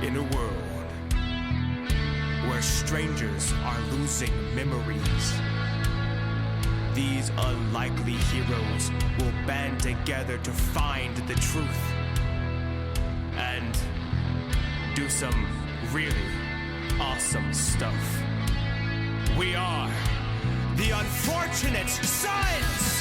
In a world where strangers are losing memories, these unlikely heroes will band together to find the truth and do some really awesome stuff. We are the Unfortunate Sons!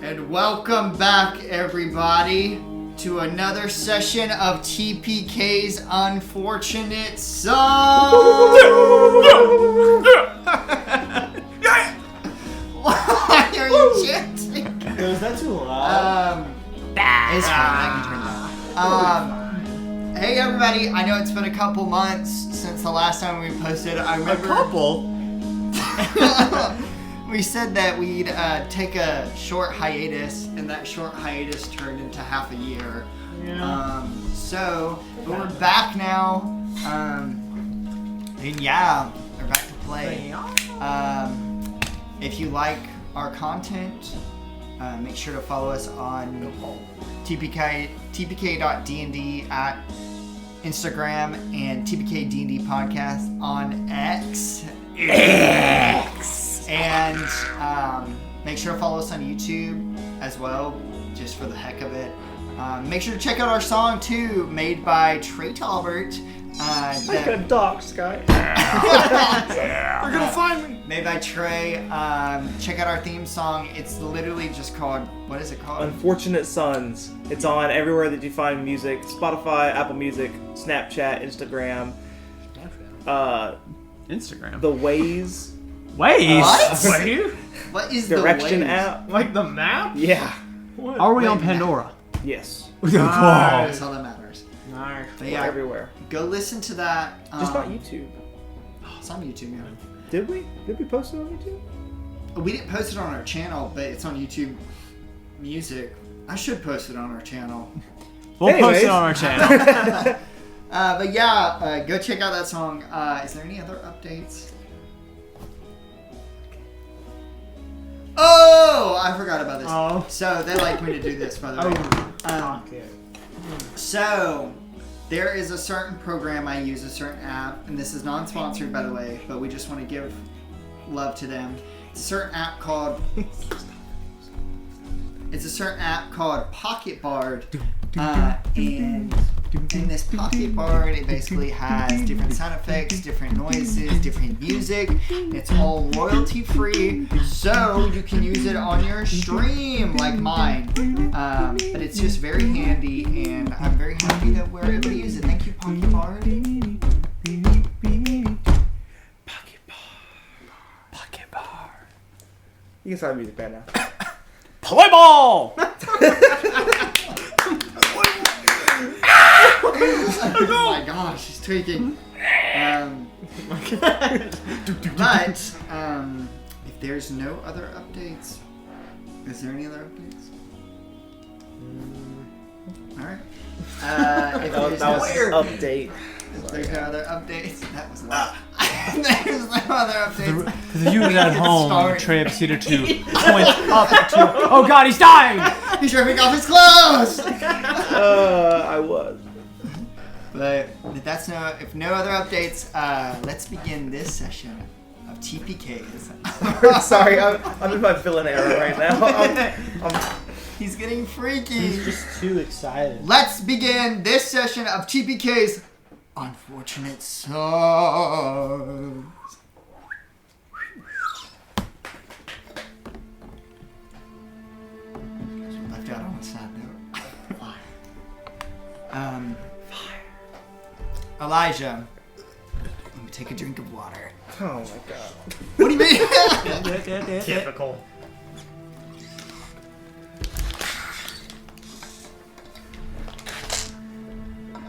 And welcome back, everybody, to another session of TPK's Unfortunate Sons. Why are you chanting? Was that too loud? It's fine. I can turn it down. Hey, everybody. I know it's been a couple months since the last time we posted. I remember. A couple? We said that we'd take a short hiatus, and that short hiatus turned into half a year. Yeah. But we're back now. And yeah, we're back to play. If you like our content, make sure to follow us on tpk.dnd at Instagram and TPK D&D podcast on X. And make sure to follow us on YouTube as well, just for the heck of it. Make sure to check out our song too, made by Trey Talbert. Like a dox guy. They're gonna find me. Made by Trey. Check out our theme song. It's literally just called, what is it called? Unfortunate Sons. It's on everywhere that you find music: Spotify, Apple Music, Snapchat, Instagram. Instagram. The Waze. Waze? What? Wait. What is Direction the Waze? app. Like the map? Yeah. What? Are we Wait, on Pandora? Yes. That's all that matters. Nice. But We're yeah, everywhere. go listen to that. Just not YouTube. It's on YouTube, yeah. Did we? Did we post it on YouTube? We didn't post it on our channel, but it's on YouTube Music. I should post it on our channel. We'll post Anyways. it on our channel. But yeah, go check out that song. Is there any other updates? Oh, I forgot about this. Oh. So they like me to do this, by the way. So there is a certain program I use, a certain app, and this is non-sponsored, by the way, but we just want to give love to them. It's a certain app called Pocket Bard, and in this Pocket Bard, it basically has different sound effects, different noises, different music. It's all royalty free, so you can use it on your stream like mine. But it's just very handy, and I'm very happy that we're able to use it. Thank you, Pocket Bard. Pocket Bar. You can start music band now. Play ball! Oh my gosh, he's tweaking. But if there's no other updates, is there any other updates? All right. If That there's was no update. If there's no other updates, that was loud. There's no other updates. For the viewers at home, Sorry. Trey proceeded to point up to... Oh god, he's dying! He's ripping off his clothes. I was. But if no other updates, let's begin this session of TPKs. Sorry, I'm in my villain era right now. He's getting freaky. He's just too excited. Let's begin this session of TPK's Unfortunate Songs. Left out on a sad note. Elijah, let me take a drink of water. Oh my god. What do you mean? Typical.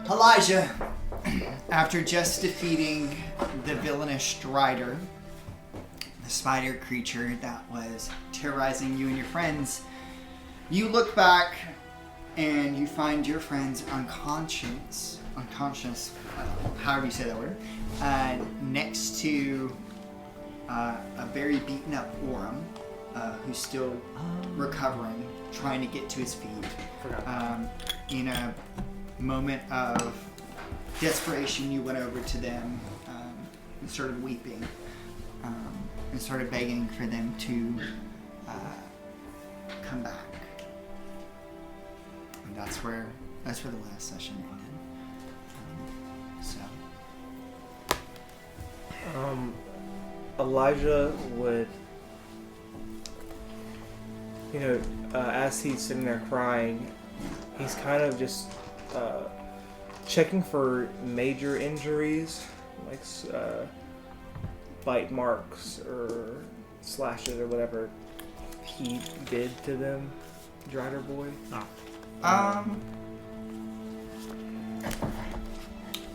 Elijah, after just defeating the villainous Drider, the spider creature that was terrorizing you and your friends, you look back and you find your friends unconscious, however you say that word, next to a very beaten up Orem, who's still recovering, trying to get to his feet. In a moment of desperation, you went over to them and started weeping and started begging for them to come back. And that's where the last session ended. Elijah would, as he's sitting there crying, he's kind of just checking for major injuries, like bite marks or slashes or whatever he did to them, Drider boy.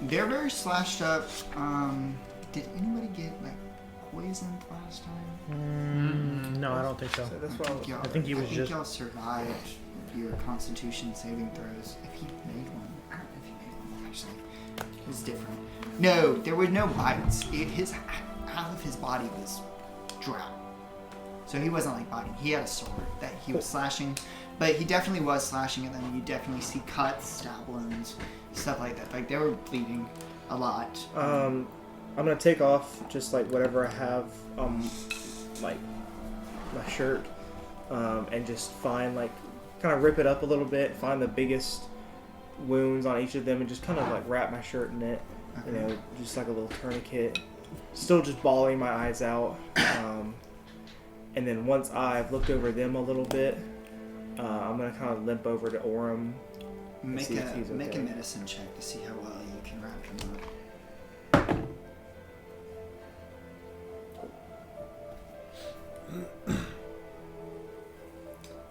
They're very slashed up. Did anybody get poisoned last time? No, I don't think so. So that's why I think he was just. y'all survived your Constitution saving throws. If he made one, I don't know if he made one actually. It was different. No, there were no bites. Half of his body was drowned, so he wasn't biting. He had a sword that he was slashing, but he definitely was slashing, and then you definitely see cuts, stab wounds, stuff like that. They were bleeding a lot. I'm gonna take off just whatever I have, my shirt, and just find kind of rip it up a little bit, find the biggest wounds on each of them, and just kind of wrap my shirt in it, just like a little tourniquet. Still just bawling my eyes out, and then once I've looked over them a little bit, I'm gonna kind of limp over to Orem. Make a medicine check to see how well you can wrap him up.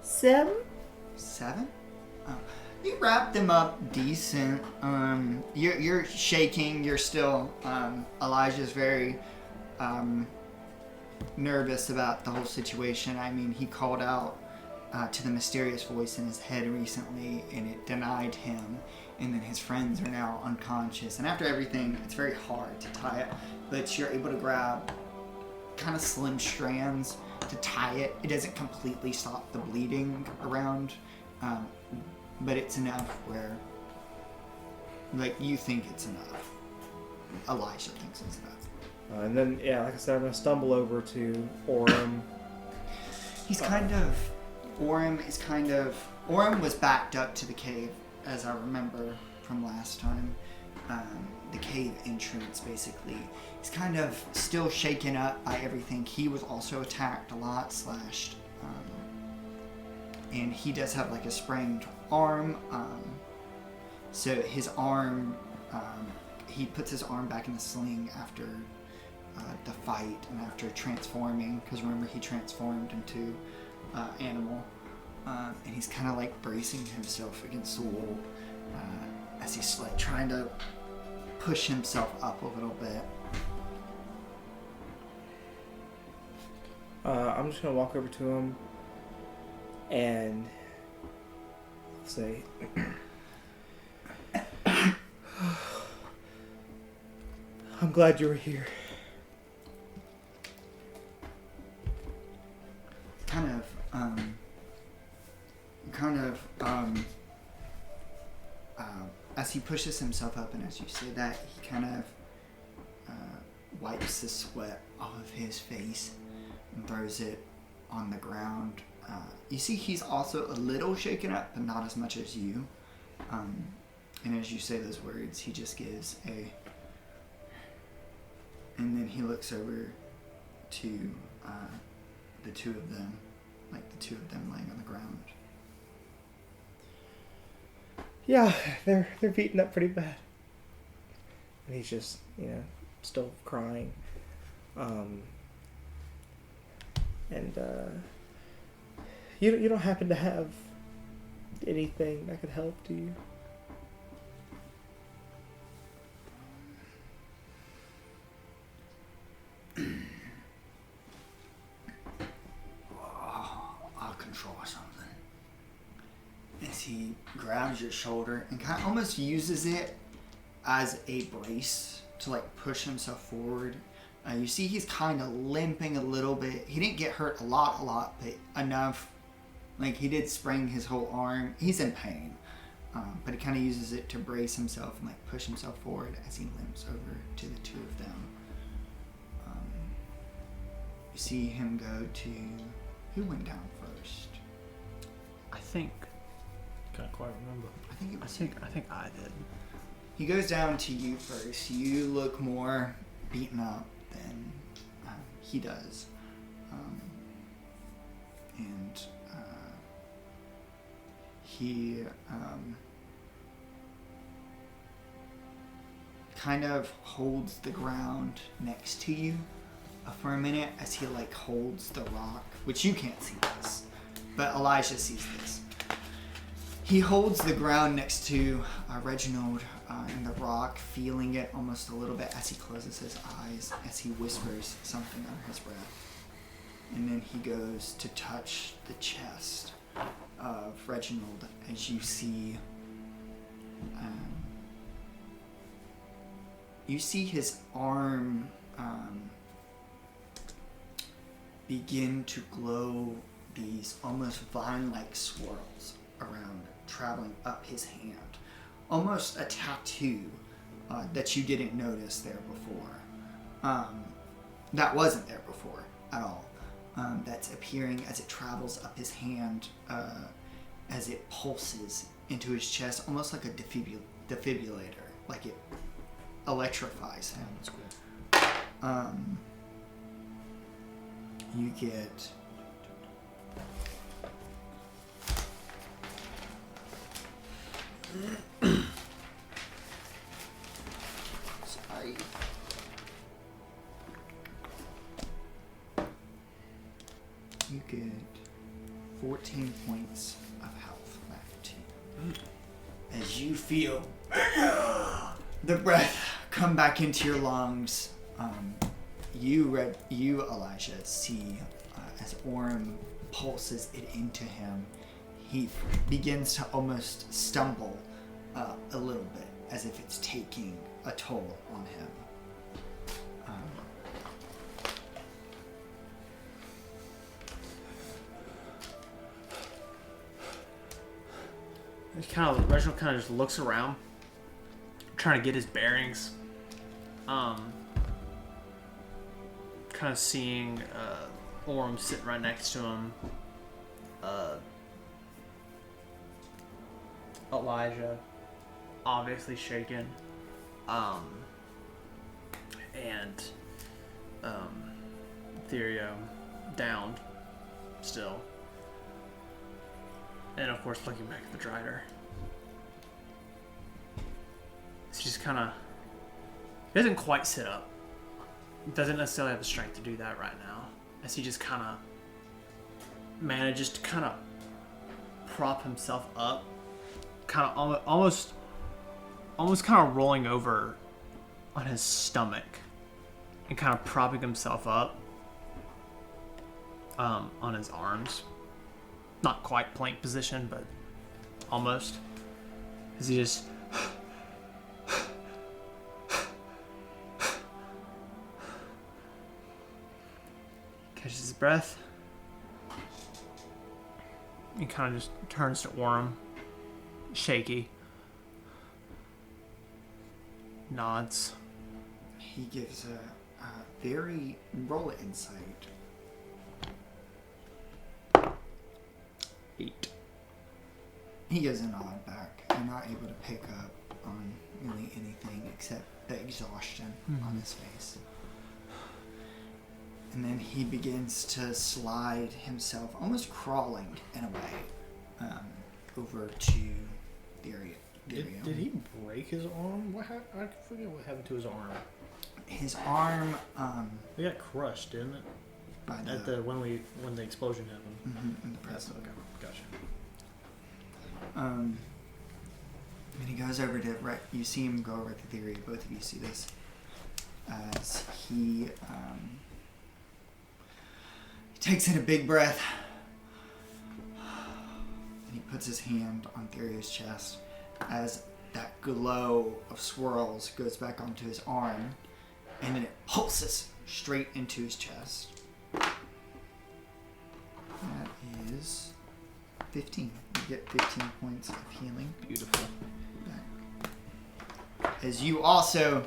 7? 7? Oh. You wrapped them up decent. You're shaking. You're still. Elijah's very nervous about the whole situation. I mean, he called out to the mysterious voice in his head recently, and it denied him. And then his friends are now unconscious. And after everything, it's very hard to tie it. But you're able to grab kind of slim strands to tie it. It doesn't completely stop the bleeding around, but it's enough where, you think it's enough. Elijah thinks it's enough. And then, like I said, I'm gonna stumble over to Orem. Orem was backed up to the cave, as I remember from last time. The cave entrance, basically. He's kind of still shaken up by everything. He was also attacked a lot, slashed. And he does have a sprained arm. So his arm, he puts his arm back in the sling after the fight and after transforming. Because remember, he transformed into animal. And he's kind of bracing himself against the wall as he's trying to push himself up a little bit. I'm just gonna walk over to him and say, "I'm glad you were here." As he pushes himself up, and as you say that, he kind of wipes the sweat off of his face and throws it on the ground. You see he's also a little shaken up, but not as much as you. And as you say those words, he just gives a... And then he looks over to the two of them, like the two of them laying on the ground. Yeah, they're beaten up pretty bad. And he's just, still crying. You don't happen to have anything that could help, do you? I'll control something. As he grabs your shoulder and kind of almost uses it as a brace to like push himself forward. You see he's kind of limping a little bit. He didn't get hurt a lot, but enough. Like he did sprain his whole arm. He's in pain. But he kind of uses it to brace himself and like push himself forward as he limps over to the two of them. You see him go to... Who went down first? I think. Can't quite remember. I think it was... I think I did. He goes down to you first. You look more beaten up than he does. He kind of holds the ground next to you for a minute as he like holds the rock, which you can't see this, but Elijah sees this. He holds the ground next to Reginald and the rock, feeling it almost a little bit as he closes his eyes, as he whispers something under his breath. And then he goes to touch the chest of Reginald as you see his arm begin to glow these almost vine-like swirls around, traveling up his hand. Almost a tattoo that you didn't notice there before. That wasn't there before at all. That's appearing as it travels up his hand, as it pulses into his chest, almost like a defibrillator, like it electrifies him. That's cool. You get sorry. You get 14 points of health left to you. As you feel the breath come back into your lungs, you Elijah see as Orm pulses it into him, he begins to almost stumble a little bit, as if it's taking a toll on him. Reginald kind of just looks around, trying to get his bearings. Kind of seeing Orm sitting right next to him. Elijah, obviously shaken. And Therio downed still. And of course looking back at the Drider. He's just kind of... He doesn't quite sit up. Doesn't necessarily have the strength to do that right now. As he just kind of manages to kind of prop himself up. Kind of almost kind of rolling over on his stomach. And kind of propping himself up on his arms. Not quite plank position, but almost. As he just... catches his breath. He kind of just turns to Orm. Shaky. Nods. He gives a roll it insight. 8. He gives a nod back. You're not able to pick up on really anything except the exhaustion on his face. And then he begins to slide himself, almost crawling in a way, over to Therio. Did he break his arm? I forget what happened to his arm. His arm, It got crushed, didn't it? by At the when the explosion happened. in the That's press. okay. Gotcha. And he goes over to you see him go over to Theory. Both of you see this as he takes in a big breath and he puts his hand on Theory's chest as that glow of swirls goes back onto his arm and then it pulses straight into his chest. That is 15. You get 15 points of healing. Beautiful. As you also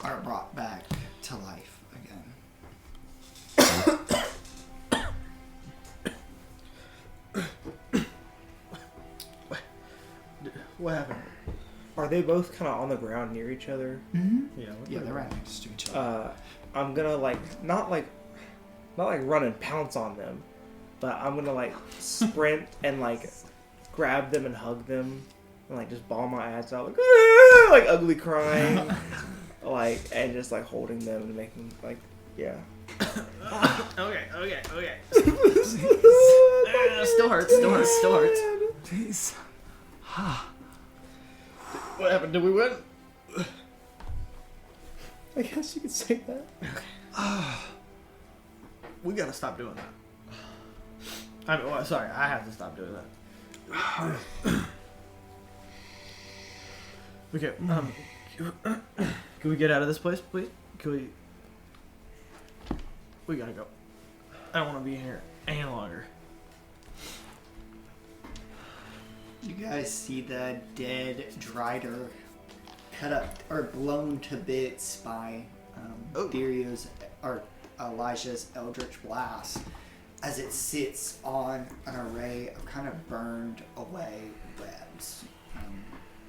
are brought back to life again. What happened? Are they both kind of on the ground near each other? Mm-hmm. Yeah. Yeah, they're right next to each other. I'm gonna not run and pounce on them, but I'm gonna sprint and grab them and hug them and just bawl my ass out like ugly crying, and just holding them and making yeah. Okay. Still hurts. Please. What happened? Did we win? I guess you could say that. We gotta stop doing that. Sorry, I have to stop doing that. Okay. Can we get out of this place, please? Can we? We gotta go. I don't want to be in here any longer. You guys see the dead Drider cut up or blown to bits by Therio's or Elijah's Eldritch Blast as it sits on an array of kind of burned away webs,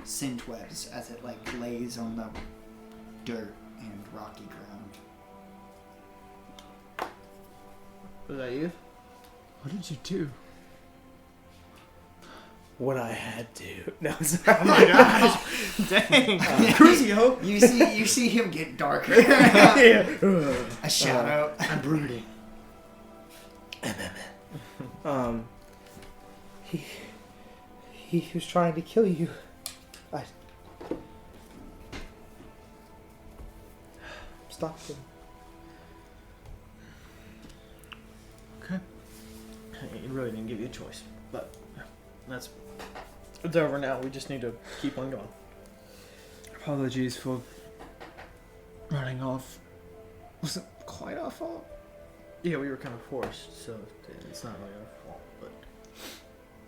scent webs, as it lays on the dirt and rocky ground. Was that you? What did you do? What I had to. No, Oh my gosh! Dang! Crucio! You see him get darker. A shadow. I'm brooding. He was trying to kill you. I stopped him. Okay. He really didn't give you a choice, but it's over now. We just need to keep on going. Apologies for running off. Wasn't quite our fault. Yeah, we were kind of forced, so it's not really our fault. But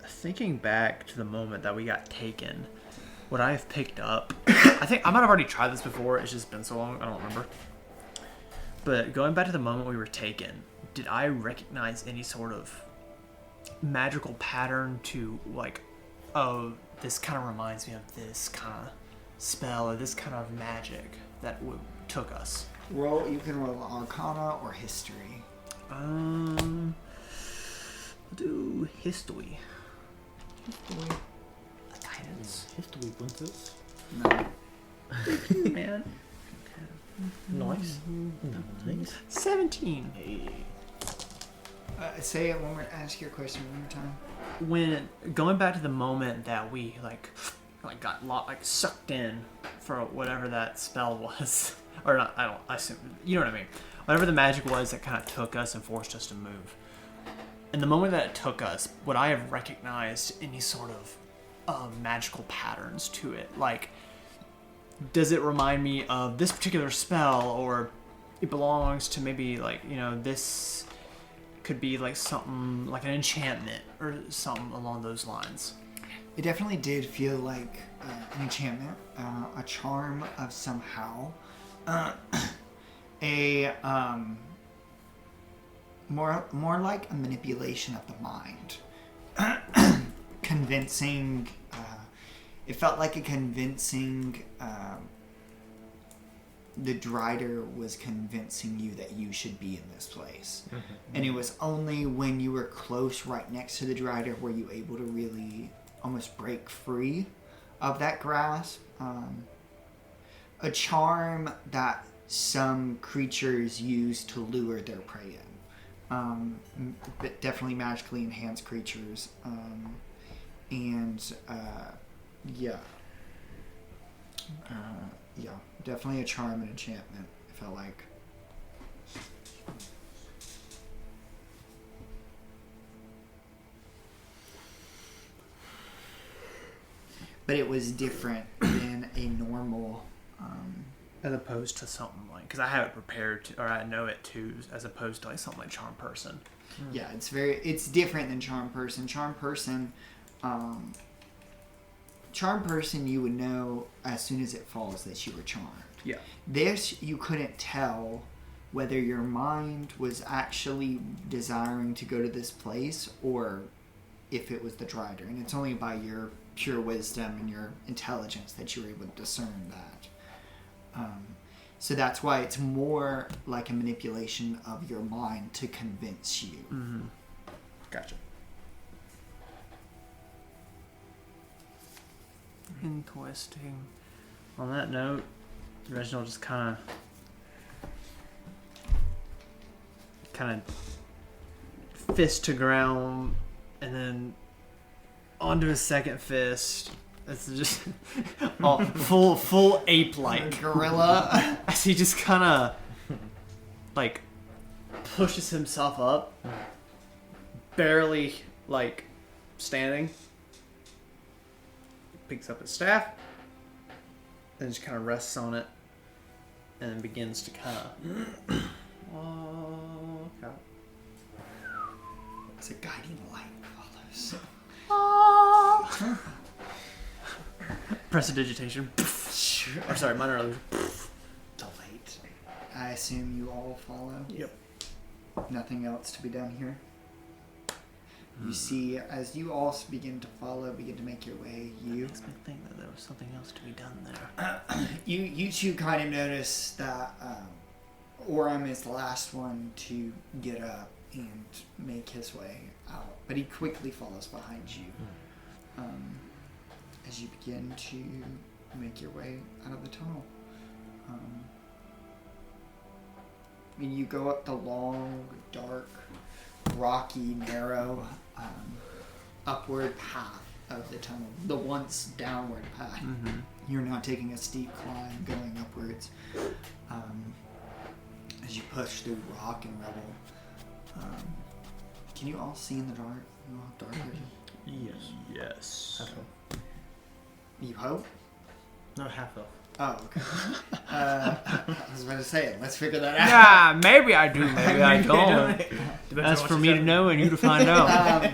Thinking back to the moment that we got taken, what I have picked up, I think I might have already tried this before. It's just been so long, I don't remember. But going back to the moment we were taken, did I recognize any sort of magical pattern to oh, this kind of reminds me of this kind of spell or this kind of magic that took us? You can roll Arcana or History. We'll do history. Guidance. history princess. No. Man. Nice. Nice. 17. Hey. Say it one more. Ask your question one more time. When going back to the moment that we got sucked in for whatever that spell was, or not, I assume, you know what I mean, whatever the magic was that kind of took us and forced us to move. In the moment that it took us, would I have recognized any sort of magical patterns to it? Does it remind me of this particular spell, or it belongs to maybe this could be something like an enchantment or something along those lines? It definitely did feel like an enchantment, a charm of somehow. a more like a manipulation of the mind. Convincing. It felt like a convincing. The Drider was convincing you that you should be in this place. And it was only when you were close right next to the Drider were you able to really almost break free of that grasp. A charm that some creatures use to lure their prey in. But definitely magically enhanced creatures. Yeah. Yeah, definitely a charm and enchantment, it felt like. But it was different than a normal... As opposed to something like... Because I have it prepared, to, or I know it too, as opposed to like something like Charm Person. Yeah, it's different than Charm Person. Charm Person... Charm Person, you would know as soon as it falls that you were charmed. Yeah. This, you couldn't tell whether your mind was actually desiring to go to this place or if it was the Drider. And it's only by your pure wisdom and your intelligence that you were able to discern that. So that's why it's more like a manipulation of your mind to convince you. Mm-hmm. Gotcha. Interesting. On that note, Reginald just kind of fist to ground, and then onto his second fist. It's just all full ape-like Gorilla. as he just kind of like pushes himself up, barely like standing. Picks up his staff, and just kind of rests on it, and then begins to kind of walk out. It's a guiding light follows. Prestidigitation. Or sorry, minor illusion. Delight. I assume you all follow? Yep. Nothing else to be done here? You see, as you all begin to make your way, Makes me think that there was something else to be done there. you two kind of notice that Orem is the last one to get up and make his way out, but he quickly follows behind you as you begin to make your way out of the tunnel. And you go up the long, dark, rocky, narrow, upward path of the tunnel, the once downward path. Mm-hmm. You're now taking a steep climb going upwards as you push through rock and rubble. Can you all see in the dark? You all have dark vision? Yes. You hope? No, half elf. Oh, okay. I was about to say, let's figure that out. Yeah, maybe I do, maybe I don't. That's for me to know and you to find out.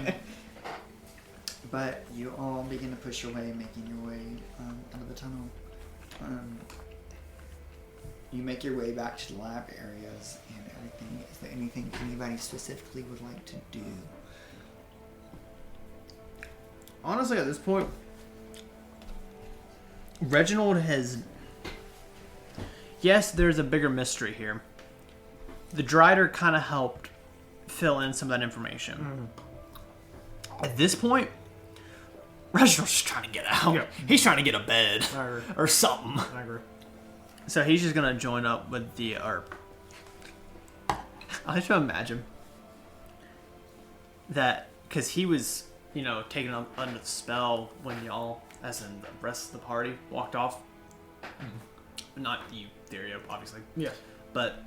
But you all begin to push your way, making your way out of the tunnel. You make your way back to the lab areas and everything. Is there anything anybody specifically would like to do? Honestly, at this point, Reginald has... Yes, there's a bigger mystery here. The Drider kind of helped fill in some of that information. At this point, Reginald's just trying to get out. Yeah. He's trying to get a bed I agree. or something. I agree. So he's just going to join up with the... I like to imagine that, because he was, taken up under the spell when y'all, as in the rest of the party, walked off. Not you, Therio, obviously. Yeah. But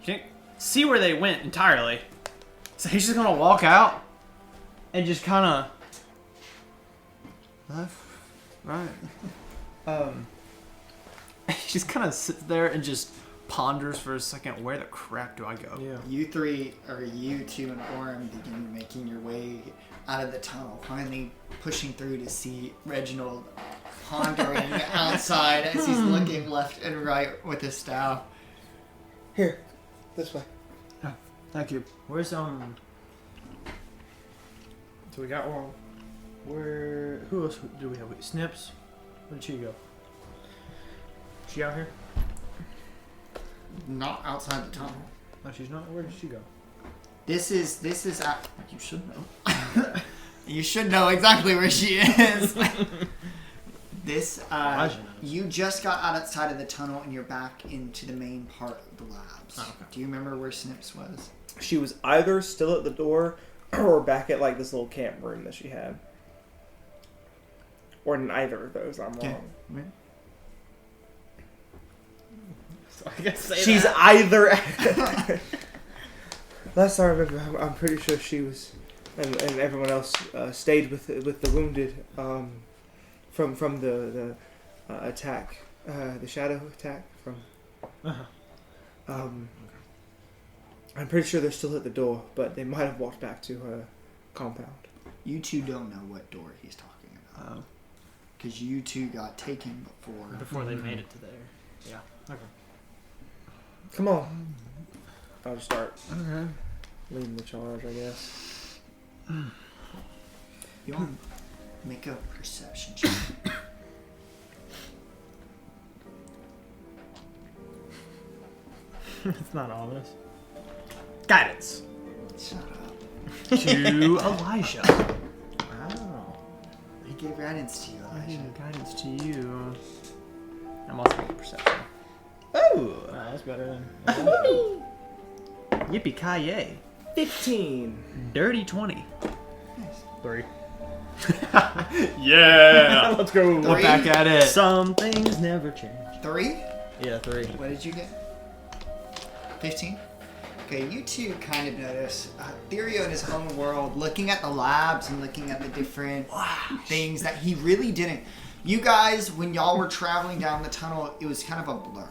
you didn't see where they went entirely. So he's just going to walk out and just kind of... Left, right. He just kind of sits there and just ponders for a second, where the crap do I go? Yeah. You three, or you two and Orem, begin making your way out of the tunnel, finally pushing through to see Reginald pondering outside as he's looking left and right with his staff. Here, this way. Thank you. Where's So we got Oral. Where? Who else do we have? Snips. Where did she go? She out here? Not outside the tunnel. No, she's not. Where did she go? This is you should know. You should know exactly where she is. This you just got outside of the tunnel and you're back into the main part of the labs. Oh, okay. Do you remember where Snips was? She was either still at the door or back at like this little camp room that she had. Or neither of those, I'm wrong. So I guess She's either at last time I remember, I'm pretty sure she was and everyone else stayed with the wounded from the attack, the shadow attack from. I'm pretty sure they're still at the door, but they might have walked back to her compound. You two don't know what door he's talking about. Because you two got taken before they made it to there. Yeah. Okay. Come on. I'll just start Okay. leading the charge, I guess. You want to make a perception check? It's not ominous. Guidance Shut up. to Elijah. Wow. He gave guidance to you, I Elijah. give guidance to you. I'm also making perception. Oh, that's better than. Yippee ki yay! 15. Dirty 20. Nice. 3. Yeah. Let's go. Three? Back at it. Some things never change. 3? Yeah, 3. What did you get? 15? Okay, you two kind of notice Therio in his own world, looking at the labs and looking at the different things that he really didn't. You guys, when y'all were traveling down the tunnel, it was kind of a blur.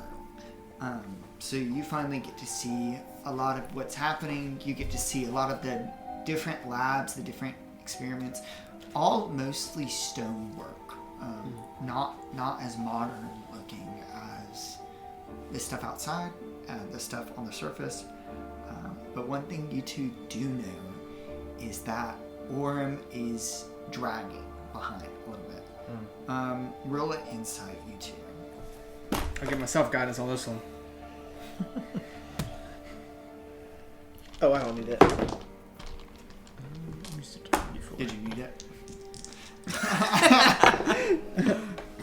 So you finally get to see a lot of what's happening. You get to see a lot of the different labs, the different experiments, all mostly stonework. Not as modern looking as the stuff outside, the stuff on the surface. But one thing you two do know is that Orem is dragging behind a little bit. Roll an insight, you two. I'll give myself guidance on this one. Oh, I don't need it. Did you need it?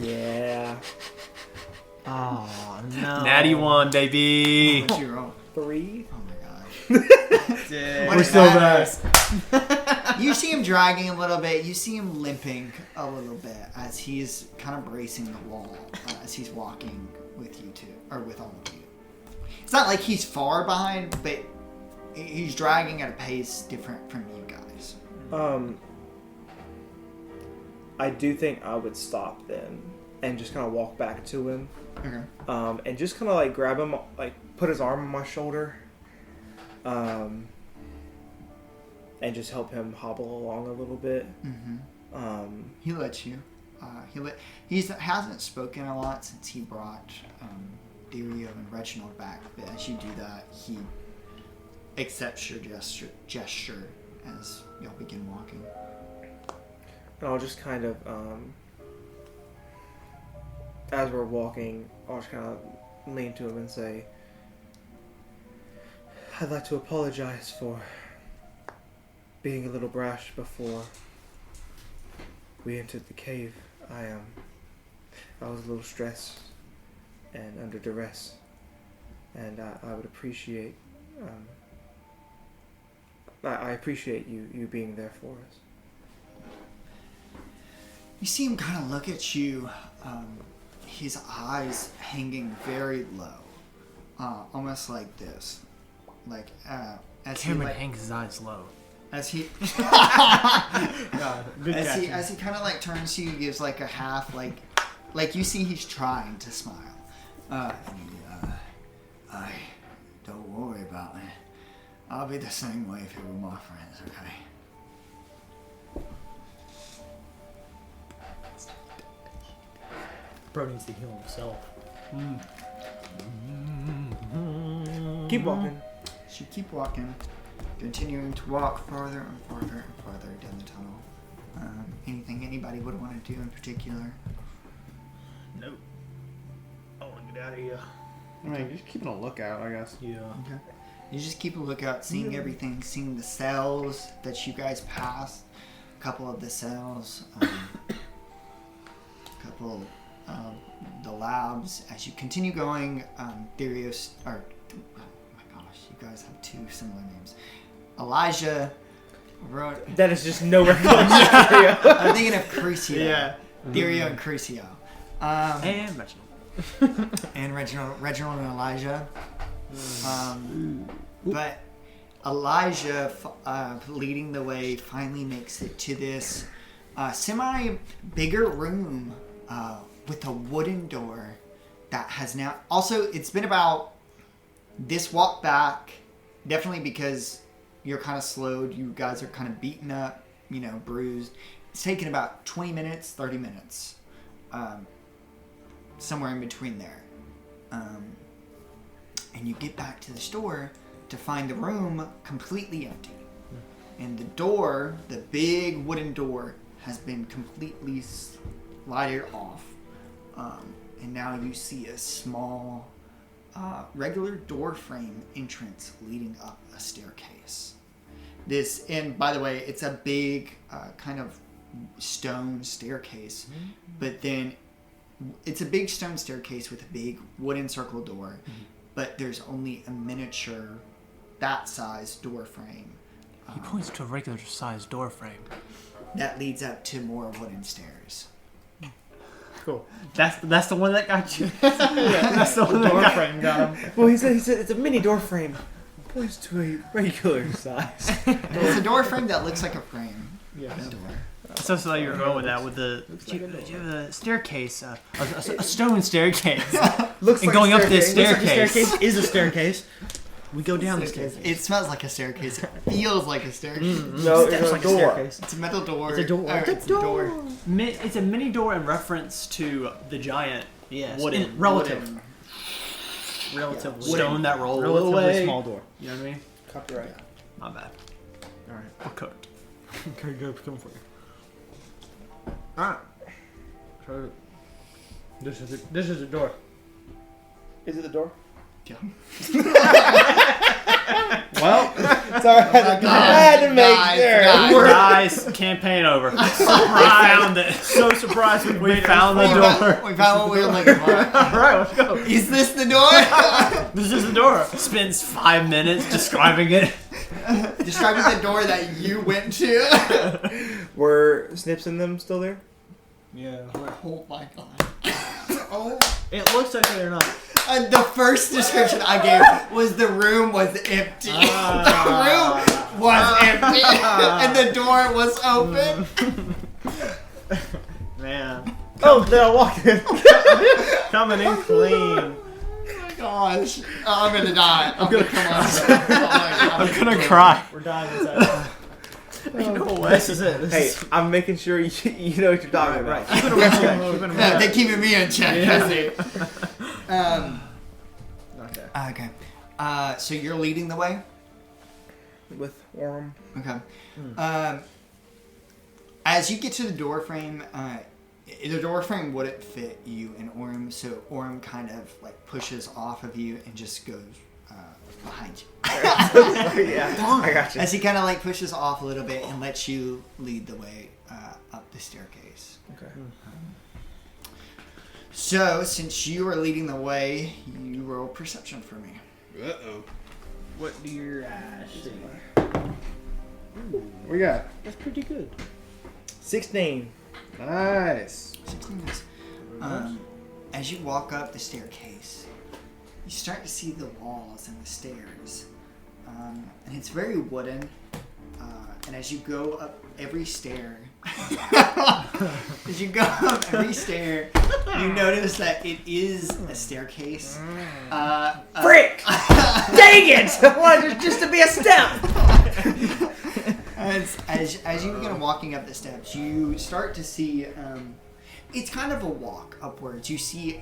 Yeah. Oh no. Natty 1, baby. What'd you roll? 3. Oh my gosh. We're still there. You see him dragging a little bit. You see him limping a little bit as he's kind of bracing the wall as he's walking with you two, or with all of you. It's not like he's far behind, but he's dragging at a pace different from you guys. I do think I would stop then and just kind of walk back to him. Okay. And just kind of like grab him, like put his arm on my shoulder. And just help him hobble along a little bit. He lets you. He hasn't spoken a lot since he brought Therio and Reginald back. But as you do that, he accepts your gesture as y'all begin walking. And I'll just kind of, as we're walking, I'll just kind of lean to him and say, I'd like to apologize for being a little brash before we entered the cave. I was a little stressed and under duress, and I would appreciate, I appreciate you being there for us. You see him kind of look at you, his eyes hanging very low, almost like this, like as Cameron he like, hangs his eyes low. as he Good as he catching. as he kind of like turns to you, gives like a half like you see he's trying to smile. I don't worry about it. I'll be the same way if you were my friends, okay? Bro needs to heal himself. Keep walking. So you keep walking, continuing to walk farther and farther and farther down the tunnel. Anything anybody would want to do in particular? Nope. I want to get out of here. I mean, just keeping a lookout, I guess. Yeah. Okay. You just keep a lookout, seeing everything, seeing the cells that you guys passed. A couple of the cells, a couple of the labs. As you continue going, Darius, or oh my gosh, you guys have two similar names. Elijah wrote. That is just no recollection. I'm thinking of Crucio. Yeah. Dario and Crucio. And Reginald. And Reginald and Elijah. But Elijah, leading the way, finally makes it to this semi-bigger room with a wooden door that has now... Also, it's been about this walk back, definitely because you're kind of slowed. You guys are kind of beaten up, bruised. It's taken about 20 minutes, 30 minutes. Somewhere in between there. And you get back to the store to find the room completely empty. And the door, the big wooden door, has been completely slided off. And now you see a small, regular door frame entrance leading up a staircase. And by the way, it's a big kind of stone staircase, but then it's a big stone staircase with a big wooden circle door, but there's only a miniature, that size door frame. He points to a regular sized door frame. That leads up to more wooden stairs. Cool. That's the one that got you. That's the one that Door got frame got him. Well, he said it's a mini door frame. Points to a regular size. It's a door frame that looks like a frame. Yeah. A door. So you're going with that with the do you have a staircase, a stone staircase, Looks and like going a up this staircase. staircase. Staircase is a staircase. We go down the Staircase. staircase. It smells like a staircase. It feels like a staircase. No, Steps it's a like a door. staircase. It's a metal door. It's a door. Or it's a door. It's a mini door in reference to the giant Yes. wooden Wooden. Relatively. stone that rolls Relatively away. small door. You know what I mean? Copyright. My bad. All right. We're cooked. Okay, good. Come for you. Alright. So, this is the door. Is it the door? Yeah. Well, sorry. I had to make sure. Guys, campaign over. We found it. So surprised we found the door. We found what we were looking for. Alright, let's go. Is this the door? This is the door. Spends 5 minutes describing it. Describing the door that you went to. Were Snips and them still there? Yeah. Oh my god. Oh. It looks like they're not. The first description I gave was the room was empty. The room was empty. And the door was open. Man. Oh, then I walked in. Coming in clean. Oh my gosh. I'm gonna die. I'm gonna come on. I'm gonna cry. We're dying inside. This is it. Hey, I'm making sure you know what you're talking about. Keep it in check. Yeah, they're keeping me in check. Yeah. Okay. Okay. So you're leading the way? With Orm. Okay. As you get to the door frame, the door frame wouldn't fit you and Orm, so Orm kind of like pushes off of you and just goes behind you. Yeah, I got you. As he kind of like pushes off a little bit and lets you lead the way up the staircase. Okay. So, since you are leading the way, you roll perception for me. Uh-oh. What do your eyes see? What we got? That's pretty good. 16. Nice. 16 is. As you walk up the staircase, you start to see the walls and the stairs. And it's very wooden. And as you go up every stair, you notice that it is a staircase. Frick! Dang it! I wanted it just to be a step! As you begin walking up the steps, you start to see, it's kind of a walk upwards. You see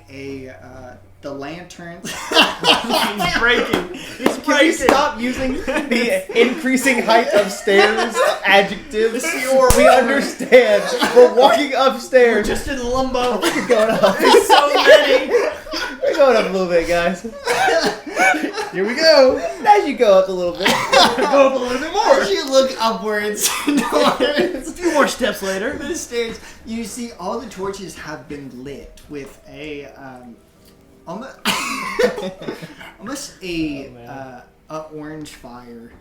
the lanterns. He's breaking. He's Can we stop using the increasing height of stairs adjective? We understand. We're walking upstairs. Just in limbo. We're going up. There's so many. We're going up a little bit, guys. Here we go. As you go up a little bit. Go up a little bit more. As you look upwards towards A few more steps later. the stairs, you see all the torches have been lit with a almost a orange fire.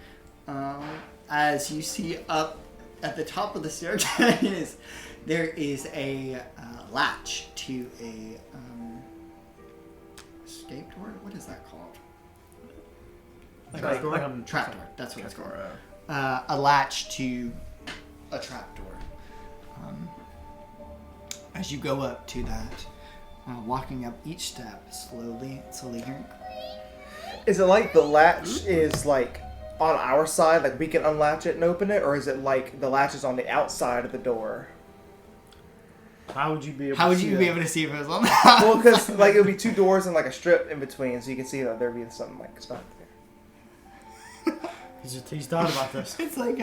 As you see up at the top of the staircase, there is a latch to a escape door. What is that called? Like a Trapdoor. That's what it's called. A latch to a trapdoor. As you go up to that, walking up each step slowly hearing. Is it like the latch is like on our side, like we can unlatch it and open it, or is it like the latch is on the outside of the door? How would you be able How to would see you that? be able to see if it was on that? Well, because like it would be two doors and like a strip in between, so you can see that there'd be something like stuck there. He's thought about this. It's like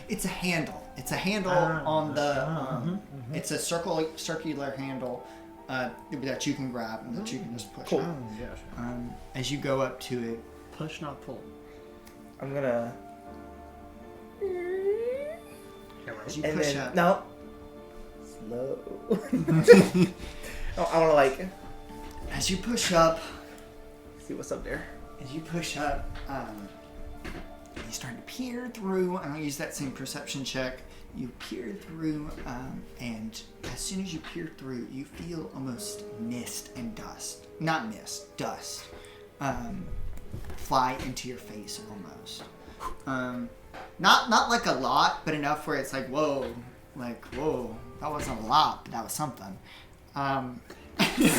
it's a handle. It's a handle on the. It's a circular handle that you can grab and that you can just push. Cool. Out. Yeah. As you go up to it, Push, not pull. I'm gonna. as you And push then up. no. Slow. I want to like As you push up. see what's up there. As you push up, you start to peer through, and I'll use that same perception check. You peer through, and as soon as you peer through, you feel almost mist and dust. Not mist, dust. Fly into your face almost. Not like a lot, but enough where it's like, whoa, that wasn't a lot, but that was something. You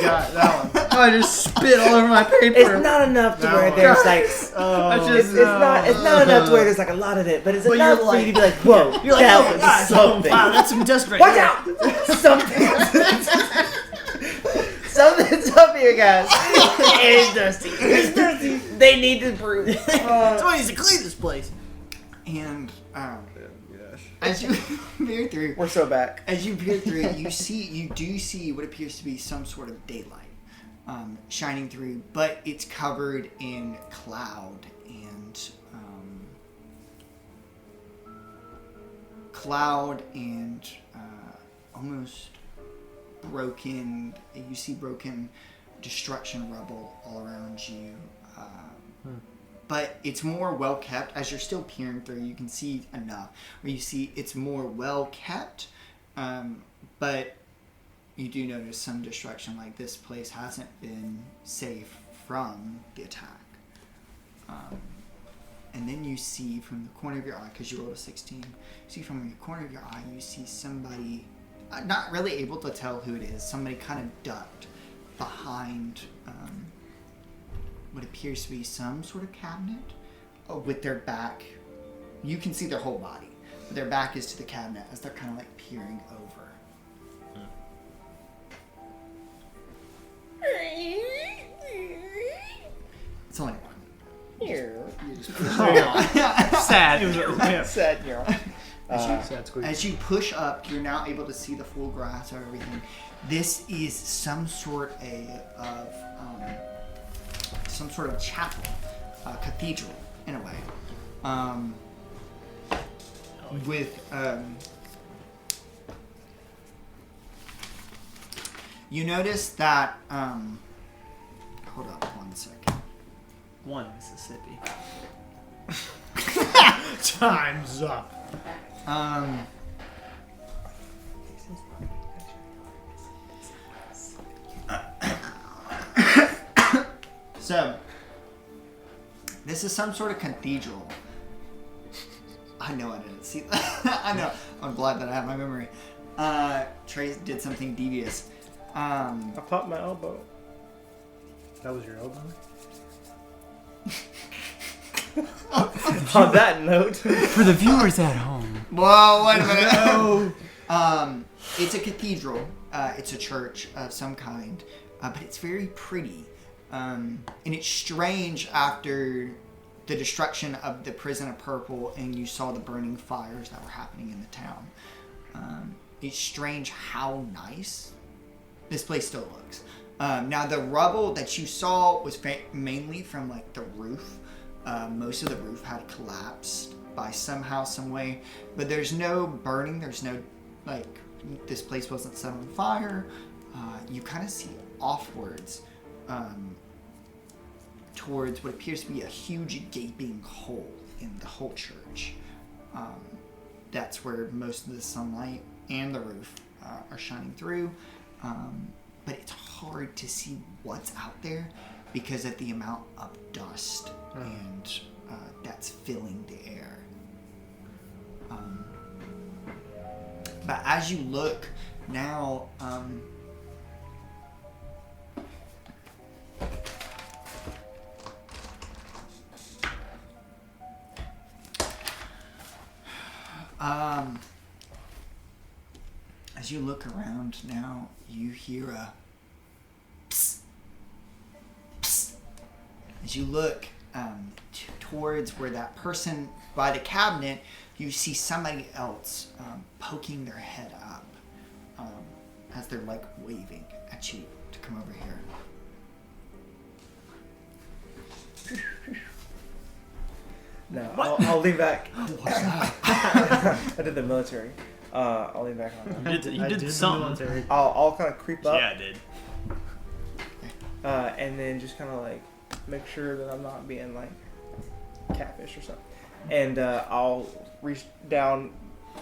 got that one. Oh, I just spit all over my paper. It's not enough to where there's like. I Oh, just- It's not enough to where there's like a lot of it, but it's But enough you're for like- you to be like, whoa, you're like, that oh, was God, something. wow, that's some dust right Watch there. out! Something's up here, guys. It's dusty. It's dusty. They need to prove. Somebody needs to clean this place. And as you peer through, We're so back. as you peer through, you do see what appears to be some sort of daylight shining through, but it's covered in cloud and almost broken. You see broken destruction rubble all around you. But it's more well kept. As you're still peering through, you can see enough where you see it's more well kept. But you do notice some destruction. Like this place hasn't been safe from the attack. And then you see from the corner of your eye, because you rolled a 16, you see from the corner of your eye, you see somebody, not really able to tell who it is, somebody kind of ducked behind what appears to be some sort of cabinet with their back. You can see their whole body, but their back is to the cabinet as they're kind of like peering over. It's only one. You just push it on. Sad. Yeah. Sad girl. Sad squeak. As you push up, you're now able to see the full grasp of everything. This is some sort of chapel, cathedral in a way, with you notice that hold up one second. One Mississippi. Time's up. So, this is some sort of cathedral. I know I didn't see that. I know. I'm glad that I have my memory. Trey did something devious. I popped my elbow. That was your elbow? On that note, For the viewers at home. Whoa, wait a minute. It's a cathedral. it's a church of some kind, but it's very pretty. And it's strange after the destruction of the prison of Purple and you saw the burning fires that were happening in the town. It's strange how nice this place still looks. Now the rubble that you saw was mainly from like the roof. Most of the roof had collapsed by somehow, some way, but there's no burning. There's no like this place wasn't set on fire. You kind of see offwards towards what appears to be a huge gaping hole in the whole church. That's where most of the sunlight and the roof are shining through. But it's hard to see what's out there because of the amount of dust and that's filling the air. But as you look now, as you look around now, you hear a psst, psst. As you look towards where that person by the cabinet, you see somebody else poking their head up as they're like waving at you to come over here. No, I'll lean back. I did the military. I'll lean back on that. You did something. I'll kind of creep up. Yeah, I did. And then just kind of like make sure that I'm not being like catfish or something. And I'll reach down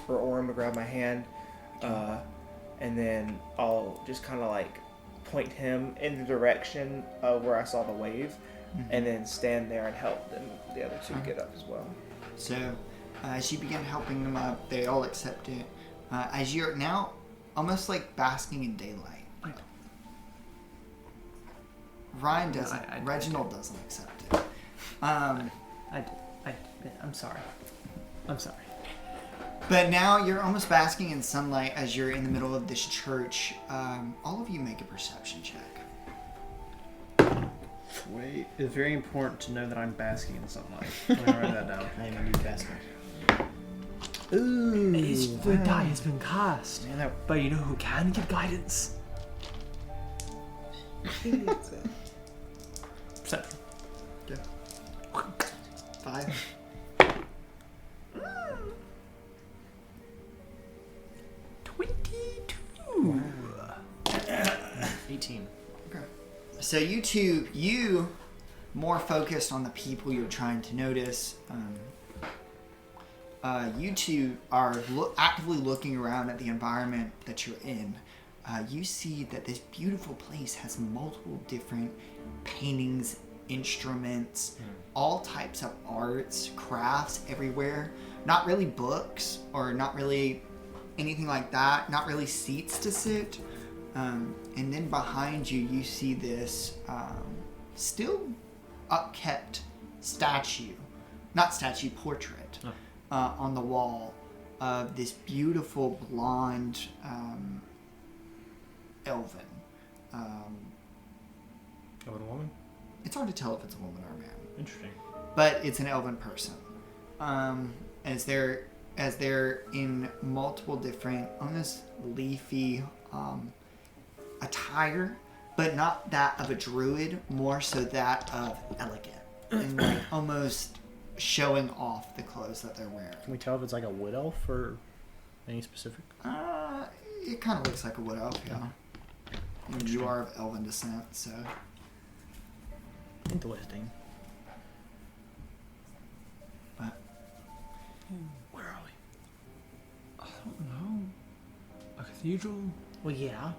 for Orem to grab my hand, and then I'll just kind of like point him in the direction of where I saw the wave, and then stand there and help them, the other two get up as well. So as you begin helping them up, they all accept it. As you're now almost like basking in daylight. Ryan doesn't. Reginald doesn't accept it. I'm sorry. But now you're almost basking in sunlight as you're in the middle of this church. All of you make a perception check. Wait, it's very important to know that I'm basking in sunlight. Let me write that down. I am indeed basking. Ooh. The die has been cast. Man, But you know who can give guidance? Perception. 5. 22. 18. Okay. So you more focused on the people you're trying to notice. You two are actively looking around at the environment that you're in. You see that this beautiful place has multiple different paintings, instruments, all types of arts, crafts everywhere. Not really books or not really anything like that. Not really seats to sit. And then behind you, you see this still upkept portrait on the wall of this beautiful blonde elven. Elven woman? It's hard to tell if it's a woman or a man, Interesting. but it's an elven person. As they're in multiple different, almost leafy attire, but not that of a druid, more so that of elegant and like almost showing off the clothes that they're wearing. Can we tell if it's like a wood elf or any specific? It kind of looks like a wood elf, yeah. And you are of elven descent, so. Interesting. But Where are we? I don't know. A cathedral? Well, yeah.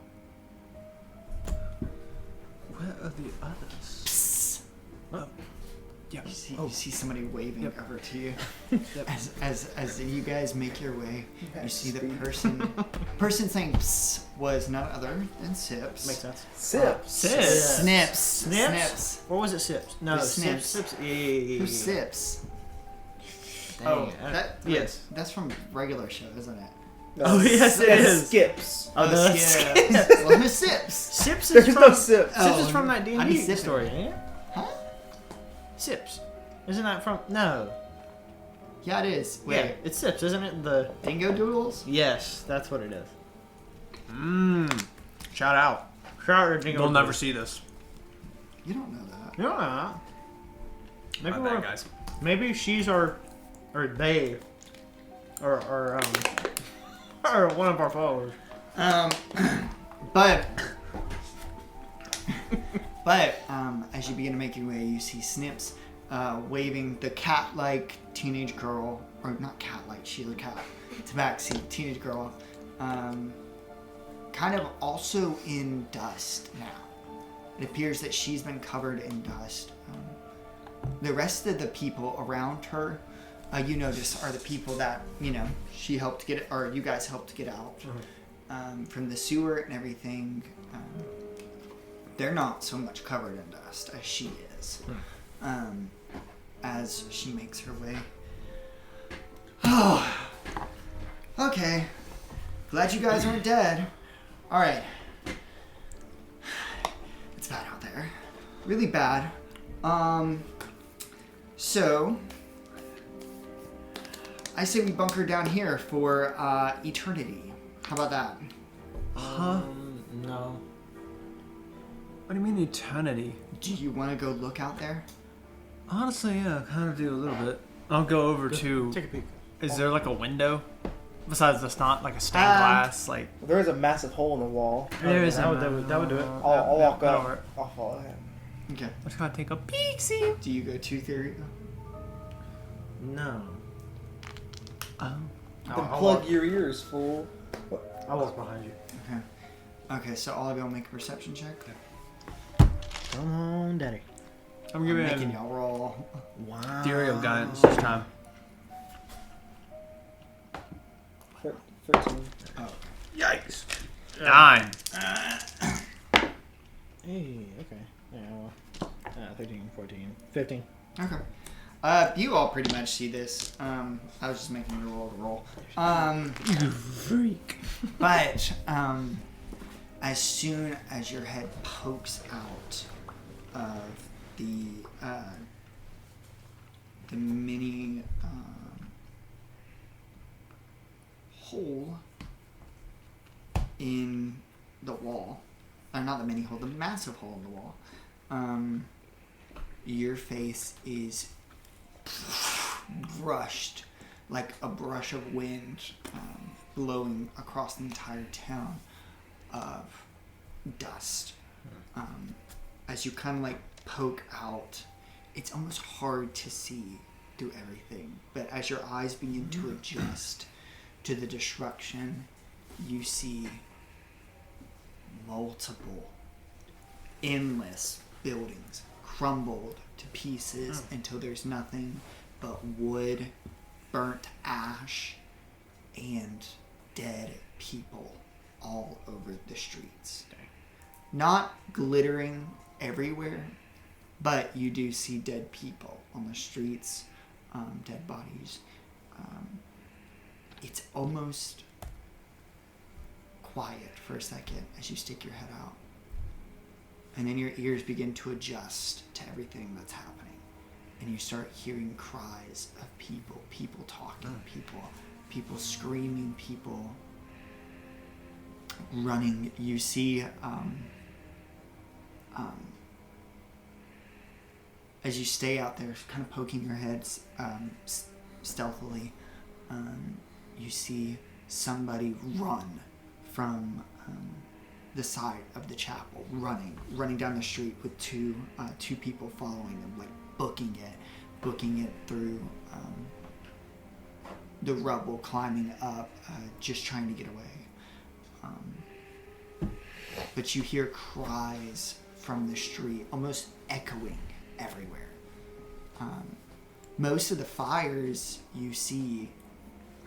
Where are the others? psst. Oh. Yeah. You see somebody waving Yep. over to you. Yep. As you guys make your way, you see the person saying psst was none other than Sips. Makes sense. Sips. Snips. Snips? Or was it Sips? No, It was Snips. Sips. Yeah. Who's Sips? Dang, Oh, that yes. That's from regular show, isn't it? Oh, yes, it is. Skips. Oh, no, that's yeah. Well, who's Sips? Sips is There's from no sips. Sips is Oh, from that I'm D&D sipping. story, ain't it? Huh? Sips. Isn't that from... No. Yeah, it is. Wait, Yeah, it's Sips, isn't it? The... Dingo Doodles? Yes, that's what it is. Mmm. Shout out. Shout out to Dingo They'll never Doodles. see this. You don't know that. You don't know that. Maybe, My bad, guys. maybe she's our... Or they... Or one of our followers. But as you begin to make your way, you see Snips waving the cat-like teenage girl, or not cat-like, she's a cat, tabaxi teenage girl, kind of also in dust now. It appears that she's been covered in dust. The rest of the people around her, you notice, are the people that, she helped get, or you guys helped get out. From the sewer and everything, they're not so much covered in dust as she is. As she makes her way. Oh, okay. Glad you guys aren't dead. All right. It's bad out there. Really bad. So I say we bunker down here for eternity. How about that? Huh? No. What do you mean eternity? Do you want to go look out there? Honestly, yeah, I kind of do a little bit. I'll go over to... Take a peek. Is there like a window? Besides that's not like a stained glass, like... There is a massive hole in the wall. There is that would do it. I'll walk that'll up. work. I'll follow him. Okay. I just gotta take a peek, see? Do you go to theory? No. Oh. Then plug your ears, fool. I'll walk behind you. Okay, so all of y'all make a perception check. Come on, daddy. I'm I'm giving making him y'all roll. Wow. theory of guidance this time. 13. Yikes. 9. Hey, okay. Yeah, well. 13, 14, 15. Okay. You all pretty much see this. I was just making you roll to roll. You freak. But as soon as your head pokes out of the mini hole in the wall, not the mini hole, the massive hole in the wall, your face is brushed like a brush of wind blowing across the entire town of dust. As you kind of like poke out, it's almost hard to see through everything, but as your eyes begin to adjust to the destruction, you see multiple endless buildings crumbled to pieces until there's nothing but wood, burnt ash, and dead people all over the streets. Not glittering everywhere, but you do see dead people on the streets, dead bodies. It's almost quiet for a second as you stick your head out. And then your ears begin to adjust to everything that's happening. And you start hearing cries of people talking, people screaming, people running. You see, as you stay out there, kind of poking your heads stealthily, you see somebody run from the side of the chapel, running down the street with two people following them, like booking it through the rubble, climbing up, just trying to get away. But you hear cries from the street, almost echoing everywhere. Most of the fires you see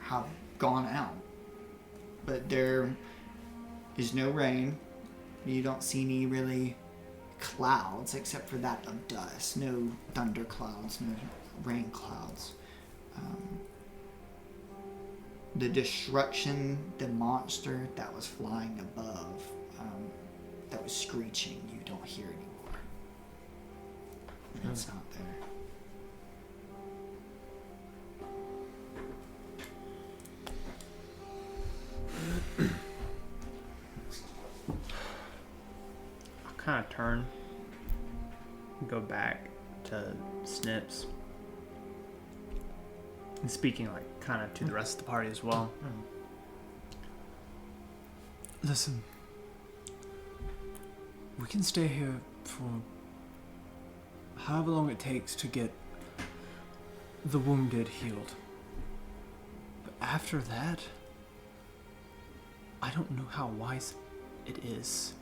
have gone out, but there is no rain. You don't see any really clouds except for that of dust. No thunder clouds, no rain clouds. the destruction, the monster that was flying above, that was screeching, you don't hear anymore. It's not there. I'll kind of turn and go back to Snips. And speaking like kind of to the rest of the party as well. Listen, we can stay here for however long it takes to get the wounded healed. But after that, I don't know how wise it is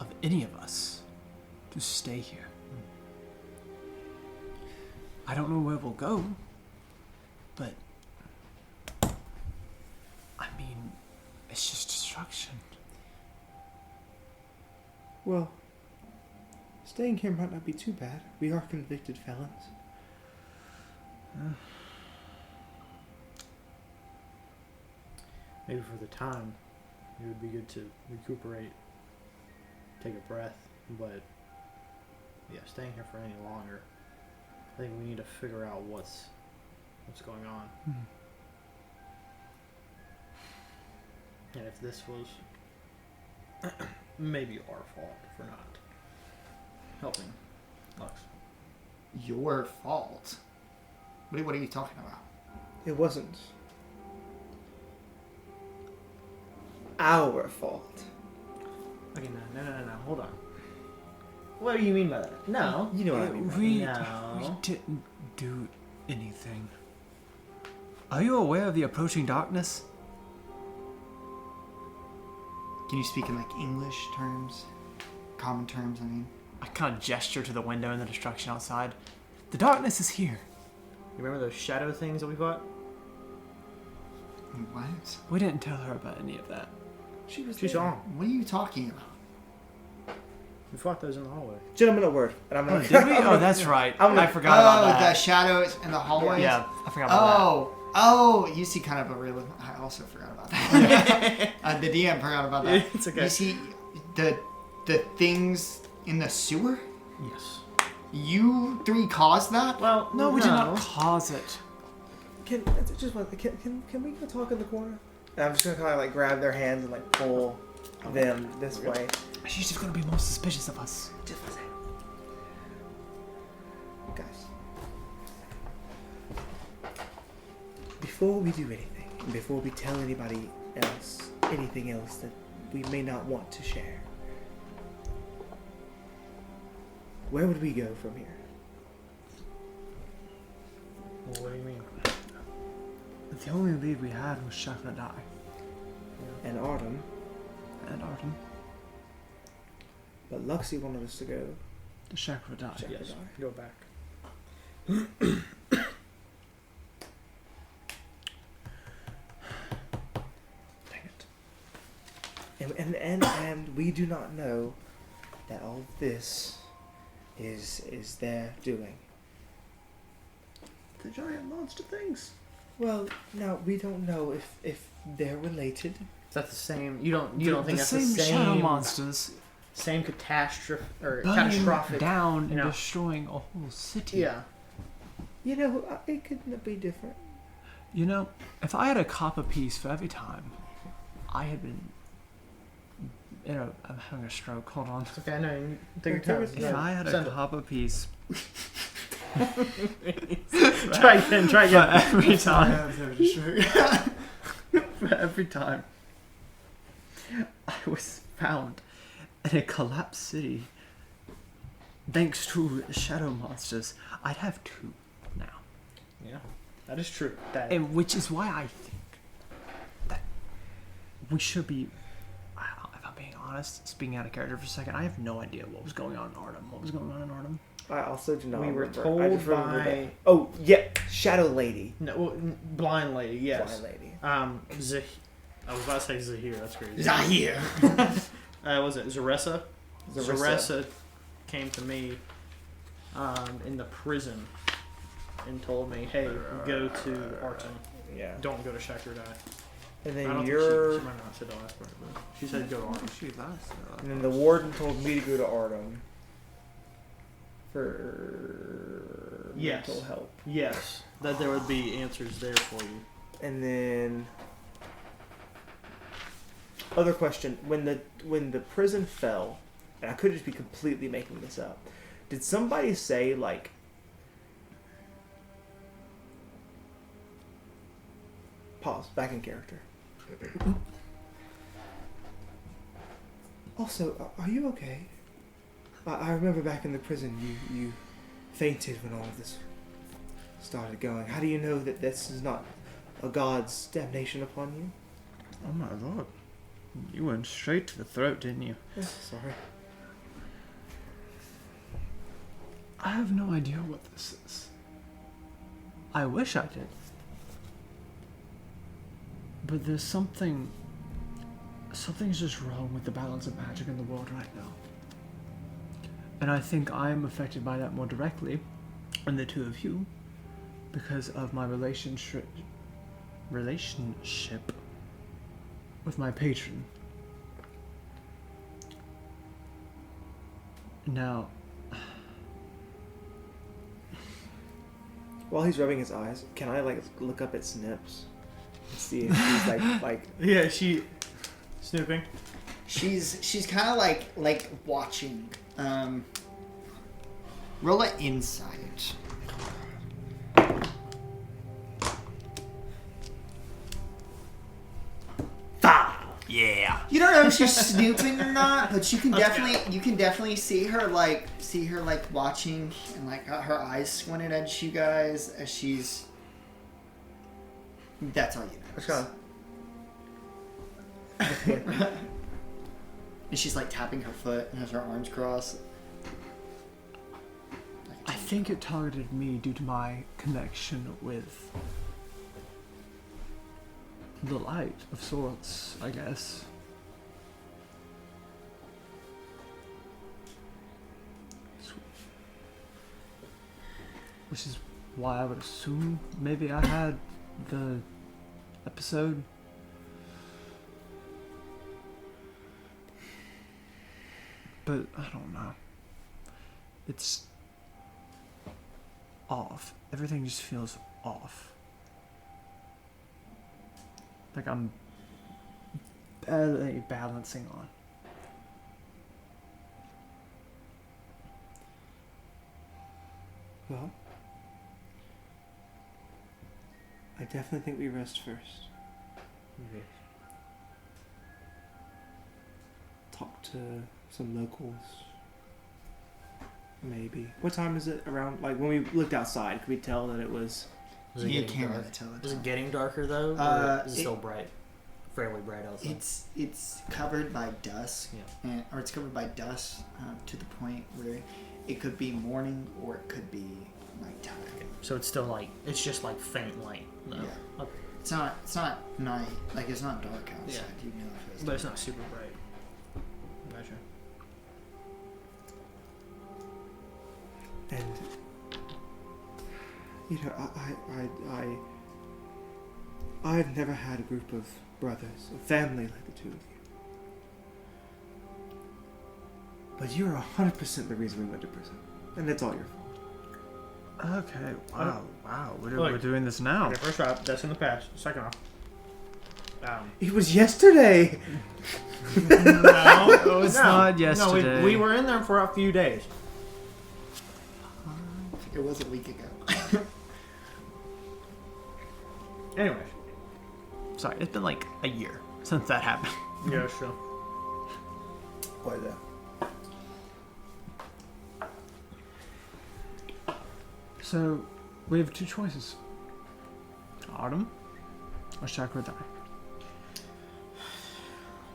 of any of us to stay here. I don't know where we'll go, but I mean, it's just destruction. Well, staying here might not be too bad. We are convicted felons. Maybe for the time, it would be good to recuperate, take a breath, but yeah, staying here for any longer, I think we need to figure out what's going on. And if this was maybe our fault for not helping Lux. Your fault? What are you talking about? It wasn't our fault. Okay, no, hold on. What do you mean by that? No. You know what I mean. We No. didn't do anything. Are you aware of the approaching darkness? Can you speak in like English terms? Common terms, I mean. I kind of gesture to the window and the destruction outside. The darkness is here. You remember those shadow things that we fought? What? We didn't tell her about any of that. She was She there. saw 'em. What are you talking about? We fought those in the hallway. Gentlemen, a word. And I'm Oh, gonna. did we? Oh, that's right. I forgot about the that. shadows in the hallways? Yeah, I forgot about Oh, you see kind of a real... I also forgot about that. The DM forgot about that. It's okay. You see the things in the sewer? Yes. You three caused that? Well, that. No, we did not cause it. Can we go talk in the corner? And I'm just gonna kind of like grab their hands and like pull them this way. She's just gonna be more suspicious of us. Just for a second. Guys. Before we do anything, before we tell anybody else anything else that we may not want to share, where would we go from here? Well, what do you mean? The only lead we had was Shafradai And Artem, and Arden. but Luxie wanted us to go. The Shafradai. Yes. Go back. Dang it. And we do not know that all this is their doing. The giant monster things. Well, now we don't know if they're related. Is that the same? You don't think The that's same the shadow same monsters same catastrophe or burning catastrophic? down you and know. destroying a whole city. Yeah. You know, it could be different. You know, if I had a copper piece for every time I had been I'm having a stroke. Hold on. It's okay. I know. You take your time. If I had Send a it. copper piece Try again. for every time, for every time I was found in a collapsed city, thanks to shadow monsters, I'd have two now. Yeah, that is true. That And which is why I think that we should be, if I'm being honest, speaking out of character for a second, I have no idea what was going on in Artem. What was going on in Artem? I also do not We were remember. told I just remember by- that- Oh, yeah, Shadow Lady. no, well, blind lady. Yes. Blind Lady. I was about to say Zahir. That's crazy. Zahir. Was it Zaressa? Zaressa. Zaressa came to me in the prison and told me, "Hey, go to Artem. Yeah. Don't go to Shakradai." And I then don't you're. think she might not have said the last part, but she said go to Artem. She last. And then the warden told me to go to Artem for Yes. mental help. Yes, that there would be answers there for you. And then other question: when the prison fell, and I could just be completely making this up, did somebody say like? Pause. Back in character. Also, are you okay? I remember back in the prison, you fainted when all of this started going. How do you know that this is not a god's damnation upon you? Oh my lord. You went straight to the throat, didn't you? Oh, sorry. I have no idea what this is. I wish I did. But there's something's just wrong with the balance of magic in the world right now. And I think I'm affected by that more directly than the two of you because of my relationship with my patron. Now, While he's rubbing his eyes, can I like look up at Snips and see if he's like yeah, she snooping. She's kind of like watching. Roll an insight. Yeah. You don't know if she's snooping or not, but you can definitely see her like watching and like her eyes squinted at you guys as she's. That's all you know. It's kind And she's like tapping her foot and has her arms crossed. I think it targeted me due to my connection with the light of sorts, I guess. Which is why I would assume maybe I had the episode. But I don't know. It's off. Everything just feels off. Like I'm barely balancing on. well. I definitely think we rest first. Talk to some locals. Maybe. What time is it around? Like when we looked outside, could we tell that it was? Was it You getting can't dark? really tell the Was time. it getting darker though, or is it still bright? Fairly bright outside. It's covered by dusk, Yeah. or it's covered by dust to the point where it could be morning or it could be nighttime. So it's still like it's just like faint light. No. Yeah. Okay. It's not night, like it's not dark outside. Yeah. You know if it's But it's not super bright. Gotcha. And you know, I've never had a group of brothers, a family like the two of you. But you're 100% the reason we went to prison, and it's all your fault. Okay, wow. Look. We're doing this now. Okay, first off, that's in the past. Second off, It was yesterday. no, it's not yesterday. No, we were in there for a few days. It was a week ago. Anyways. Sorry, it's been like a year since that happened. Yeah, sure. Why that? So, we have two choices. Autumn or Chakra Die.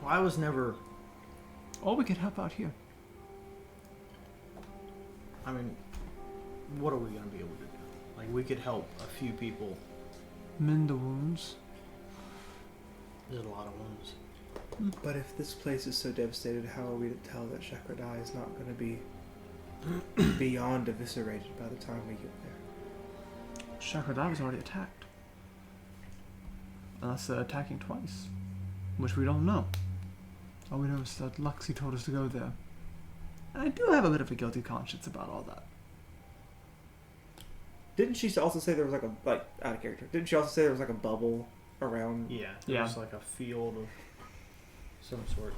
Well, I was never. Or we could help out here. I mean, what are we gonna be able to do? Like, we could help a few people. Mend the wounds. There's a lot of wounds. But if this place is so devastated, how are we to tell that Chakradai is not going to be beyond eviscerated by the time we get there? Chakra Die was already attacked. Unless us attacking twice, which we don't know. All we know is that Luxie told us to go there. And I do have a bit of a guilty conscience about all that. Didn't she also say there was like out of character? Didn't she also say there was like a bubble around? Yeah. Yeah. There's like a field of some sort.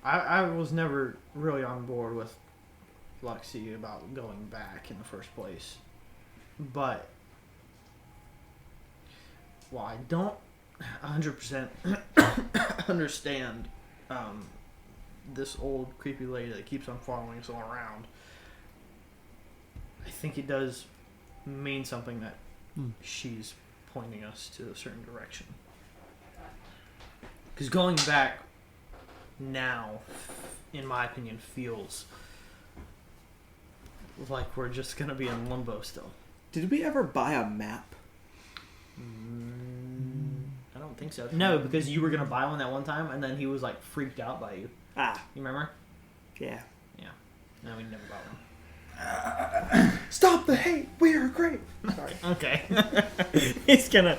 I was never really on board with Luxie about going back in the first place. But while I don't 100% understand this old creepy lady that keeps on following us all around, I think it does mean something that she's pointing us to a certain direction. Because going back now, in my opinion, feels like we're just going to be in limbo still. Did we ever buy a map? I don't think so. No, because you were going to buy one that one time, and then he was like freaked out by you. Ah, You remember? yeah. Yeah. No, we never bought one. Stop the hate. We are great. Sorry. Okay. That's gonna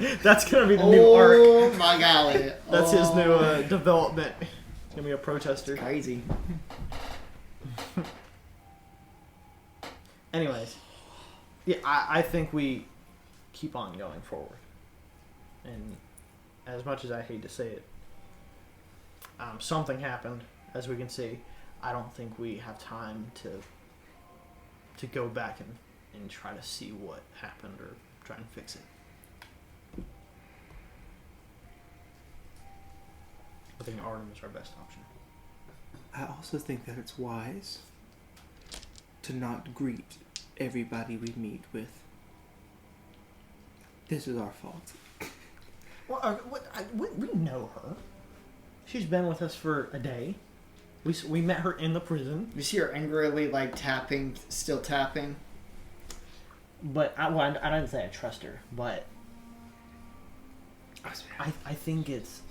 be the new arc. Oh my golly. That's his new development. He's gonna be a protester. Crazy. Anyways, yeah, I think we keep on going forward. And as much as I hate to say it, something happened, as we can see. I don't think we have time to go back and try to see what happened or try and fix it. I think Artem is our best option. I also think that it's wise to not greet everybody we meet with, "This is our fault." Well, we know her. She's been with us for a day. We met her in the prison. You see her angrily, like, tapping, still tapping. But I didn't say I trust her, but I think it's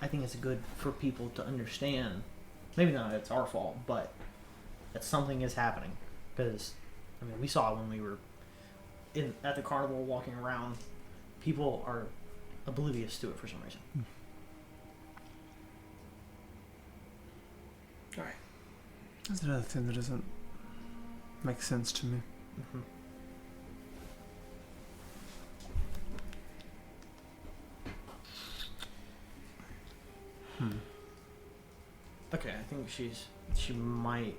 good for people to understand. Maybe not it's our fault, but that something is happening. Because I mean, we saw it when we were at the carnival walking around. People are oblivious to it for some reason. All right. That's another thing that doesn't make sense to me. Mm-hmm. Okay, I think she might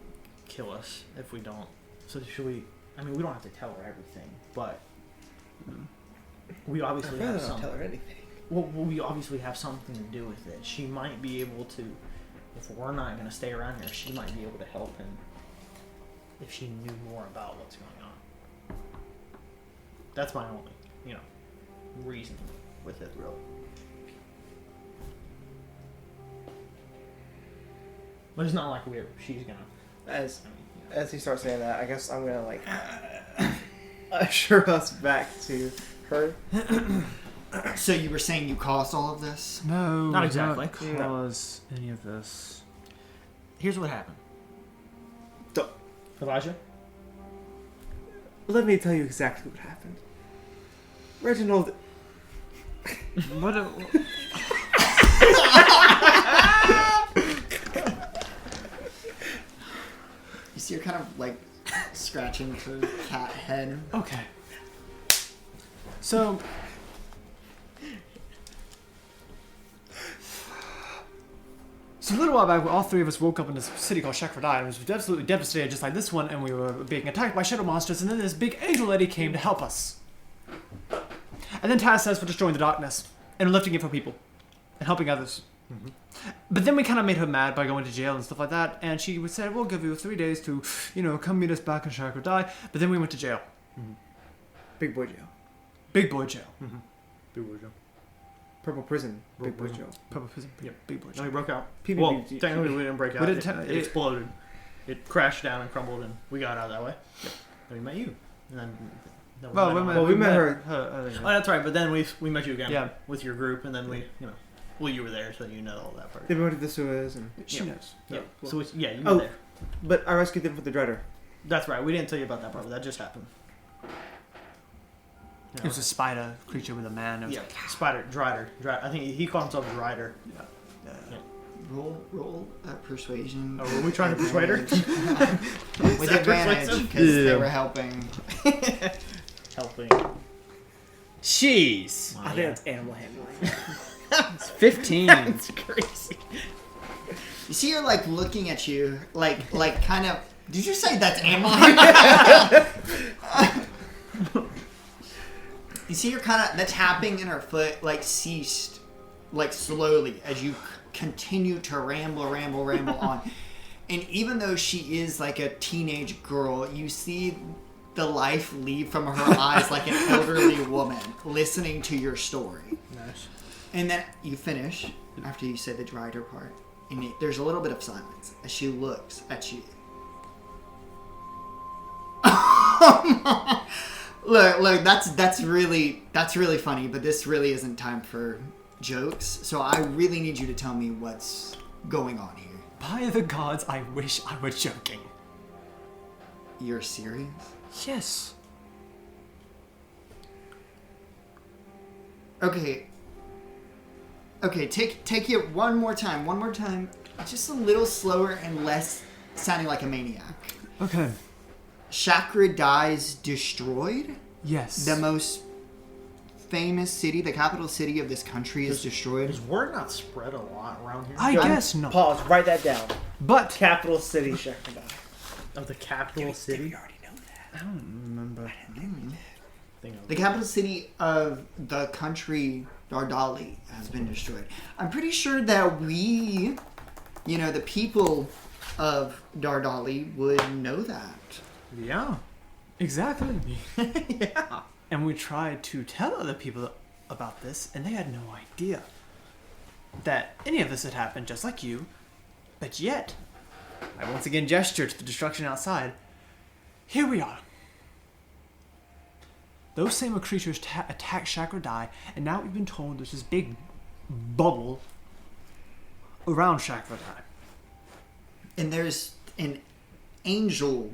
kill us if we don't. So should we? I mean, we don't have to tell her everything, but we obviously I'd rather have not something. tell her anything. Well, we obviously have something to do with it. She might be able to, if we're not going to stay around here, she might be able to help him if she knew more about what's going on. That's my only, reason with it, really. But it's not like she's going to... As he starts saying that, I guess I'm gonna like usher us back to her. So you were saying you caused all of this? No, Not we exactly. don't cause any of this. Here's what happened. Don't- Elijah? Let me tell you exactly what happened. Reginald. What? You see her kind of, like, scratching her cat head. Okay. So. So a little while back, all three of us woke up in this city called Shakradai and was absolutely devastated, just like this one, and we were being attacked by shadow monsters, and then this big angel lady came to help us. And then tasked us for destroying the darkness and lifting it for people and helping others. Mm-hmm. But then we kind of made her mad by going to jail and stuff like that, and she said, "We'll give you 3 days to, come meet us back in Shakradai." But then we went to jail. Mm-hmm. Big boy jail. Big boy jail. Big word, Joe. Purple prison. Big boy jail. Purple prison. Yep. Big boy And jail. we broke out. PBB. Well, technically we didn't break out. We It, didn't it exploded. It crashed down and crumbled, and we got out that way. Yep. And we met you. And then Well, we met her. Oh, that's right. But then we met you again. Yeah. With your group, and then we, well, you were there, so you know all that part. They went to the Suez and. She knows. Yeah. So you Oh. were there. But I rescued them from the Drider. That's right. We didn't tell you about that part, but that just happened. It was a spider creature with a man. It was Yeah, spider, Drider. I think he called himself Drider. Roll persuasion. Oh, were we trying to persuade her? With advantage because they were helping. Helping. Jeez. I think that's animal handling. It's 15. That's crazy. You see her like looking at you, like kind of. Did you say that's animal? You see her kind of the tapping in her foot like ceased, like slowly as you continue to ramble on. And even though she is like a teenage girl, you see the life leave from her eyes like an elderly woman listening to your story. Nice. And then you finish after you say the Drider part, and there's a little bit of silence as she looks at you. Look, that's really funny, but this really isn't time for jokes. So I really need you to tell me what's going on here. By the gods, I wish I were joking. You're serious? Yes. Okay, take it one more time. Just a little slower and less sounding like a maniac. Okay. Chakra dies destroyed? Yes. The most famous city, the capital city of this country is destroyed? Is word not spread a lot around here? I guess not. Pause. Write that down. But Capital city, Shekadai. Of the capital city? already know that. I don't remember. The capital city of the country, Dardali, has been destroyed. I'm pretty sure that we, the people of Dardali would know that. Yeah. Exactly. Yeah. And we tried to tell other people about this, and they had no idea that any of this had happened, just like you. But yet, I once again gestured to the destruction outside. Here we are. Those same creatures attacked Chakradai, and now we've been told there's this big bubble around Chakradai. And there's an angel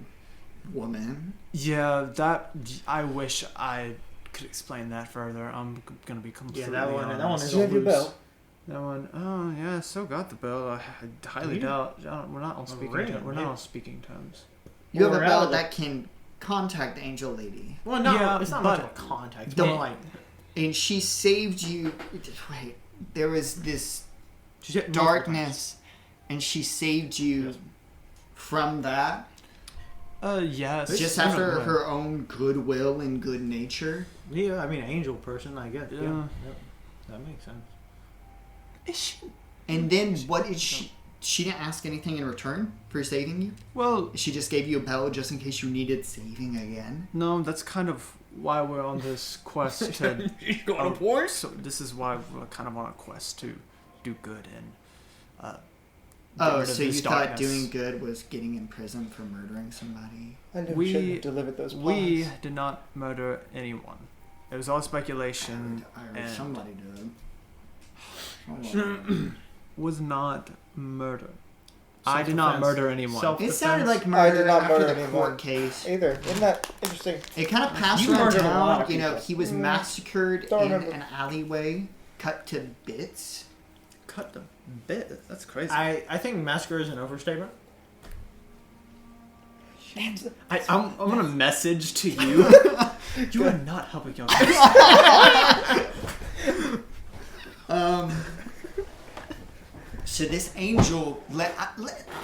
woman. Yeah, that I wish I could explain that further. I'm gonna be completely That one honest. is You have your bell. That one, oh yeah, I still got the bell. I highly doubt. We're not on speaking. ring, We're yeah. not on speaking terms. You have a bell Morality. that can contact Angel Lady. Well, no, Yeah, it's not but- much of a contact. It's The- more like And she saved you. Wait, there was this she's hit multiple times. darkness, and she saved you from that. Yes. Just after her own goodwill and good nature. Yeah, I mean, angel person, I guess. Yeah. Yeah. Yep. That makes sense. Is she? And then what did she? She didn't ask anything in return for saving you. Well, She just gave you a bell just in case you needed saving again. no. That's kind of why we're on this quest to. She's going to porn? So this is why we're kind of on a quest to do good and. Get Oh, rid of so you this thought darkness. doing good was getting in prison for murdering somebody? I knew We- we shouldn't have delivered those We pies. did not murder anyone. It was all speculation. I heard and somebody did. Somebody. was not murder. I did not Self-defense. murder anyone. It sounded like I did murder not after murder the anyone. court case. Either. Isn't that interesting? It kind of passed You around murdered a lot town. of You know, people. he was massacred Don't in remember. an alleyway, cut to bits. Cut the bit. That's crazy. I think massacre is an overstatement. I'm gonna message to you. You are not helping young person. So this angel,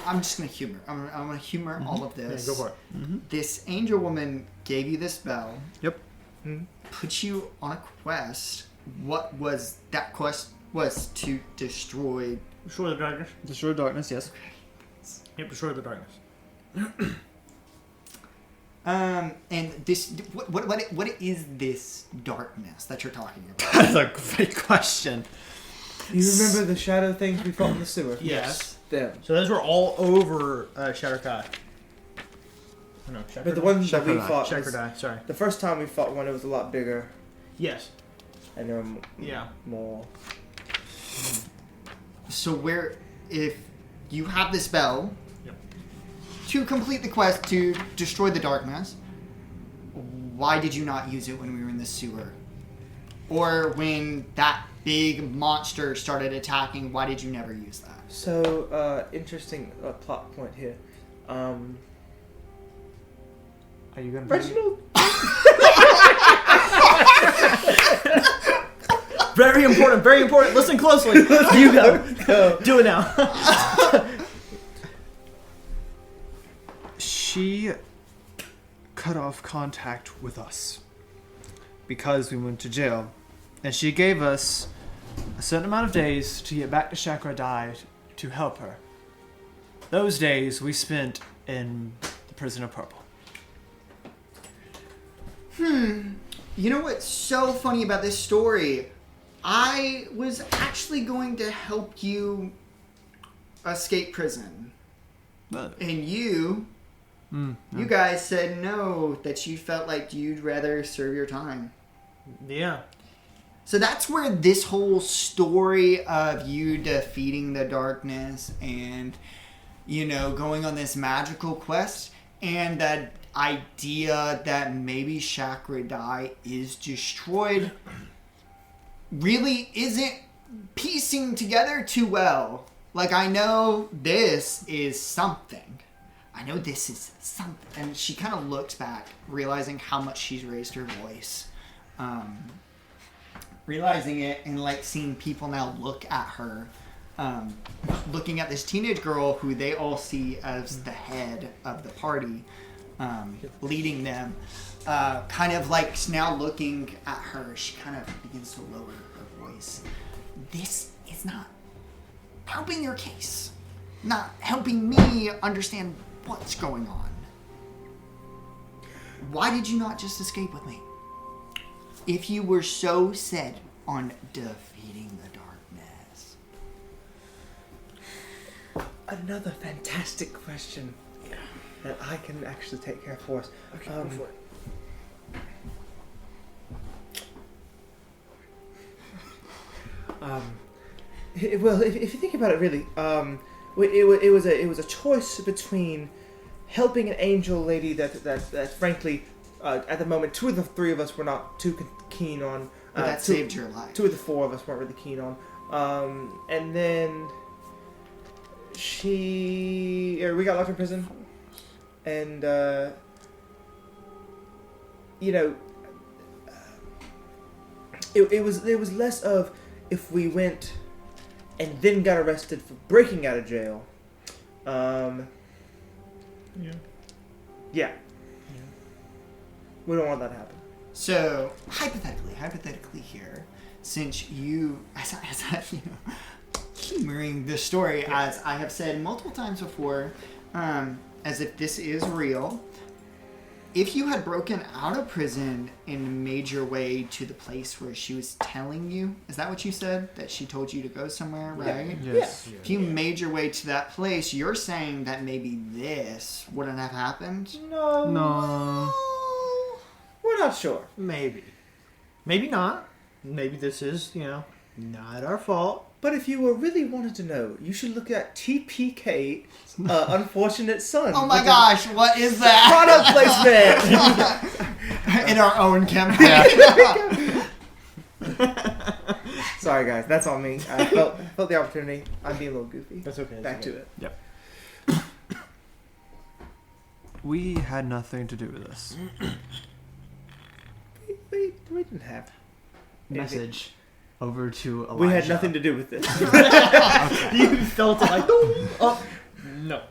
I'm just gonna humor. I'm gonna humor all of this. Yeah, go for it. This angel woman gave you this bell. Yep. Put you on a quest. What was that quest? Was to destroy. Destroy the darkness. Destroy darkness. Yes. Yep, destroy the darkness. And this, what is this darkness that you're talking about? That's a great question. You remember the shadow things we fought in the sewer? Yes. Them. So those were all over Shatterkai. No, Shatterkai. But the one that we Shekadai. fought was, Shatterkai, sorry. the first time we fought one, it was a lot bigger, Yes. and there were Yeah. more. So if you have this bell, Yep. to complete the quest to destroy the darkness, why did you not use it when we were in the sewer? Or when that big monster started attacking, why did you never use that? So, interesting plot point here. Are you gonna? Reginald? Very important, very important. Listen closely. You go. Do it now. She cut off contact with us because we went to jail, and she gave us a certain amount of days to get back to Chakra Dai to help her. Those days we spent in the prison of Purple. You know what's so funny about this story? I was actually going to help you escape prison. And you guys said no, that you felt like you'd rather serve your time. Yeah. So that's where this whole story of you defeating the darkness and, you know, going on this magical quest and that idea that maybe Chakra Dai is destroyed really isn't piecing together too well. Like, I know this is something. And she kind of looks back, realizing how much she's raised her voice. Realizing it and, like, seeing people now look at her. Looking at this teenage girl who they all see as the head of the party. Leading them. Kind of, like, now looking at her, she kind of begins to lower her voice. This is not helping your case. Not helping me understand what's going on. Why did you not just escape with me? If you were so set on defeating the darkness. Another fantastic question that I can actually take care of for us. Okay, go for it. Well, if you think about it, really, it was a choice between helping an angel lady that frankly, at the moment, two of the three of us were not too keen on. But that saved your life. Two of the four of us weren't really keen on. And then we got locked in prison, and you know, it was less of if we went and then got arrested for breaking out of jail. Yeah. We don't want that to happen. So, hypothetically here, since you, as I you know, humoring this story, as I have said multiple times before, as if this is real, if you had broken out of prison and made your way to the place where she was telling you, is that what you said? That she told you to go somewhere, right? Yes. If you made your way to that place, you're saying that maybe this wouldn't have happened? No. We're not sure. Maybe. Maybe not. Maybe this is, not our fault. But if you really wanted to know, you should look at TPK, Unfortunate Son. Oh my gosh, what is that? Product placement! In our own campaign. Sorry guys, that's on me. I felt the opportunity. I'm being a little goofy. That's okay. Back to it. Yep. We had nothing to do with this. We didn't have. Message over to Elijah. We had nothing to do with this. You felt it like, oh, no.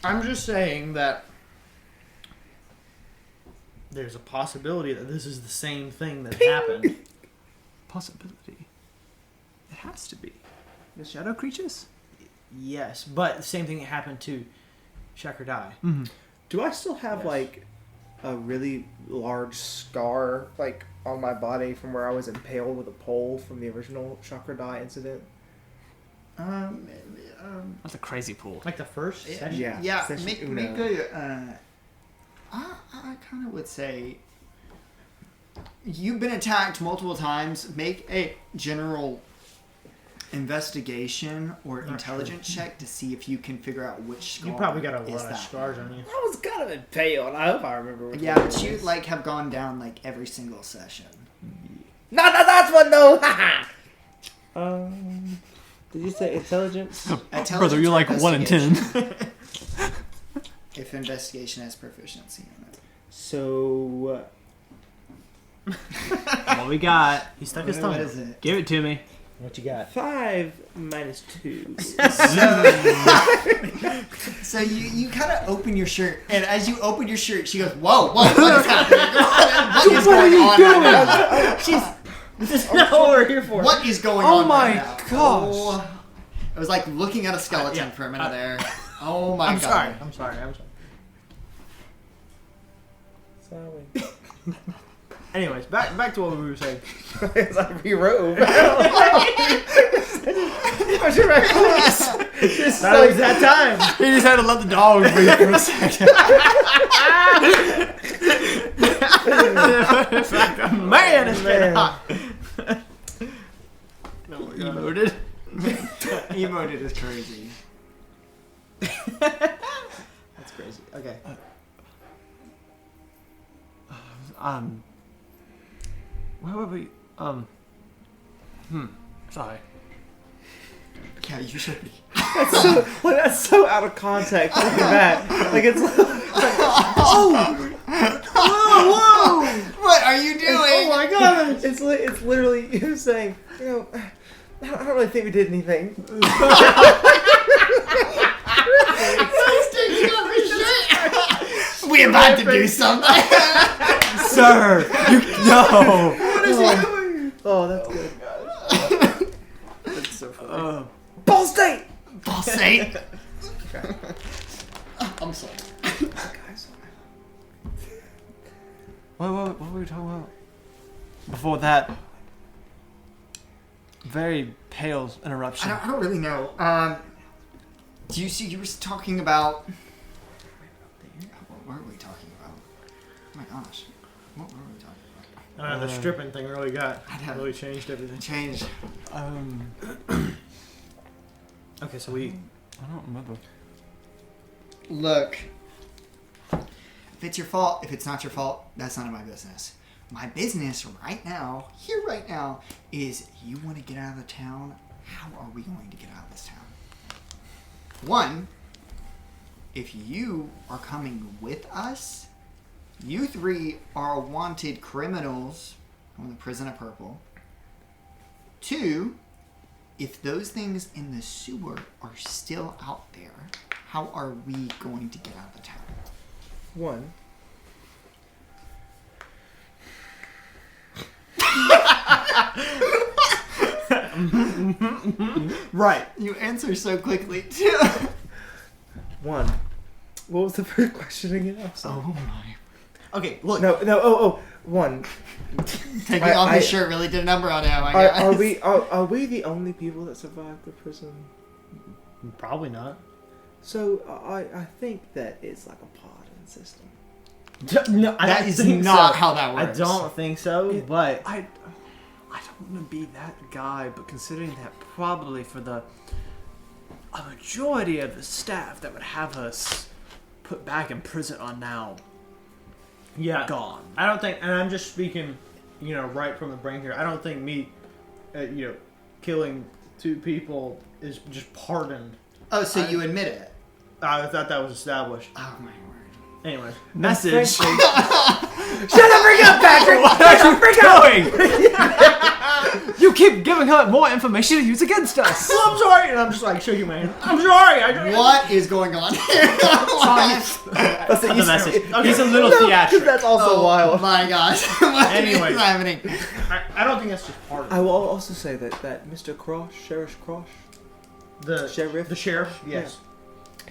I'm just saying that there's a possibility that this is the same thing that happened. Possibility. It has to be. The shadow creatures? Yes, but the same thing that happened to Chakra Dai. Mm-hmm. Do I still have like a really large scar like on my body from where I was impaled with a pole from the original Chakra Dai incident? That's a crazy pool. Like the first session? Yeah. Session Make uno. a. I kind of would say you've been attacked multiple times. Make a general investigation or intelligence check to see if you can figure out which scar. You probably got a is lot of that. scars on you. I was kind of impaled. I hope I remember. Which Yeah, one but it you is. like have gone down like every single session. Not the last one though. Did you say intelligence? Brother, you're like 1 in 10. If investigation has proficiency in it. So What we got? He stuck his What tongue. is it? Give it to me. What you got? 5 minus 2. So you kind of open your shirt, and as you open your shirt, she goes, "Whoa, what is happening? What is going on right now? This is not what we're here for. What is going Oh on my right now?" gosh. Oh, it was like looking at a skeleton for a minute there. Oh my I'm god. sorry. I'm sorry. Sorry. Anyways, back to what we were saying. As I rewrote. That was that time. He just had to let the dog breathe for a second. It's like, man, it's getting hot. Emoted. Emoted is crazy. That's crazy. Okay. Where were we? Sorry. Yeah, you should be. That's so out of context. Looking back, like it's. Whoa! What are you doing? Oh my god! It's literally you saying, you know, I don't really think we did anything. He's taking off his shirt. We about to do something. Sir, you no. What is he doing? Oh, that's good. That's so funny. Ball State. Ball State. I'm sorry. What were we talking about? Before that, very pale interruption. I don't really know. Do you see? You were talking about. What were we talking about? Oh my gosh, what were we talking about? The stripping thing really know. really changed everything. Change. Okay, so we. I don't remember. Look, if it's your fault, if it's not your fault, that's none of my business. My business right now, is you want to get out of the town. How are we going to get out of this town? One, if you are coming with us, you 3 are wanted criminals from the prison of Purple. 2, if those things in the sewer are still out there, how are we going to get out of the town? 1. Right. You answer so quickly, too. 1. What was the first question again? I'm sorry. Oh my. Okay, look. No. Oh. 1. Taking off his shirt really did a number on him, I guess. Are we the only people that survived the prison? Probably not. So I think that it's like a podding system. No, That is not how that I works. don't think so, but I don't want to be that guy, but considering that probably for a majority of the staff that would have us put back in prison are now gone. I don't think, and I'm just speaking, right from the brain here. I don't think me, killing 2 people is just pardoned. Oh, so you admit it? I thought that was established. Oh my word. Anyways, Message. Shut up, freak out, Patrick! What are you doing? You keep giving her more information to use against us. well, I'm sorry, and I'm just like shaking my hand. I'm sorry. What is going on here? That's the message. Okay. He's a little Because theatric. that's also Oh wild. my gosh. What Anyway. is happening? I don't think that's just pardoned. I will also say that Mr. Cross, Sheriff Cross, The sheriff? The sheriff. Yes.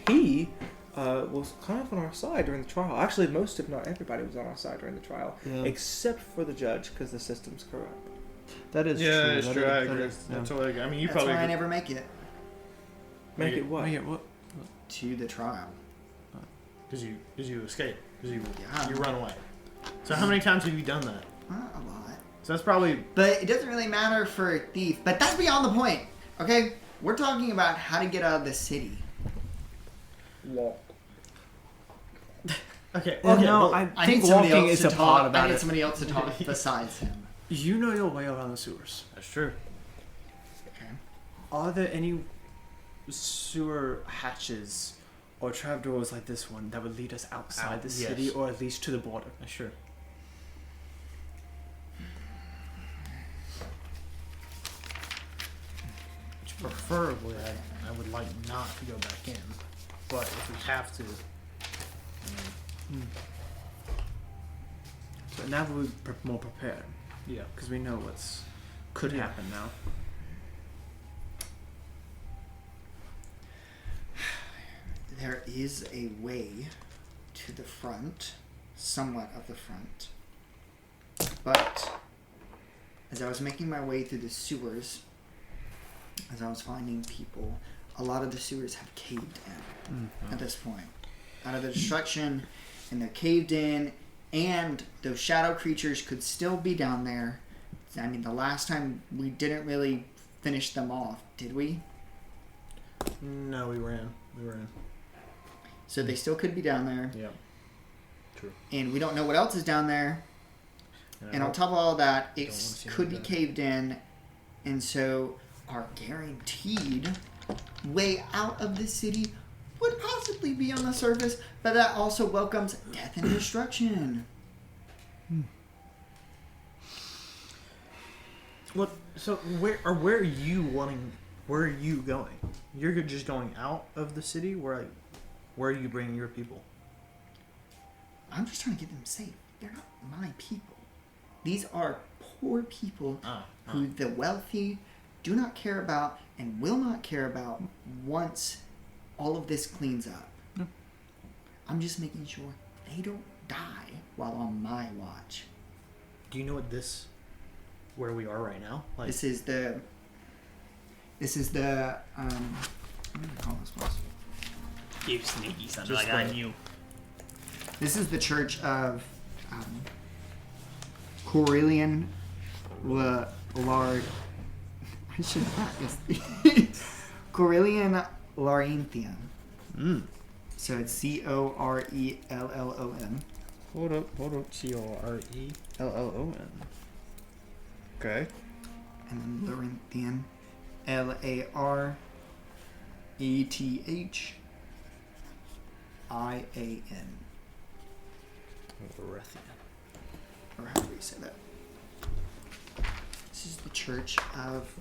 he was kind of on our side during the trial. Actually, most, if not everybody, was on our side during the trial, except for the judge, because the system's corrupt. That is true. That's true. I agree. Is, That's what I agree. I mean, you That's probably. why I never make it Make it what? what? to the trial. Because you escape. Because you Yeah. run away. So how many times have you done that? Not a lot. So that's probably. But it doesn't really matter for a thief. But that's beyond the point. Okay, we're talking about how to get out of the city. Walk. Okay. Well, okay, no, well, I think walking is a part about I need it. somebody else to talk besides him. You know your way around the sewers. that's true. Okay. Are there any sewer hatches or trapdoors like this one that would lead us outside Out, the yes. city or at least to the border? That's true. Which preferably, I would like not to go back in, but if we have to, I mean, So now we're more prepared yeah. because we know what's could Yeah. happen now. There is a way to the front, somewhat of the front. But as I was making my way through the sewers, as I was finding people, a lot of the sewers have caved in at this point. Out of the destruction, and they're caved in, and those shadow creatures could still be down there. I mean, the last time we didn't really finish them off, did we? No, we were in. We were in. So they still could be down there. Yeah. True. And we don't know what else is down there. And on top of all that, it wanna see could be that. caved in. And so our guaranteed way out of the city would possibly be on the surface, but that also welcomes death and destruction. What? So where are you wanting? Where are you going? You're just going out of the city. Where are you bringing your people? I'm just trying to get them safe. They're not my people. These are poor people who the wealthy do not care about and will not care about once all of this cleans up. No. I'm just making sure they don't die while on my watch. Do you know what where we are right now? Like, This is the what do we call this place? You sneaky son, Just like I the- knew. This is the church of Corellian Lard. I should practice. Corellian Laurentian. So it's Corellon. hold up. Corellon. Okay. And then Laurentian. Larethian. Or how do we say that? This is the church of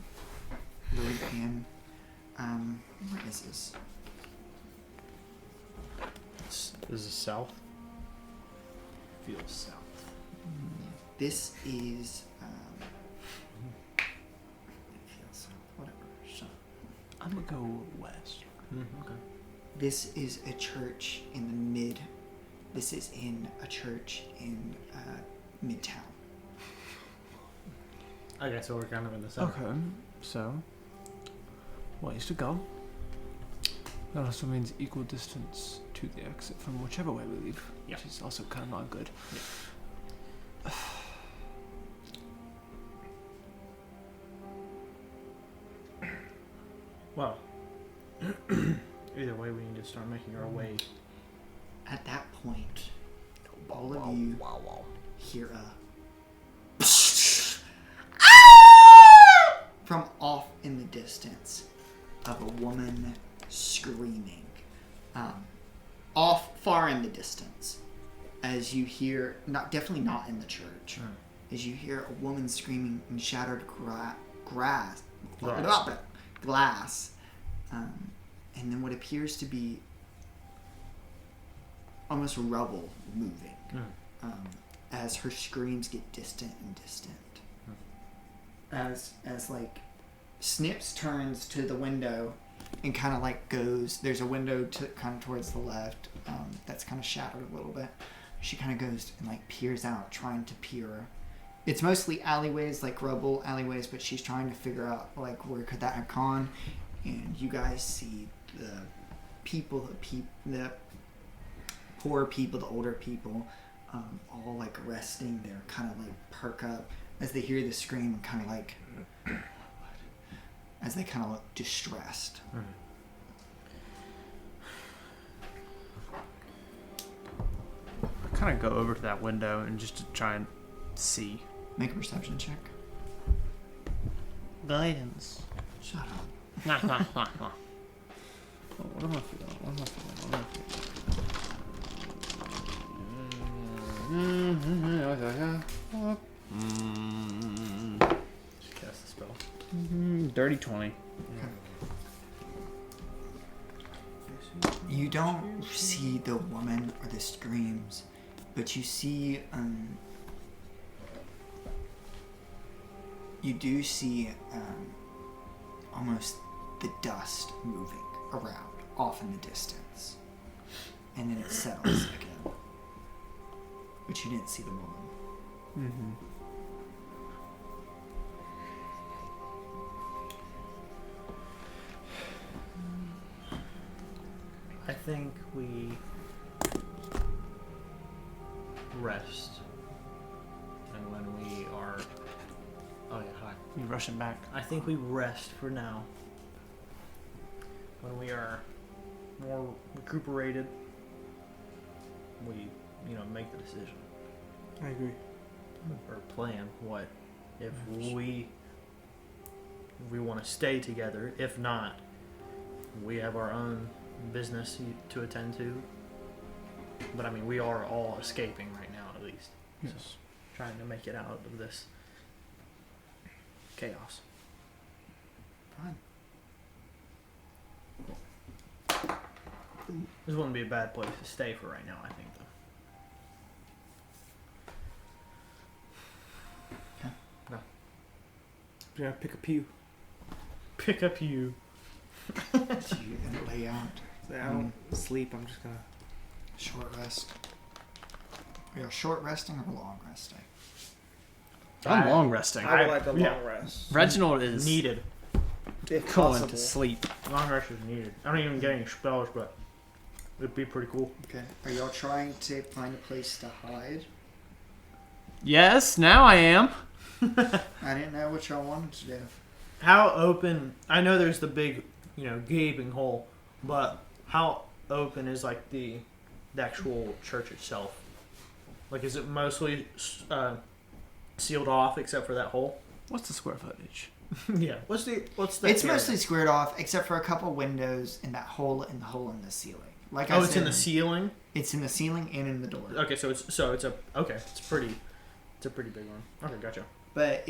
Laurentian. Where is this? This is south. Feels south. This is. It feels whatever. Shut up. I'm gonna go west. Okay. This is a church in the mid. This is in a church in Midtown. Okay, so we're kind of in the center. Okay, so ways to go. That also means equal distance to the exit from whichever way we leave, Yeah. which is also kind of not good. Well, either way, we need to start making our way. At that point, all of you hear a from off in the distance of a woman screaming. Off far in the distance, as you hear, definitely not in the church, as you hear a woman screaming in shattered glass, and then what appears to be almost rubble moving, as her screams get distant and distant. As like Snips turns to the window and kind of like goes. There's a window to kind of towards the left that's kind of shattered a little bit. She kind of goes and like peers out, trying to peer. It's mostly alleyways, like rubble alleyways, but she's trying to figure out like where could that have gone. And you guys see the people, the poor people, the older people, all like resting there, kind of like perk up as they hear the scream and kind of like as they kind of look distressed. I kind of go over to that window and just to try and see. Make a perception check. Guidance. Shut up. What am I feeling? What am I feeling? Just cast the spell. Dirty 20. You don't see the woman or the screams, but you see, you do see almost the dust moving around off in the distance. And then it settles again. But you didn't see the woman. Mm-hmm. I think we rest, and when we are, oh yeah, hi. You rushing back? I think we rest for now. When we are more recuperated, we, make the decision I agree. or plan what if we want to stay together. If not, we have our own business to attend to. But I mean, we are all escaping right now, at least. Yes. So, trying to make it out of this chaos. Fine. This wouldn't be a bad place to stay for right now, I think, though. Yeah, pick a pew. Pick up you. So you're gonna lay out I don't sleep. I'm just gonna. short rest. Are you short resting or long resting? I'm long resting. I would like a long yeah. rest. Reginald is Needed. If going possible. to sleep. Long rest is needed. I don't even get any spells, but it'd be pretty cool. Okay. Are y'all trying to find a place to hide? Yes, now I am. I didn't know what y'all wanted to do. How open? I know there's the big, gaping hole, but how open is like the actual church itself? Like, is it mostly sealed off except for that hole? What's the square footage? Yeah. What's the? It's area? mostly squared off, except for a couple windows in that hole in the ceiling. Like I Oh, said, it's in the ceiling. It's in the ceiling and in the door. Okay, so it's a pretty big one. Okay, gotcha. But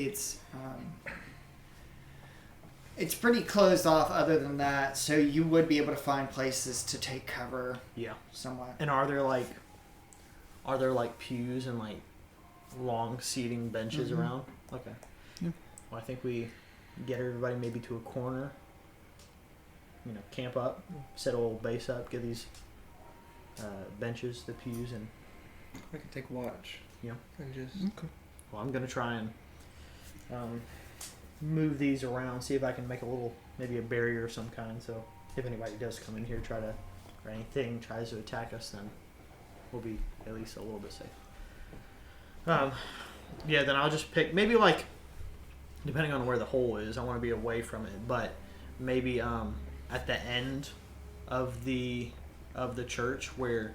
it's pretty closed off. Other than that, so you would be able to find places to take cover Yeah. somewhat. And are there like pews and like long seating benches Mhm. around? Okay. Yeah. Well, I think we get everybody maybe to a corner. Camp up, set a little base up, get these benches, the pews, and I can take watch. Yeah. And just. well, I'm gonna try and move these around, see if I can make maybe a barrier of some kind. So if anybody does come in here, or anything tries to attack us, then we'll be at least a little bit safe. Yeah, then I'll just pick maybe like, depending on where the hole is, I want to be away from it, but maybe at the end of the church where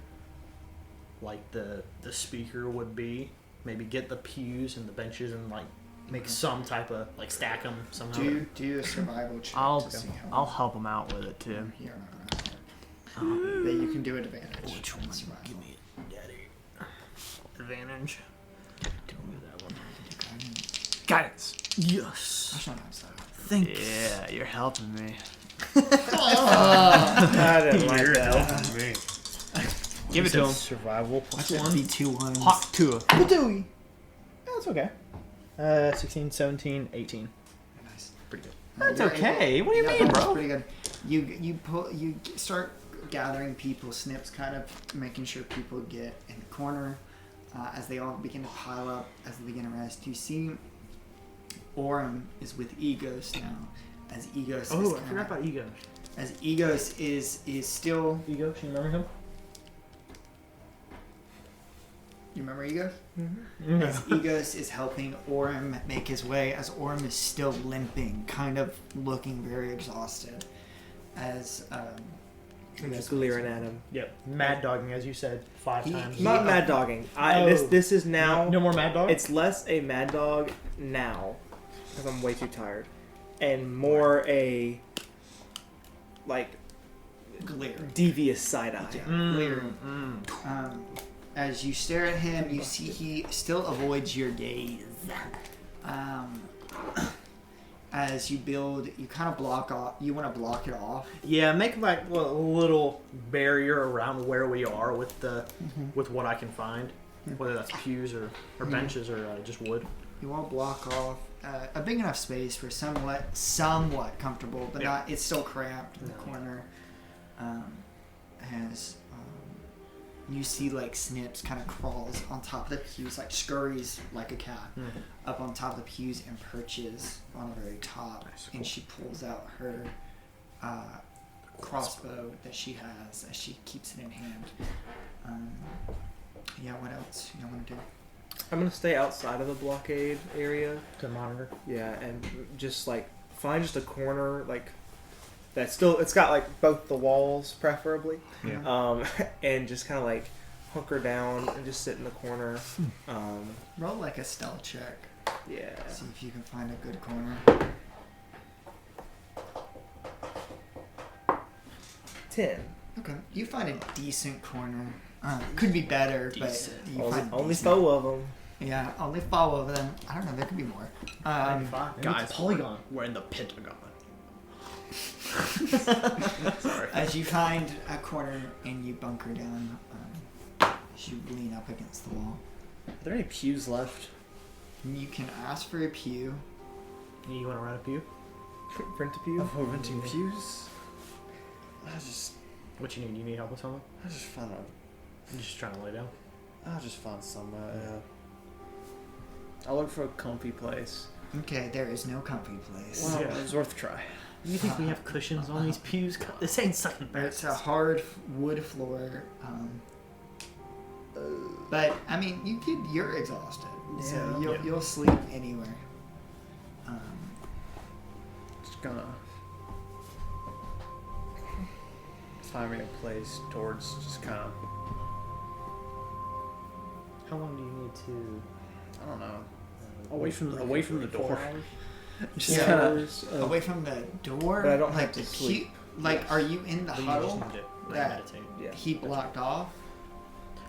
like the speaker would be, maybe get the pews and the benches and like make some type of like stack them somehow. Do a survival check I'll to see how. I'll help him out with it too. You're not gonna have it. But you can do it advantage. Which on one? survival. Give me it, Daddy. Advantage. Tell me that one. Guidance. Yes. I should have said it. Thank Yeah, you're helping me. I didn't like that. Give it to him. Survival Watch plus it one. be 2 1s. Hot two. That's okay. 16, 17, 18. Nice. Pretty good. That's You're okay. able- What do you yeah, mean, that's bro? Pretty good. You start gathering people, snips, kind of making sure people get in the corner as they all begin to pile up, as they begin to rest. You see, Orem is with Egos now, as Egos. is Oh, I kinda- forgot about Ego. As Egos is still. Ego, do you remember him? You remember Egos? Mm-hmm. As Egos is helping Orm make his way, as Orm is still limping, kind of looking very exhausted. As I'm just leering at him. Yep. Mad dogging, as you said, 5 times. Not mad dogging. Oh. This is now. No more mad dog? It's less a mad dog now, because I'm way too tired, and more a like glare. devious side eye. Glare. As you stare at him, you see he still avoids your gaze. As you build, you kind of block off. You want to block it off. Yeah, make like a little barrier around where we are with the with what I can find, whether that's pews or benches or just wood. You want to block off a big enough space for somewhat comfortable, but not. It's still cramped in the corner. As you see, like Snips kind of crawls on top of the pews, like scurries like a cat up on top of the pews and perches on the very top. Nice, and she pulls out her crossbow that she has as she keeps it in hand. Yeah, what else you want to do? I'm gonna stay outside of the blockade area. To monitor. Yeah, and just like find just a corner like that's still it's got like both the walls preferably. Yeah. And just kind of like hunker down and just sit in the corner. Roll like a stealth check. Yeah. See if you can find a good corner. 10. Okay, you find a decent corner. Could be better, Decent. but you Only, find only decent. 4 of them. Yeah, only 5 of them. I don't know. There could be more. Guys, Polygon. We're in the Pentagon. As you find a corner and you bunker down, as you lean up against the wall, Are there any pews left? you can ask for a pew. You want to run a pew? Print a pew. Oh, renting pews? I just What you need? You need help with something? found a. You're just trying to lay down. I just found some. I'll look for a comfy place. Okay, there is no comfy place. Well, Yeah. it was worth a try. You think we have cushions on these pews? This ain't sucking It's a hard wood floor. But I mean, you're exhausted, so Yeah. you'll sleep anywhere. Just gonna find me a place towards just kind of. How long do you need to? I don't know. Away from the door. Just Yeah. kind of. Hours of- Away from the door. But I don't like have to the sleep. Like, are you in the Well, you just huddle need to that meditate. Yeah. he blocked off?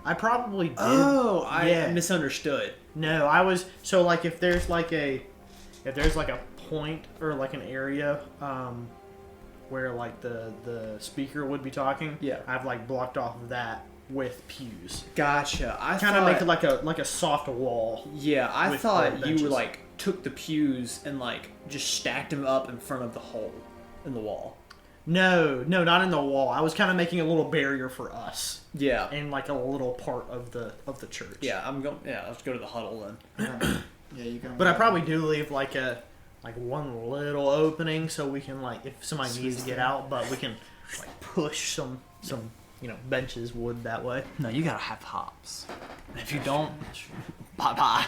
I probably did. Oh, I Yeah. misunderstood. No, I was so like if there's like a point or like an area where like the speaker would be talking. Yeah. I've like blocked off that with pews. Gotcha. I Kind of thought, make it like a soft wall. Yeah, I with thought wood you benches. were like took the pews and like just stacked them up in front of the hole in the wall. No, not in the wall. I was kind of making a little barrier for us Yeah. and like a little part of the church. Yeah, I'm going. Yeah, let's go to the huddle then. Yeah, you go. But I probably do leave like one little opening so we can like if somebody needs to get out, but we can like push some benches wood that way. No, you gotta have hops. If you don't, bye bye.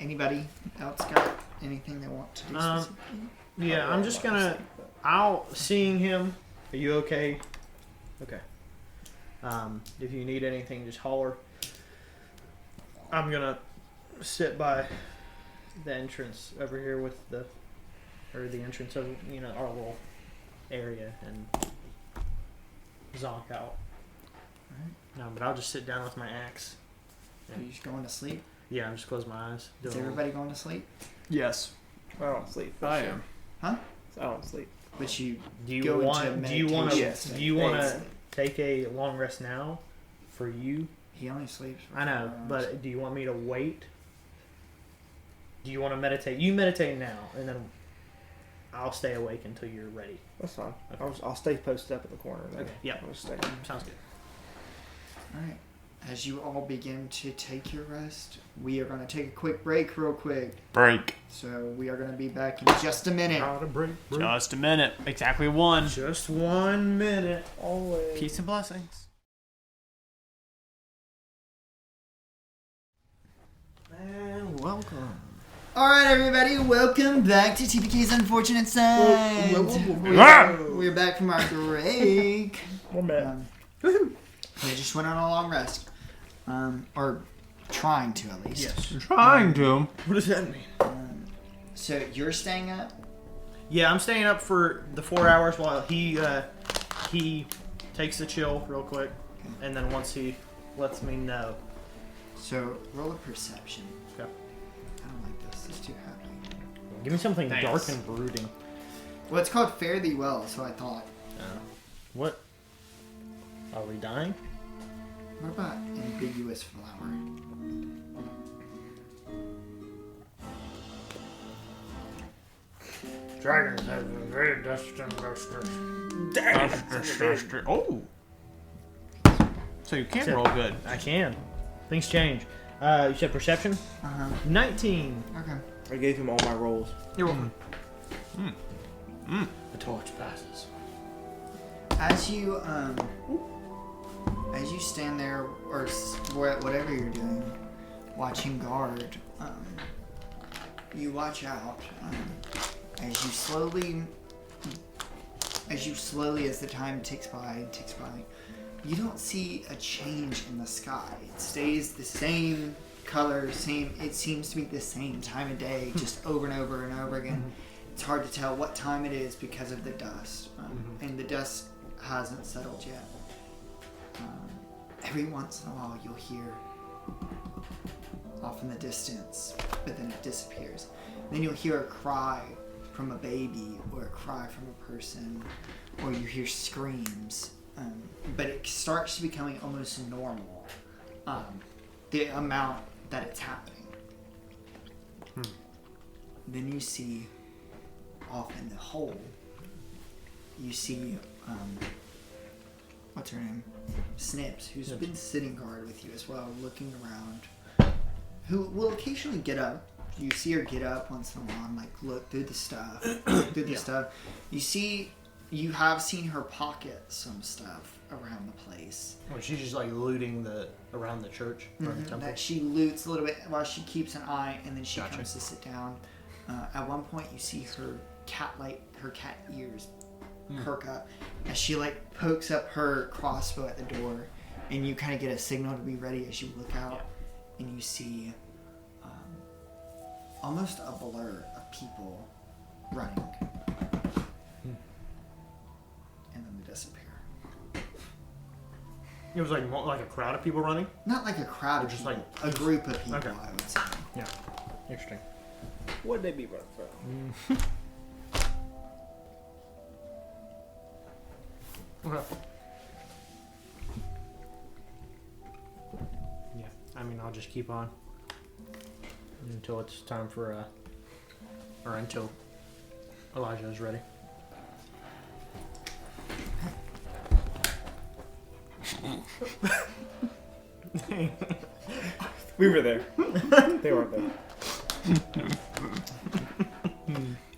Anybody else got anything they want to do specifically? Yeah, I'm just gonna. Seeing him. Are you okay? Okay. If you need anything, just holler. I'm gonna sit by the entrance over here with the entrance of our little area and zonk out. No, but I'll just sit down with my axe. Are you just going to sleep? Yeah, I'm just close my eyes. Is everybody going to sleep? Yes. I don't sleep. for I sure. am. Huh? I don't sleep. But you Do you go want? into Do you want to? meditation Do you want to state. take a long rest now? For you, He only sleeps. For I know, 4 hours. but do you want me to wait? Do you want to meditate? You meditate now, and then I'll stay awake until you're ready. That's fine. Okay. I'll stay posted up in the corner. Then. Okay. Yeah. I'll just stay. Sounds good. All right. As you all begin to take your rest, we are going to take a quick break, real quick. Break. So we are going to be back in just a minute. Not a break. Just a minute. Exactly one. Just 1 minute. Always. Peace and blessings. welcome. Alright, everybody, welcome back to TPK's Unfortunate Side. We're back from our break. We're back. We just went on a long rest. Or trying to, at least. Yes. Trying to. What does that mean? So you're staying up? Yeah, I'm staying up for the 4 hours while he takes a chill real quick, and then once he lets me know. So roll a perception. Okay. I don't like this. It's too happy. Give me something Thanks. dark and brooding. Well, it's called Fare Thee Well, so I thought. What? Are we dying? What about ambiguous flower? Dragons have a very distant Oh. So you can roll good. I can. Things change. You said perception? 19. Okay. I gave him all my rolls. You're welcome. The torch passes. As you stand there or whatever you're doing, watching guard, you watch out as the time ticks by, you don't see a change in the sky. It stays the same color, it seems to be the same time of day, just over and over and over again. It's hard to tell what time it is because of the dust, and the dust hasn't settled yet. Every once in a while you'll hear off in the distance, but then it disappears. Then you'll hear a cry from a baby or a cry from a person, or you hear screams, but it starts to becoming almost normal, the amount that it's happening. Then you see off in the hole, you see what's her name? Snips, who's been sitting guard with you as well, looking around, who will occasionally get up. You see her get up once in a while and like look through the stuff. You have seen her pocket some stuff around the place. Well, she's just like looting around the church or the temple. That she loots a little bit while she keeps an eye, and then she comes to sit down. At one point you see her cat ears perk up as she like pokes up her crossbow at the door, and you kind of get a signal to be ready as you look out, and you see almost a blur of people running, and then they disappear. It was like a crowd of people running? Not like a crowd of just people, like a group of people, okay. I would say. Yeah. Interesting. What'd they be running from? Okay. Yeah, I mean, I'll just keep on until it's time for, or until Elijah is ready. We were there. They weren't there.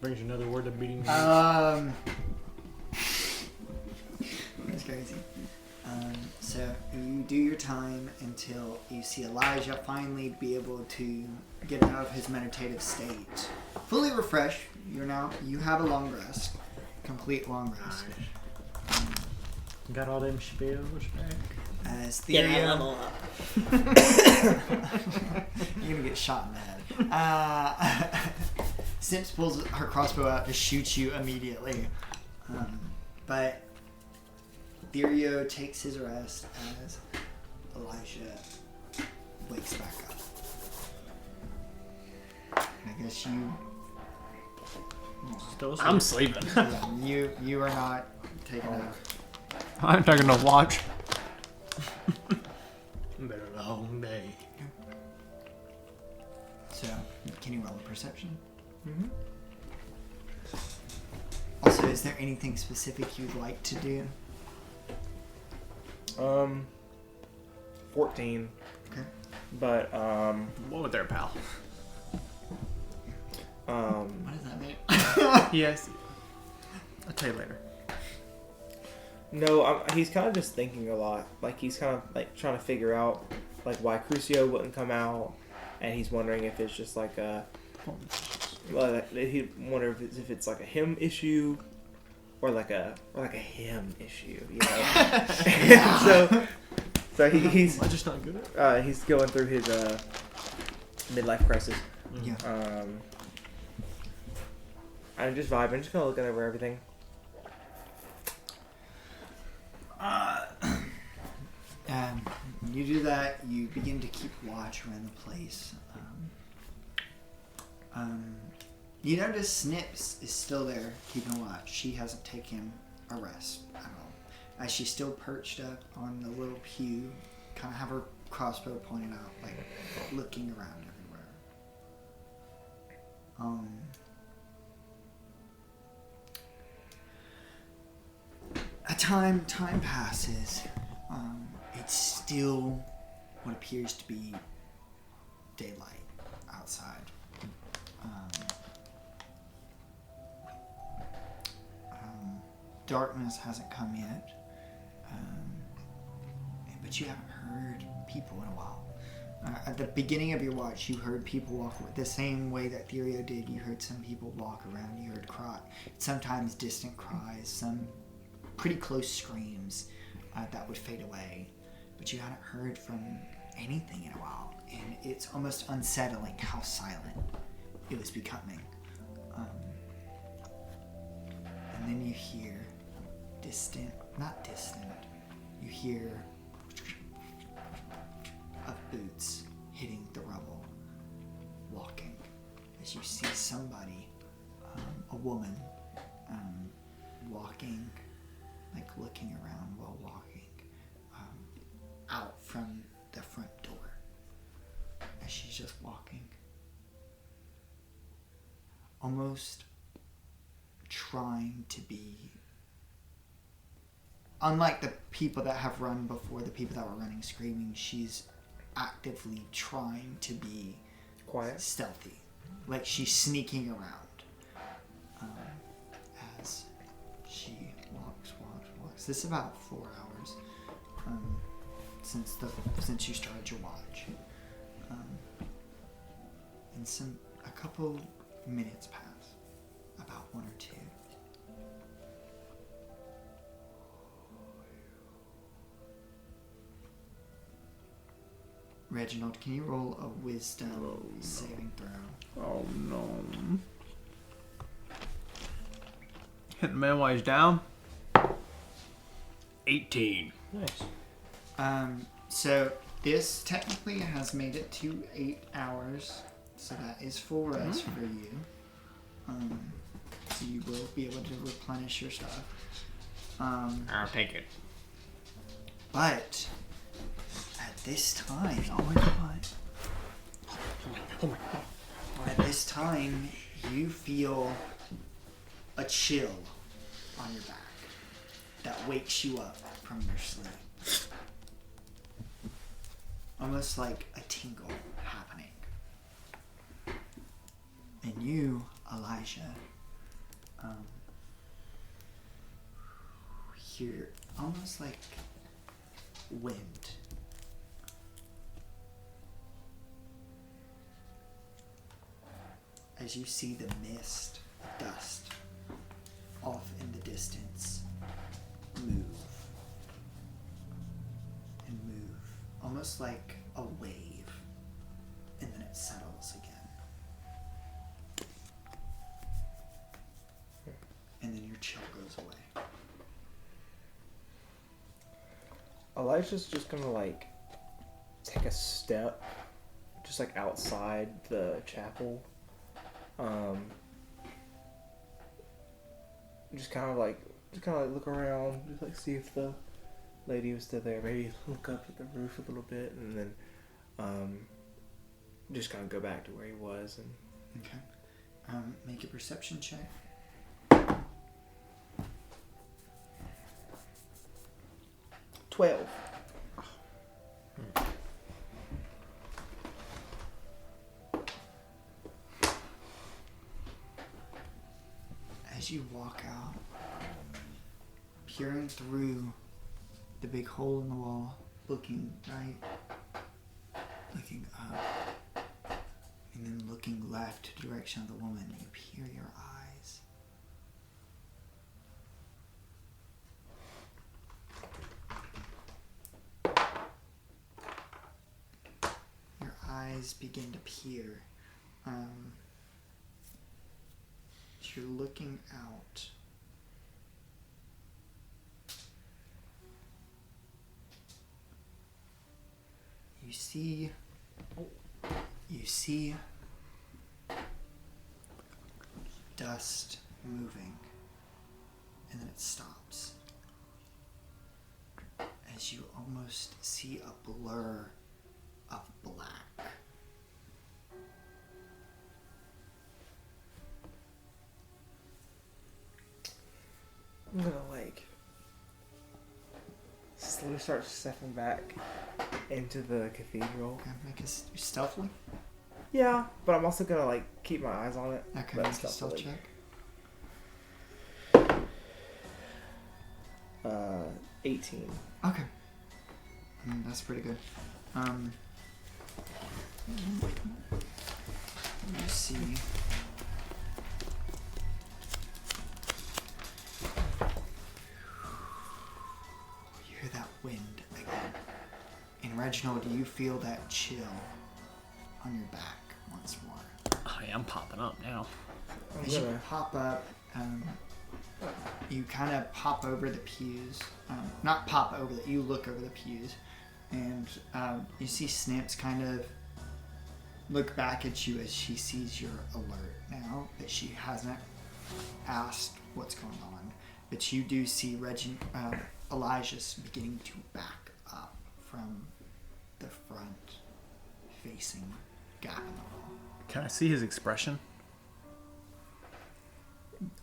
Brings another word to beating. That's crazy. So you do your time until you see Elijah finally be able to get out of his meditative state, fully refreshed. You have a long rest, complete long rest. Got all them spells back. As Theria, you're gonna get shot in the head. Sims pulls her crossbow out to shoot you immediately, but Therio takes his rest as Elijah wakes back up. I guess you. Still I'm sleeping. Yeah, you are not taking a. I'm taking a watch. Been a long day. So, can you roll a perception? Also, is there anything specific you'd like to do? 14. Okay. But, What with there, pal? What does that mean? Yes. I'll tell you later. no, he's kind of just thinking a lot. Like, he's kind of, like, trying to figure out, like, why Crucio wouldn't come out, and he's wondering if it's just like a. Well, he wonder if it's like a him issue, or like a him issue, you know. so he's I'm just not good at it. he's going through his midlife crisis. Yeah. I'm just vibing, just kind of looking over everything. You do that. You begin to keep watch around the place. You notice Snips is still there, keeping watch. She hasn't taken a rest at all, as she's still perched up on the little pew, kind of have her crossbow pointed out, like looking around everywhere. Time passes. It's still what appears to be daylight outside. Darkness hasn't come yet, but you haven't heard people in a while. At the beginning of your watch, you heard people walk the same way that Therio did. You heard some people walk around. You heard sometimes distant cries, some pretty close screams that would fade away. But you hadn't heard from anything in a while, and it's almost unsettling how silent it was becoming. And then you hear you hear of boots hitting the rubble, walking, as you see somebody, a woman, walking, like looking around while walking, out from the front door, as she's just walking, almost trying to be, unlike the people that have run before, the people that were running screaming, she's actively trying to be Quiet. stealthy, like she's sneaking around, as she walks. This is about 4 hours since you started your watch, and a couple minutes pass, about 1 or 2. Reginald, can you roll a wisdom saving throw? Oh no. Hitting man while he's down. 18. Nice. So this technically has made it to 8 hours, so that is full rest for you. So you will be able to replenish your stuff. I'll take it. But at this time, oh my god. At this time, you feel a chill on your back that wakes you up from your sleep. Almost like a tingle happening. And you, Elijah, hear almost like wind. As you see the mist, dust, off in the distance, move. And move. Almost like a wave. And then it settles again. And then your chill goes away. Elijah's just gonna like take a step just like outside the chapel. Just kind of like look around, just like see if the lady was still there. Maybe look up at the roof a little bit, and then just kind of go back to where he was. And Okay. Make a perception check. As you walk out, peering through the big hole in the wall, looking right, looking up, direction of the woman, you peer your eyes. Your eyes begin to peer. You're looking out. You see dust moving, and then it stops as you almost see a blur of black. I'm gonna like slowly start stepping back into the cathedral. Okay, make it stealthily. Yeah, but I'm also gonna like keep my eyes on it. Okay, but make a stealth stealthily. check. 18. Okay. That's pretty good. You see. You hear that wind again. And Reginald, you feel that chill on your back once more. Oh yeah, I'm popping up now. As you pop up, you kind of pop over the pews. Not pop over, you look over the pews. And you see Snips kind of look back at you as she sees your alert now that she hasn't asked what's going on. But you do see Elijah's beginning to back up from the front facing gap in the wall. Can I see his expression?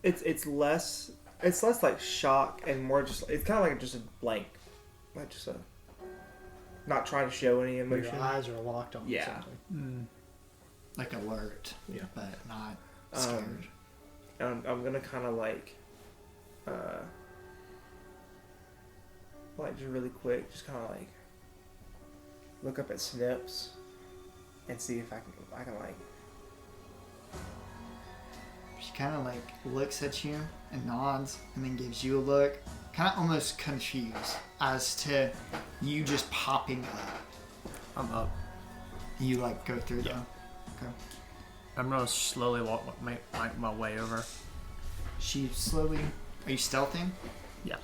It's less like shock and more just it's kind of like just a blank, like just a not trying to show any emotion. Your eyes are locked on Yeah. something. Like alert, Yeah. but not scared. And I'm gonna kind of like just really quick, just kind of like look up at Snips and see if I can like. She kind of like looks at you and nods and then gives you a look, kind of almost confused as to you just popping up. I'm up. You like go through Yeah. Okay. I'm gonna slowly walk my way over. She slowly. Are you stealthing? Yeah.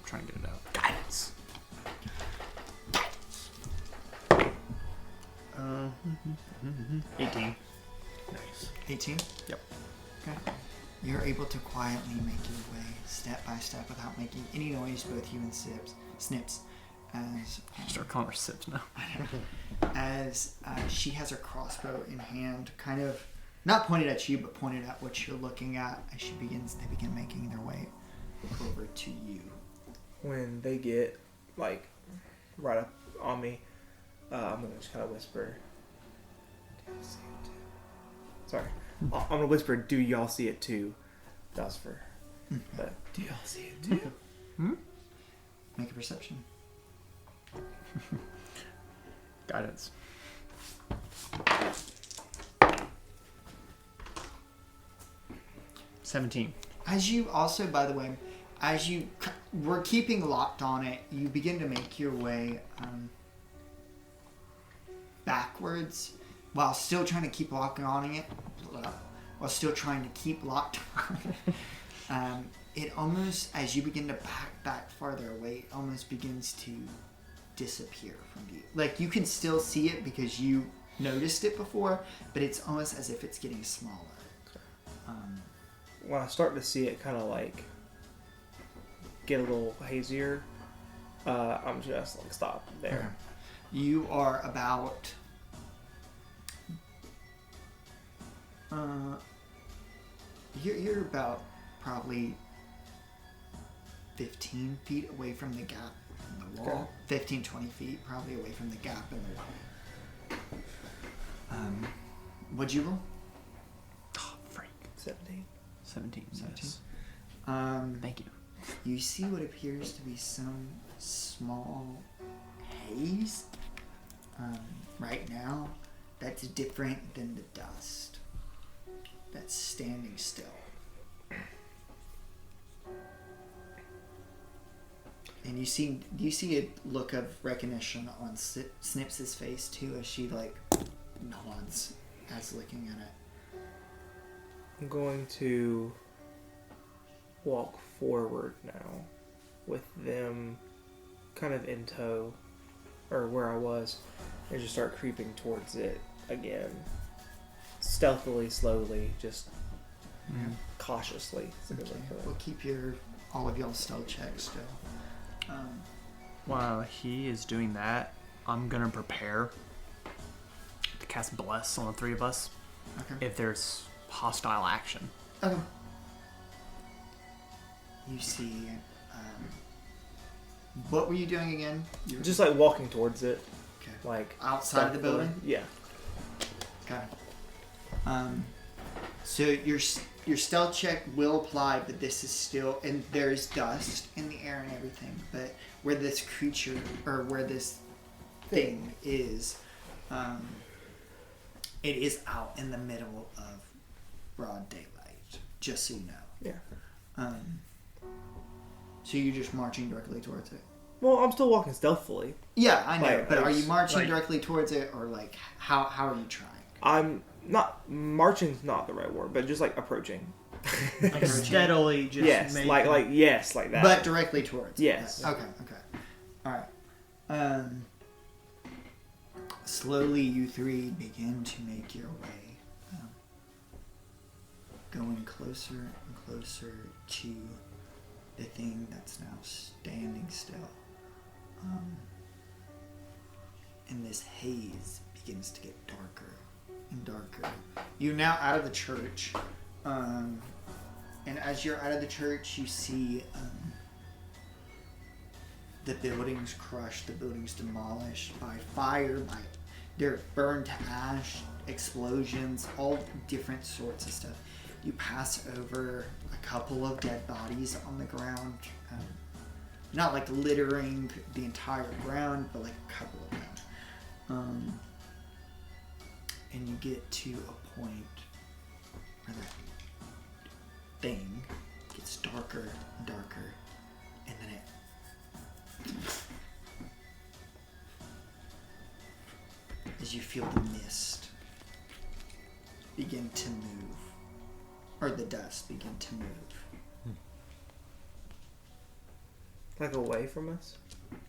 Trying to get it out. Guidance. 18. Nice. 18? Yep. Okay. You're able to quietly make your way step by step without making any noise, both you and Snips, as Start calling her Sips now. as she has her crossbow in hand, kind of not pointed at you, but pointed at what you're looking at. As they begin making their way over to you. When they get like right up on me, I'm gonna just kind of whisper. Do y'all see it too? Sorry, I'm gonna whisper. Do y'all see it too? That's for. But do y'all see it too? Make a perception. Guidance. 17. As you also, by the way, as you were keeping locked on it, you begin to make your way backwards while still trying to keep locking on it, while still trying to keep locked on it. It almost, as you begin to back farther away, it almost begins to disappear from you. Like, you can still see it because you noticed it before, but it's almost as if it's getting smaller. When I start to see it kind of like get a little hazier, I'm just like stop there. You are about you're about probably 15 feet away from the gap in the wall. 15, 20 feet probably away from the gap in the wall. What'd you roll? Oh, freak. 17. 17. 17. Yes. Um, Thank you. You see what appears to be some small haze right now that's different than the dust that's standing still. And you see a look of recognition on Snips's face too, as she like nods as looking at it. I'm going to walk forward now with them kind of in tow, or where I was, and just start creeping towards it again. Stealthily, slowly, just cautiously. Okay. We'll keep all of y'all's stealth checks still. While he is doing that, I'm gonna prepare to cast Bless on the three of us Okay. if there's hostile action. Okay. You see, what were you doing again? You were Just like walking towards it, okay. like Outside of the stealthily. building? Yeah. Okay. So your stealth check will apply, but this is still, and there's dust in the air and everything, but where this creature, or where this thing is, it is out in the middle of broad daylight, just so you know. Yeah. So you're just marching directly towards it? Well, I'm still walking stealthily. Yeah, I know, Like, but are you marching like- directly towards it, or like, how are you trying? I'm not marching's not the right word, but just like approaching. Like steadily, just yes, make like that. But directly towards it. Yes. Okay. Alright. Slowly you three begin to make your way. Going closer and closer to the thing that's now standing still. And this haze begins to get darker and darker. You're now out of the church. And as you're out of the church, you see the buildings crushed, the buildings demolished by fire, they're burned to ash, explosions, all different sorts of stuff. You pass over a couple of dead bodies on the ground, not like littering the entire ground, but like a couple of them. And you get to a point where that thing gets darker and darker, and then as you feel the mist begin to move, or the dust begin to move like away from us.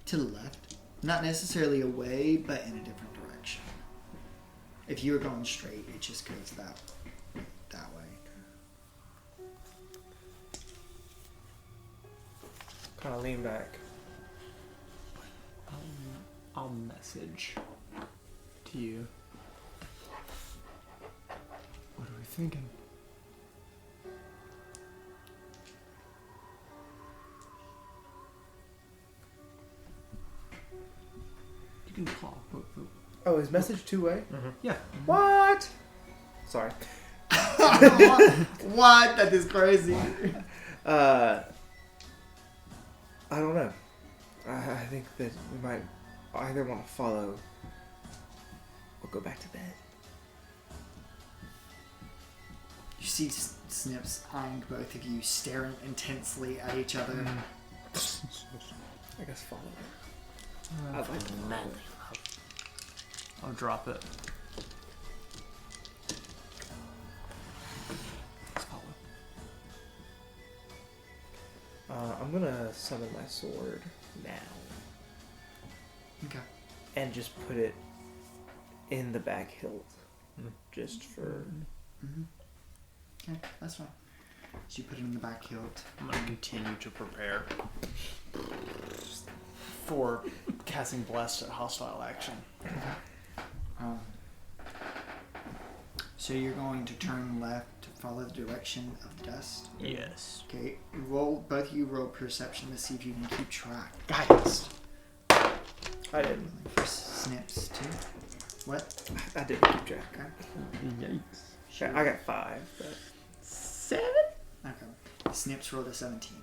to the left, not necessarily away, but in a different direction. If you were going straight, it just goes that way. Kind of lean back. I'll message to you. What are we thinking? You can call. Oh, is message two-way? Yeah. What? Sorry. What? That is crazy. I don't know. I think that we might either want to follow or go back to bed. You see Snips eyeing both of you, staring intensely at each other. I guess follow it. I'd like to follow it. I'll drop it. Let's follow. I'm gonna summon my sword now Okay. and just put it in the back hilt, just for. Okay, that's fine. So you put it in the back hilt. I'm gonna continue to prepare for casting Blessed at hostile action. So you're going to turn left to follow the direction of the dust. Yes. Okay, both of you roll perception to see if you can keep track. Guidance. I didn't. For Snips too. What? I didn't keep track. Okay. I got 5. But 7? Okay. Snips rolled a 17.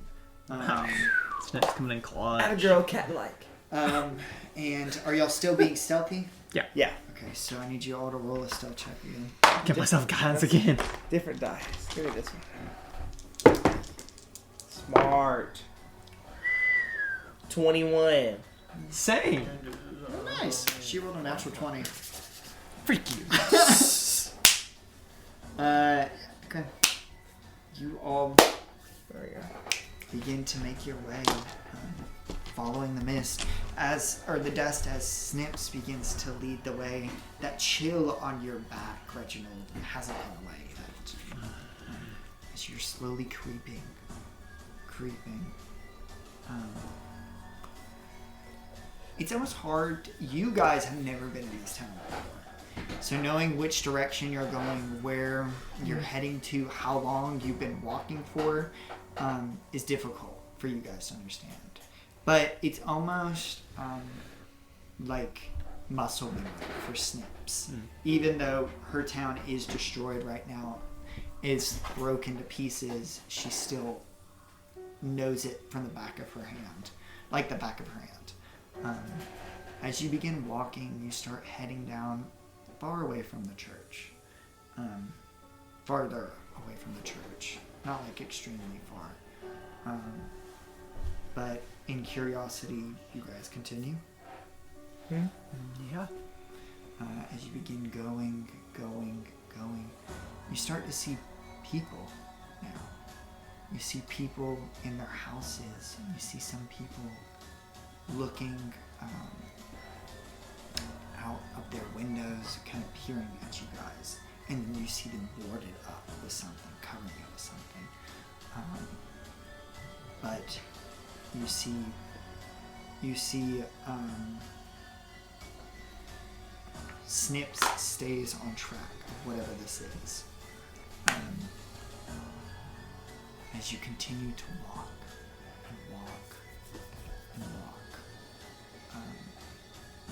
Snip's coming in clawed. I'm a girl cat like. And are y'all still being stealthy? Yeah. Okay, so I need you all to roll a stealth check again. Get myself guidance again. Different dice. Give me this one. Smart. 21. Same. Oh, nice. She rolled a natural 20. Freak you. Okay. You all There we go. begin to make your way, following the mist, the dust, as Snips begins to lead the way. That chill on your back, Reginald, hasn't gone away yet. As you're slowly creeping. It's almost hard. You guys have never been in this town before. So knowing which direction you're going, where you're heading to, how long you've been walking for, is difficult for you guys to understand. But it's almost like muscle memory for Snips. Even though her town is destroyed right now, is broken to pieces, she still knows it from the back of her hand. Like the back of her hand. As you begin walking, you start heading down far away from the church. Farther away from the church. Not like extremely far. But in curiosity, you guys continue. Yeah. As you begin going, you start to see people now. You see people in their houses. You see some people looking out of their windows, kind of peering at you guys. And then you see them boarded up with something, covering it with something. But you see Snips stays on track of whatever this is. As you continue to walk and walk and walk,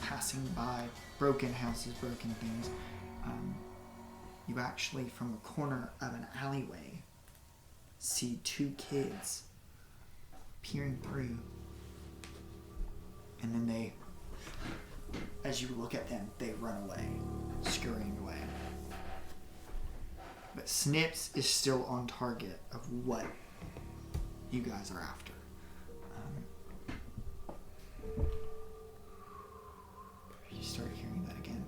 passing by broken houses, broken things, you actually, from the corner of an alleyway, see two kids peering through, and then they, as you look at them, they run away, scurrying away. But Snips is still on target of what you guys are after. You start hearing that again.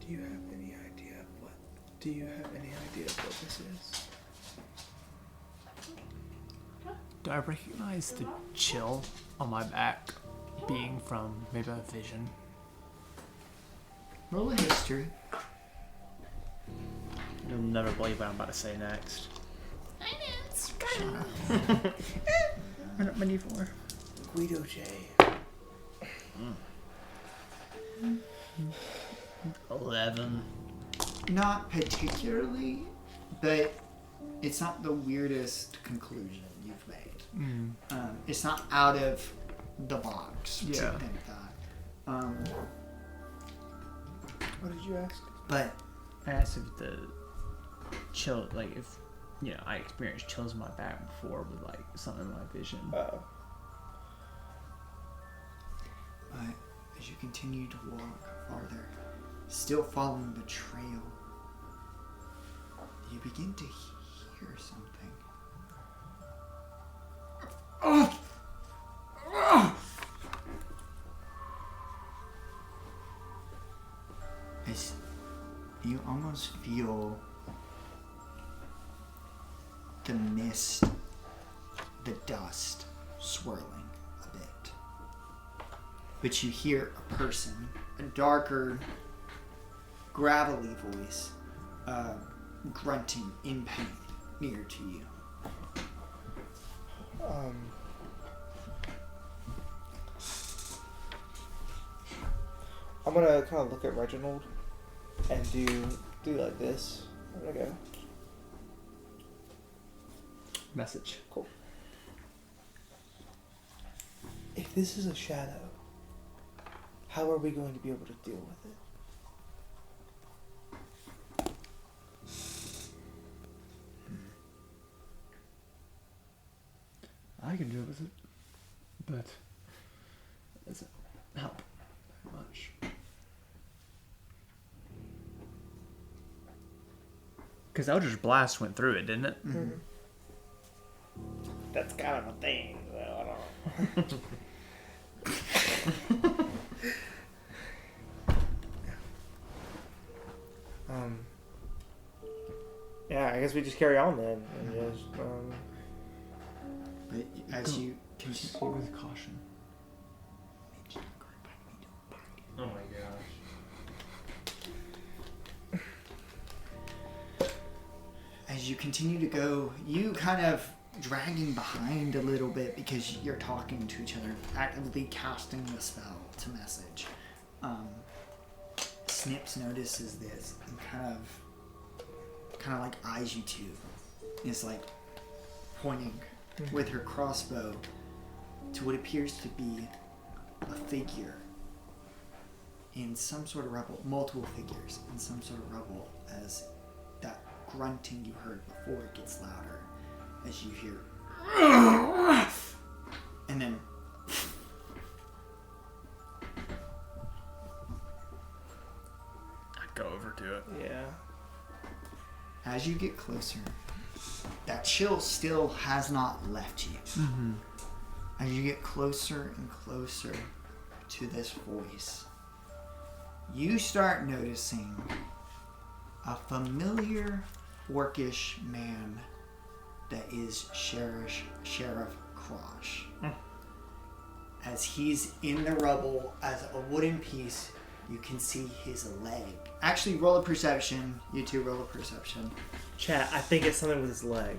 Do you have any idea of what this is? Do I recognize the chill on my back being from maybe a vision? Roll a history. You'll never believe what I'm about to say next. Run up my knee for. Guido J. 11. Not particularly, but it's not the weirdest conclusion you've made. It's not out of the box to Yeah. think that. What did you ask? But I asked if the chill, like if, I experienced chills in my back before with like something in my vision. But as you continue to walk farther, still following the trail, you begin to hear something. As you almost feel the mist, the dust swirling a bit. But you hear a person, a darker, gravelly voice, grunting in pain near to you. I'm gonna kind of look at Reginald and do like this. I'm gonna go. Message. Cool. If this is a shadow, how are we going to be able to deal with it? I can deal with it, but help very much. Because Eldritch Blast went through it, didn't it? Mm-hmm. That's kind of a thing. Well, I don't know. Yeah, I guess we just carry on then, and just But as you continue, With caution. Oh my gosh. as you continue to go, you kind of dragging behind a little bit because you're talking to each other, actively casting the spell to message. Snips notices this and kind of like eyes you two. Is like pointing with her crossbow to what appears to be a figure in some sort of rubble, multiple figures in some sort of rubble, as that grunting you heard before gets louder as you hear and then I'd go over to it. yeah. as you get closer, that chill still has not left you. Mm-hmm. As you get closer and closer to this voice, you start noticing a familiar orcish man that is Sheriff Crosh. As he's in the rubble as a wooden piece, you can see his leg. Actually, roll a perception. You two roll a perception. Chat, I think it's something with his leg.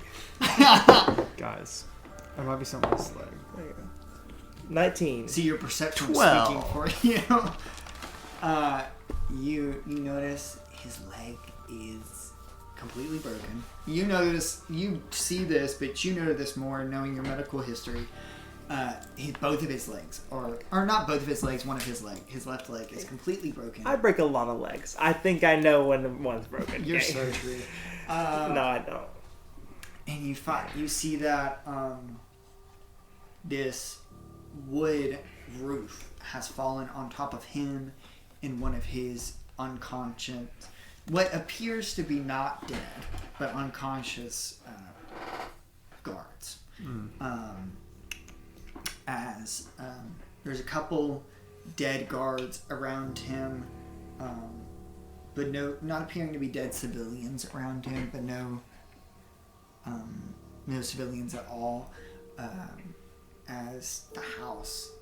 Guys, there might be something with his leg. There you go. 19. See, your perception 12. speaking for you. You notice his leg is completely broken. You see this, but you know this more knowing your medical history. Both of his legs, or not both of his legs, one of his left leg is completely broken. I break a lot of legs. I think I know when one's broken. You're okay? so true. No, I don't. And you see that this wood roof has fallen on top of him and one of his unconscious, what appears to be not dead, but unconscious guards. As there's a couple dead guards around him, but not appearing to be dead civilians around him, but no civilians at all. As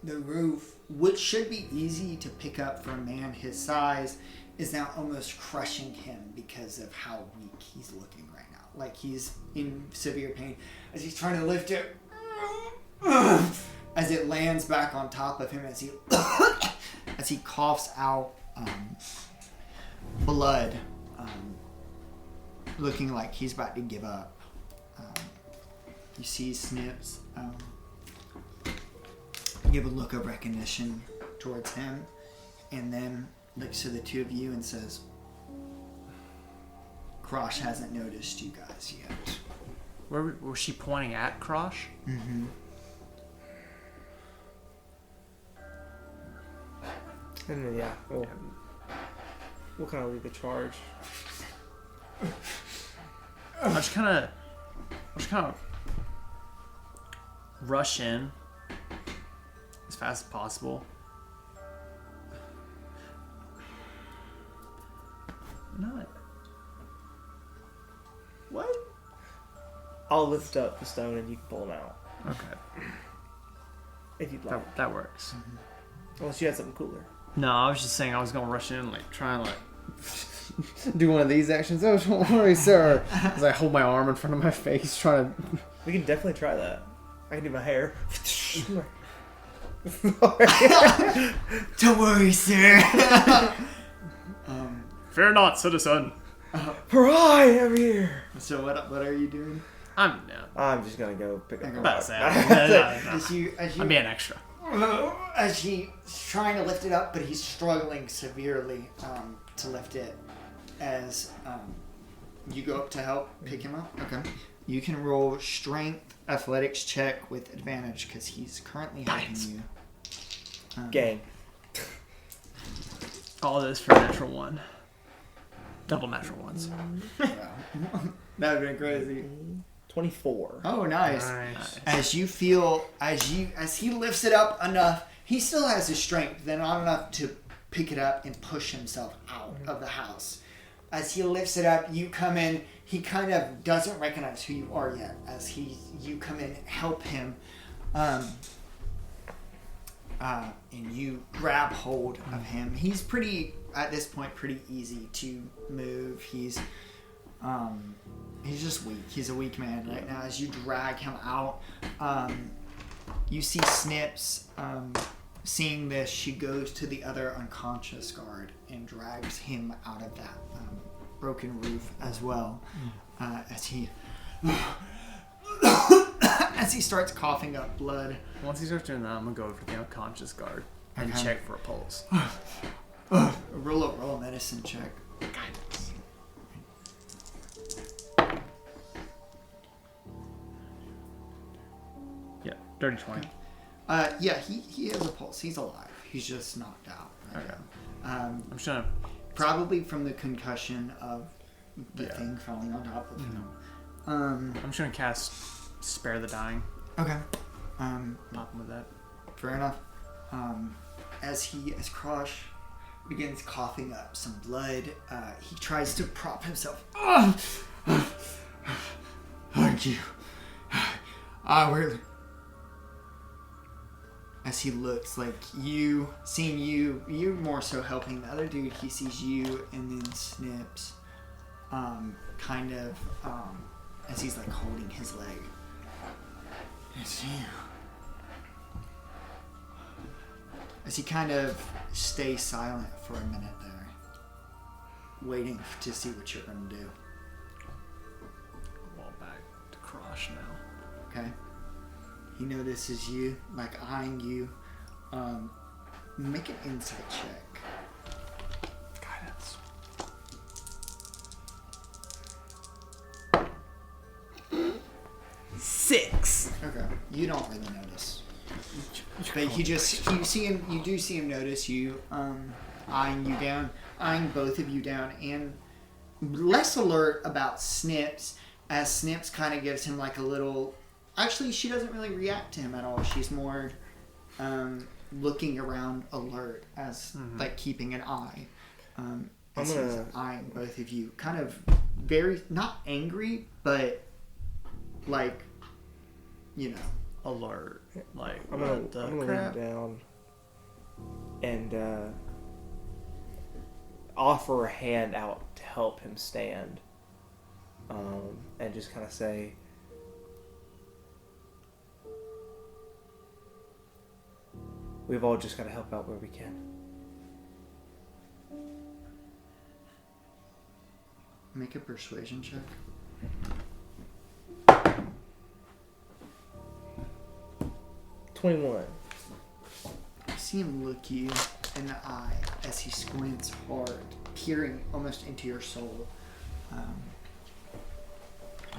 the roof, which should be easy to pick up for a man his size, is now almost crushing him because of how weak he's looking right now. Like he's in severe pain as he's trying to lift it. As it lands back on top of him, as he coughs out blood, looking like he's about to give up. You see Snips give a look of recognition towards him, and then looks to the two of you and says, "Crosh hasn't noticed you guys yet." Where was she pointing at Crosh? Mm-hmm. And then, yeah, we'll kind of lead the charge. I'll just kind of rush in as fast as possible. Not. What? I'll lift up the stone and you can pull him out. Okay. If you'd like. That works. Unless you had something cooler. No, I was just saying I was gonna rush in and try and Do one of these actions. Oh, don't worry, sir. As I hold my arm in front of my face, trying to. We can definitely try that. I can do my hair. Don't worry, sir. fear not, citizen. Hurrah, I'm here. So what are you doing? I'm I'm just gonna go pick up Okay. the about rock. to say. No. As you I'm being extra. as he's trying to lift it up, but he's struggling severely to lift it. As you go up to help pick him up. Okay. You can roll strength athletics check with advantage because he's currently helping you. Gang. All this for a natural 1. Double natural ones. That would have been crazy. 24. Oh, nice. Nice. As you feel, as he lifts it up enough, he still has his strength, then not enough to pick it up and push himself out of the house. As he lifts it up, you come in. He kind of doesn't recognize who you are yet. As you come in, help him, and you grab hold of him. He's at this point pretty easy to move. He's just weak. He's a weak man right now. As you drag him out, you see Snips. Seeing this, she goes to the other unconscious guard and drags him out of that broken roof as well. As he starts coughing up blood. Once he starts doing that, I'm gonna go over to the unconscious guard and Okay. check for a pulse. Roll a medicine check. Guidance. Yeah, dirty 20. Yeah, he has a pulse. He's alive. He's just knocked out. Right Okay. now. I'm just gonna. Probably from the concussion of the Yeah. thing falling on top of him. I'm just gonna cast Spare the Dying. Okay. Pop him with that. Fair enough. As Crush begins coughing up some blood, he tries to prop himself. Thank you. I will. As he looks like seeing you more so helping the other dude, he sees you and then Snips, as he's like holding his leg. It's you. As he kind of stays silent for a minute there, waiting to see what you're going to do. Well, back to Crush now. Okay? He notices you, like eyeing you. Make an insight check. Guidance. Six. Okay. You don't really notice. But you do see him notice you, eyeing you down, eyeing both of you down, and less alert about Snips, as Snips kind of gives him like a little. Actually, she doesn't really react to him at all. She's more looking around, alert, as like keeping an eye. As he's eyeing both of you, kind of very not angry, but like, you know. Alert. Like, I'm what gonna the lean crap? down and offer a hand out to help him stand, and just kind of say, "We've all just got to help out where we can." Make a persuasion check. 21. You see him look you in the eye as he squints hard, peering almost into your soul.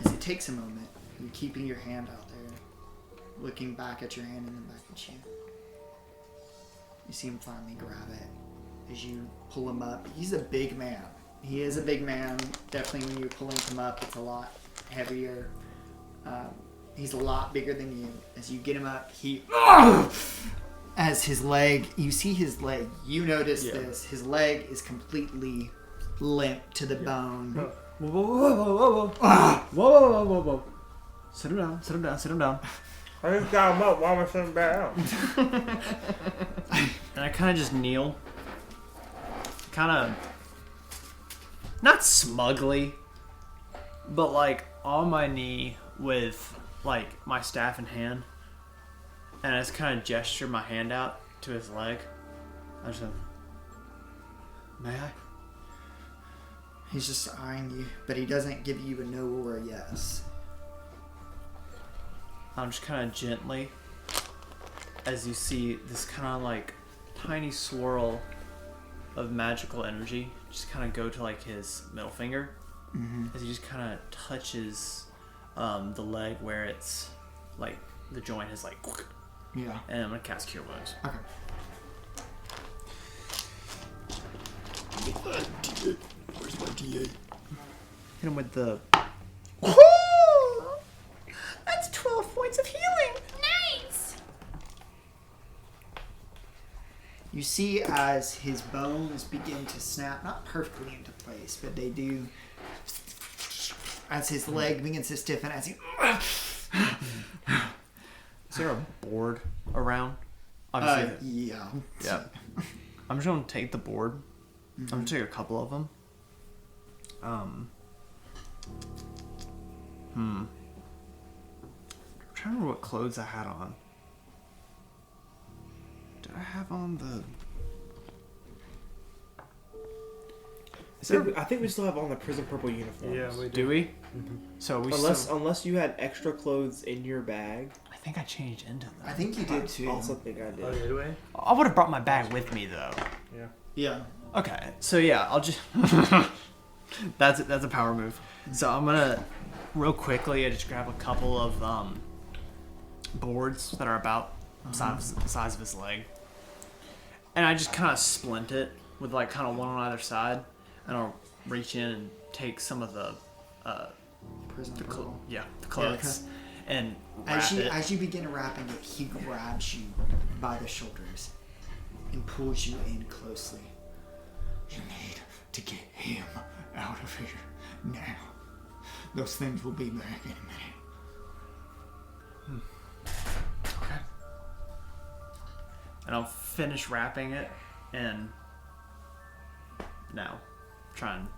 As it takes a moment, you're keeping your hand out there, looking back at your hand and then back at you. You see him finally grab it as you pull him up. He's a big man. He is a big man. Definitely when you're pulling him up, it's a lot heavier. He's a lot bigger than you. As you get him up, as his leg, you see his leg. You notice this. His leg is completely limp to the bone. Whoa, whoa, whoa, whoa, whoa, whoa. Whoa, whoa, whoa, whoa, whoa. Sit him down, sit him down, sit him down. I just got him up. Why am I sitting back down? And I kind of just kneel. Kind of, not smugly, but like on my knee with like my staff in hand. And I just kind of gesture my hand out to his leg. I just went, may I? He's just eyeing you, but he doesn't give you a no or a yes. I'm just kind of gently, as you see this kind of like tiny swirl of magical energy just kind of go to like his middle finger, as he just kind of touches the leg where it's like the joint is like, Yeah. and I'm gonna cast Cure Wounds. Okay. Hit him with the. That's 12 points of healing. Nice. You see as his bones begin to snap, not perfectly into place, but they do. As his leg begins to stiffen, as he. Is there a board around? Obviously. Yeah. Yeah. I'm just gonna take the board. I'm gonna take a couple of them. I'm trying to remember what clothes I had on. Did I have on the? I think we still have on the prison purple uniforms. Yeah, we Do we? So we Unless you had extra clothes in your bag. I think I changed into them. I think you did too. I also think I did. Oh, did we? I would have brought my bag with me though. Yeah. Yeah. Okay, so yeah, I'll just. that's a power move. So I'm gonna real quickly. I just grab a couple of boards that are about the size of his leg, and I just kind of splint it with like kind of one on either side, and I'll reach in and take some of the Prison the purple. clothes and wrap it. As you begin wrapping it, he grabs you by the shoulders and pulls you in closely. You need to get him out of here now. Those things will be back in a minute. Okay. And I'll finish wrapping it and now try and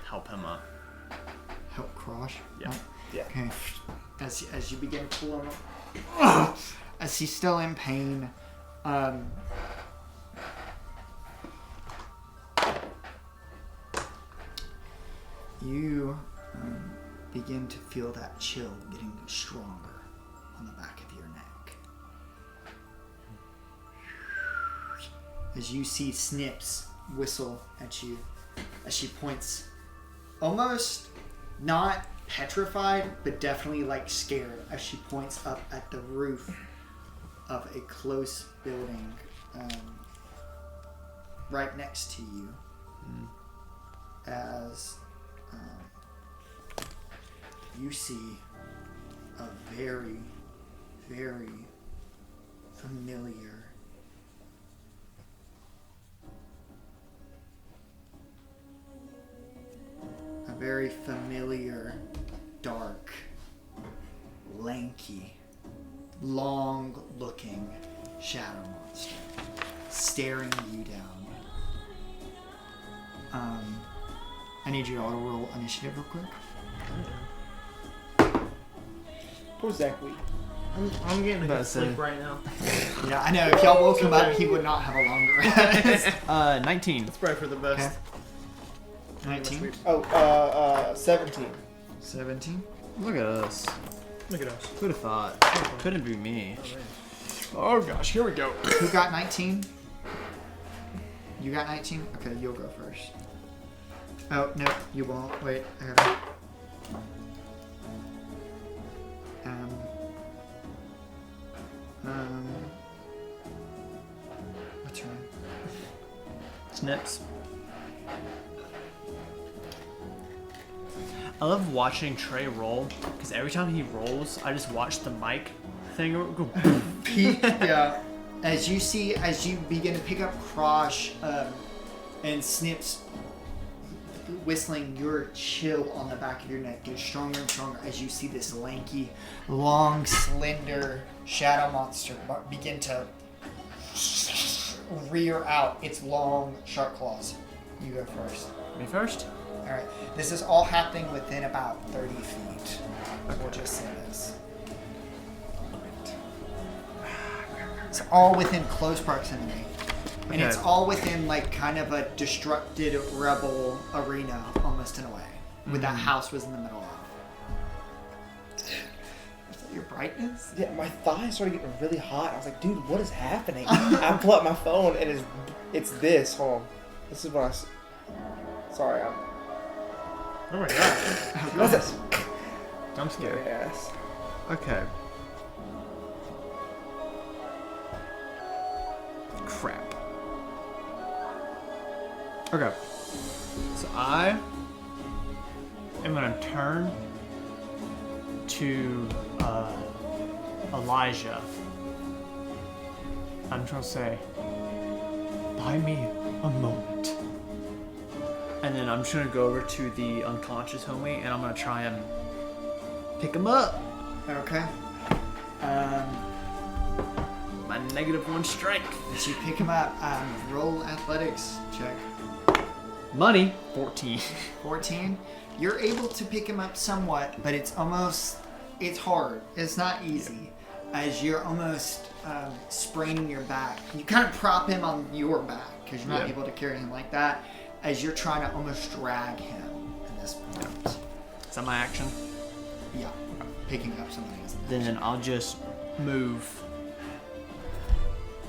help him up. Help Crosh. Yeah. Yeah. Okay. As you begin pulling him, as he's still in pain, you begin to feel that chill getting stronger on the back of your neck. As you see Snips whistle at you, as she points, almost not petrified, but definitely like scared, as she points up at the roof of a close building right next to you. As you see a very, very familiar dark, lanky, long-looking shadow monster staring you down. I need you all to roll initiative real quick. Poor Zach Wheat. I'm getting a good That's sleep it. right now. Yeah, I know. If y'all woke him up, he would not have a longer rest. 19. It's probably for the best. Okay. 19. 17. 17. Look at us. Look at us. Who'd have thought? Couldn't be me. Oh gosh, here we go. Who got 19? You got 19? Okay, you'll go first. Oh, no, you won't. Wait, I gotta... What's her name? Snips. I love watching Trey roll because every time he rolls, I just watch the mic thing go. Pete, yeah. As you begin to pick up Crosh and Snips whistling, your chill on the back of your neck gets stronger and stronger as you see this lanky, long, slender shadow monster begin to rear out its long, sharp claws. You go first. Me first? Alright, this is all happening within about 30 feet. We'll just say this. It's all within close proximity. And it's Okay. all within like kind of a destructed rebel arena, almost in a way. With that house was in the middle of. Is that your brightness? Yeah, my thighs started getting really hot. I was like, dude, what is happening? I pull out my phone and it's this. Hold on. This is what I. Sorry, I'm. Oh my god. What's this? I'm scared. Yes. Okay. Crap. Okay. So I am going to turn to Elijah. I'm trying to say, buy me a moment. And then I'm just going to go over to the unconscious homie, and I'm going to try and pick him up. Okay. My -1 strength. As you pick him up, roll athletics check. Money. 14. 14. You're able to pick him up somewhat, but it's hard. It's not easy. As you're almost spraining your back. You kind of prop him on your back because you're not able to carry him like that. As you're trying to almost drag him at this point. Is that my action? Yeah. Picking up something is an Then action. I'll just move.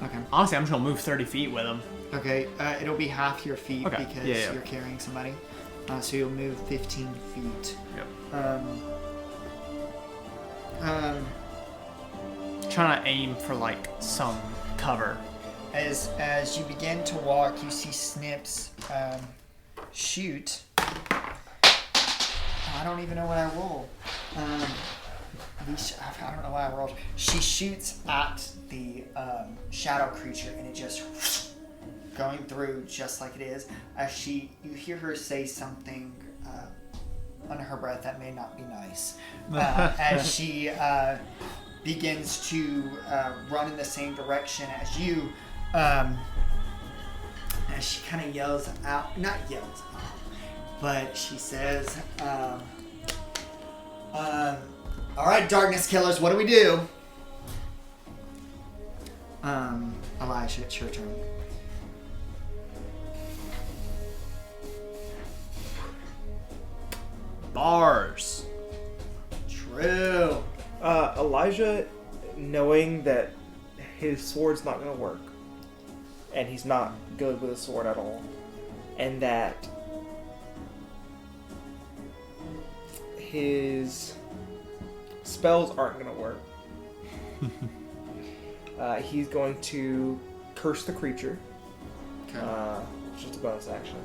Okay. Honestly, I'm just going to move 30 feet with him. Okay. It'll be half your feet Okay. because Yeah. you're carrying somebody. So you'll move 15 feet. Yep. Trying to aim for like some cover. As you begin to walk, you see Snips shoot. I don't even know what I roll. I don't know why I rolled. She shoots at the shadow creature, and it just going through just like it is. As you hear her say something under her breath that may not be nice. As she begins to run in the same direction as you. As she kind of yells out, not yells out, but she says, all right, darkness killers, what do we do? Elijah, it's your turn. Bars. True. Elijah, knowing that his sword's not going to work, and he's not good with a sword at all, and that his spells aren't going to work, he's going to curse the creature. Okay. It's just a bonus action.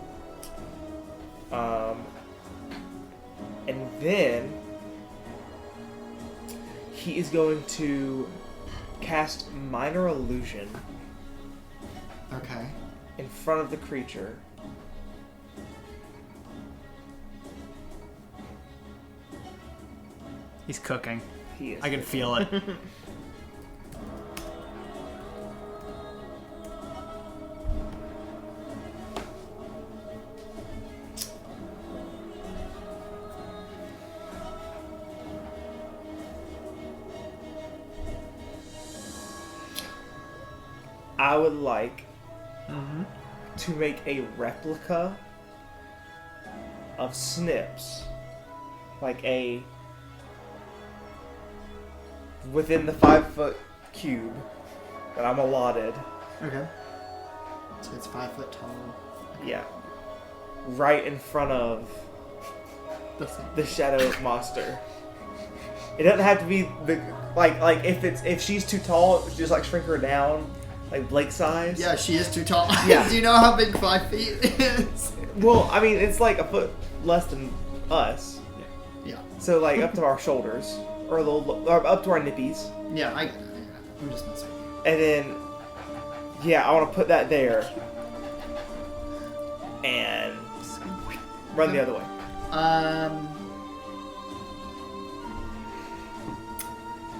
And then he is going to cast Minor Illusion Okay. in front of the creature. He's cooking. He is. I can feel it. I would like to make a replica of Snips, like a within the 5-foot cube that I'm allotted. Okay. So it's 5 foot tall. Yeah, right in front of the shadow monster. It doesn't have to be the like if she's too tall, just like shrink her down, like Blake size. Yeah, she is too tall. Yeah. Do you know how big 5 feet is? Well, I mean, it's like a foot less than us. Yeah. So like up to our shoulders, or a little, or up to our nippies, Yeah, I get it. I'm just messing with you. and then I want to put that there and run the other way.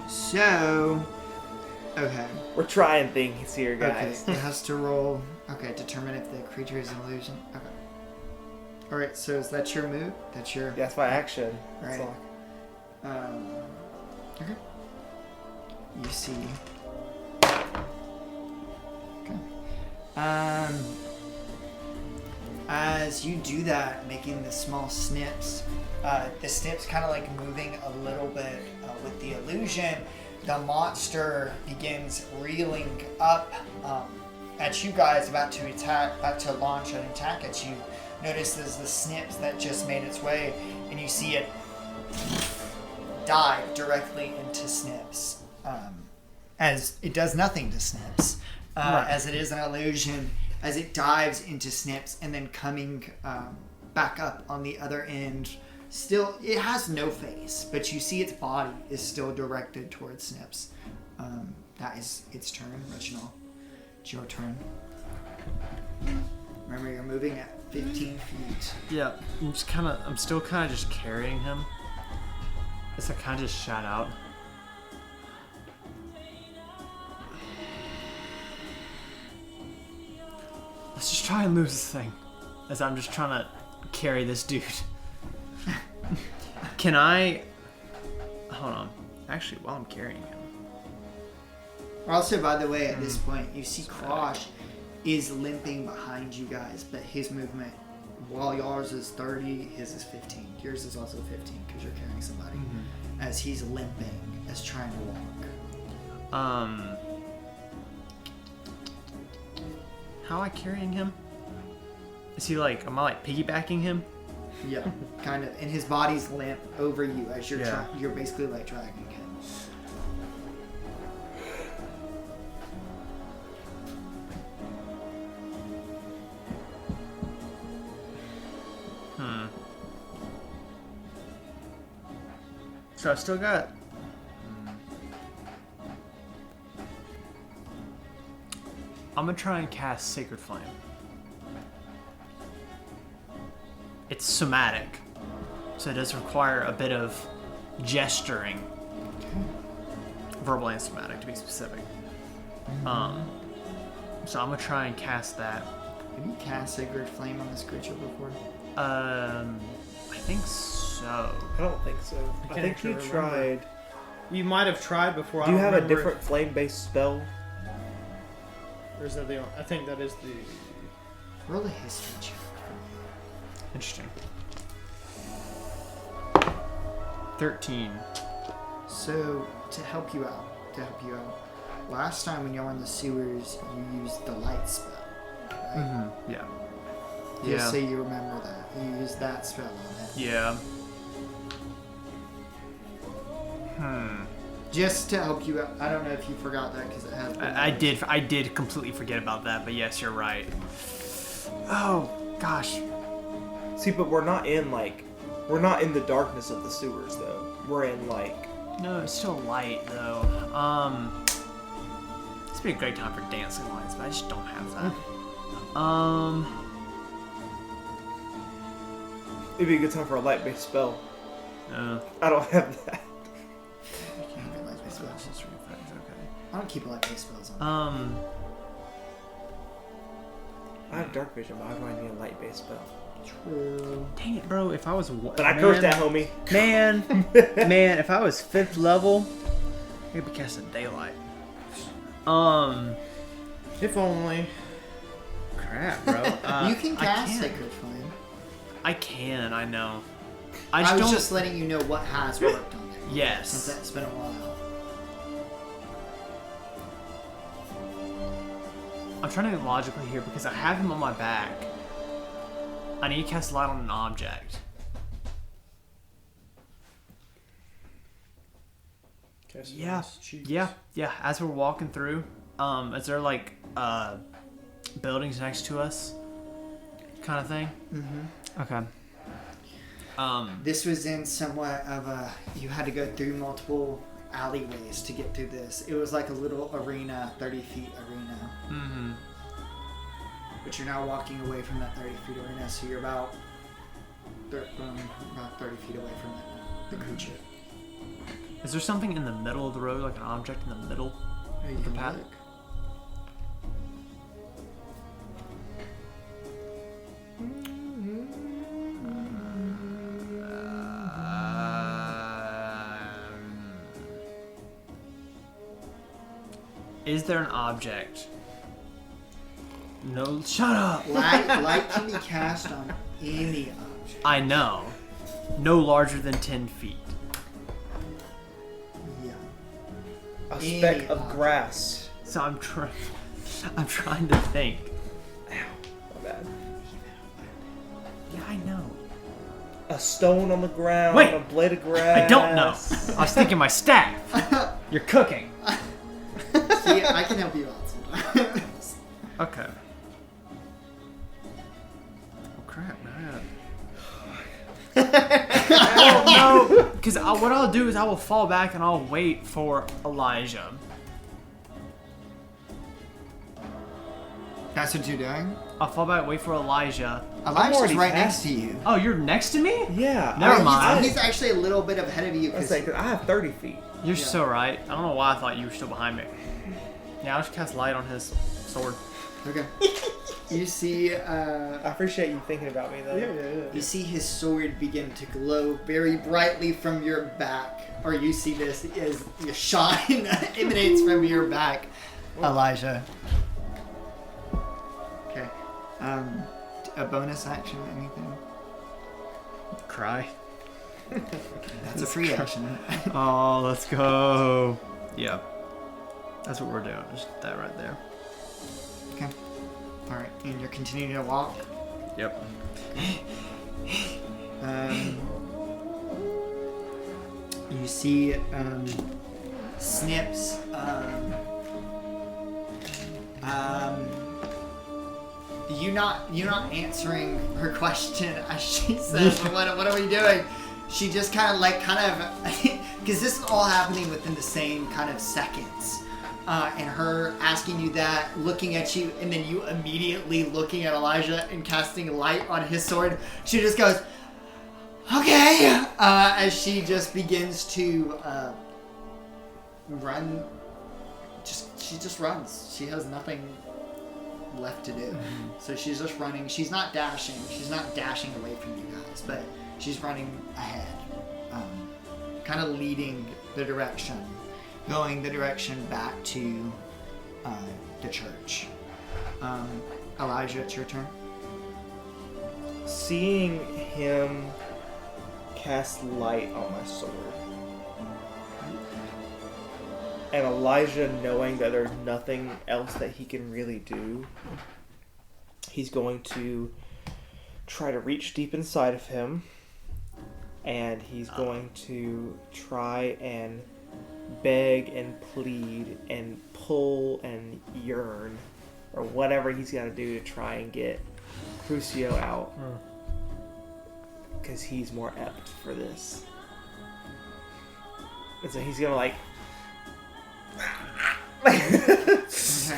So, okay. We're trying things here, Okay, guys. it has to roll. Okay, determine if the creature is an illusion. Okay. All right. So is that your move? That's your. That's my action. Right. So, Okay. You see. Okay. As you do that, making the small snips, the snips kind of like moving a little bit with the illusion. The monster begins reeling up at you guys, about to launch an attack at you. Notice there's the snips that just made its way, and you see it dive directly into Snips. As it does nothing to Snips, as it is an illusion, as it dives into Snips and then coming back up on the other end, Still, it has no face, but you see its body is still directed towards Snips. That is its turn, Reginald. It's your turn. Remember, you're moving at 15 feet. Yeah, I'm still kind of just carrying him. As I kind of just shout out. Let's just try and lose this thing. As I'm just trying to carry this dude. Can I... Hold on. Actually, while I'm carrying him. Also, by the way, at this point, you see Krosh is limping behind you guys, but his movement, while yours is 30, his is 15. Yours is also 15 because you're carrying somebody. As he's limping, as trying to walk. How am I carrying him? Is he like, am I like piggybacking him? Yeah, kind of. And his body's limp over you as you're Yeah. you're basically like dragging him. So I still got... I'm gonna try and cast Sacred Flame. It's somatic, so it does require a bit of gesturing. Verbal and somatic, to be specific. So I'm gonna try and cast that. Have you cast Sacred Flame on this creature before? I think so. I don't think so. I can't think actually you remember. tried. You might have tried before. Do you I don't have a remember different flame-based spell? Or is that the? I think that is the. Roll a history check. Interesting. 13. So, to help you out, last time when you were in the sewers, you used the light spell, right? Yeah. Just so you remember that. You used that spell on it. Yeah. Just to help you out. I don't know if you forgot that because it has been I did completely forget about that, but yes, you're right. Oh, gosh. See, but we're not in the darkness of the sewers though. We're in like. No, it's still light, though. This would be a great time for dancing lights, but I just don't have that. It'd be a good time for a light-based spell. Uh, I don't have that. You can't get light-based spells. okay. I don't keep light-based spells on. I have dark vision, but how do I need a light-based spell? True. Dang it, bro. If I was... But I cursed that, homie. Man, if I was 5th level, I could be casting daylight. If only. Crap, bro. You can cast I Sacred Flame. I can, I know. I just was don't... just letting you know what has worked on it. Since Yes. that's been a while. I'm trying to think logically here because I have him on my back. I need to cast light on an object. Yeah, yeah. As we're walking through, is there like buildings next to us, kind of thing? Mm-hmm. Okay. This was in somewhat of a... You had to go through multiple alleyways to get through this. It was like a little arena, 30 feet arena. Mm-hmm. But you're now walking away from that 30 feet arena, so you're about 30 feet away from the creature. Is there something in the middle of the road, like an object in the middle You of the can path? look. Is there an object? No, shut up! Light can be cast on any object. I know. No larger than 10 feet. Yeah. A Any speck of object. grass. So I'm trying to think. My bad. Yeah, I know. A stone on the ground. Wait! A blade of grass. I don't know. I was thinking my staff. You're cooking. See, I can help you out sometimes. Okay. Oh crap, man. Well, no, because what I'll do is I will fall back and I'll wait for Elijah. That's what you're doing? I'll fall back, wait for Elijah. Elijah's already right past next to you. Oh, you're next to me? Yeah. Never Oh, mind. He's actually a little bit ahead of you. I was 'cause- like, I have 30 feet. You're so right. I don't know why I thought you were still behind me. Yeah, I'll just cast light on his sword. Okay. You see, I appreciate you thinking about me, though. you see his sword begin to glow very brightly from your back, or you see this as the shine emanates from your back, Elijah. Okay. A bonus action, anything? Cry. That's a free action. Oh, let's go. Yeah. That's what we're doing. Just that right there. Okay. All right, and you're continuing to walk. Yep. You see Snips. You not answering her question as she says, what are we doing? She just kind of because this is all happening within the same kind of seconds. And her asking you that, looking at you, and then you immediately looking at Elijah and casting light on his sword. She just goes, okay, as she just begins to run. She just runs. She has nothing left to do. So she's just running. She's not dashing. She's not dashing away from you guys, but she's running ahead, kind of leading the direction, going the direction back to the church. Elijah, it's your turn. Seeing him cast light on my sword, and Elijah knowing that there's nothing else that he can really do, he's going to try to reach deep inside of him, and he's going to try and beg and plead and pull and yearn, or whatever he's got to do to try and get Crucio out, because he's more apt for this. And so he's gonna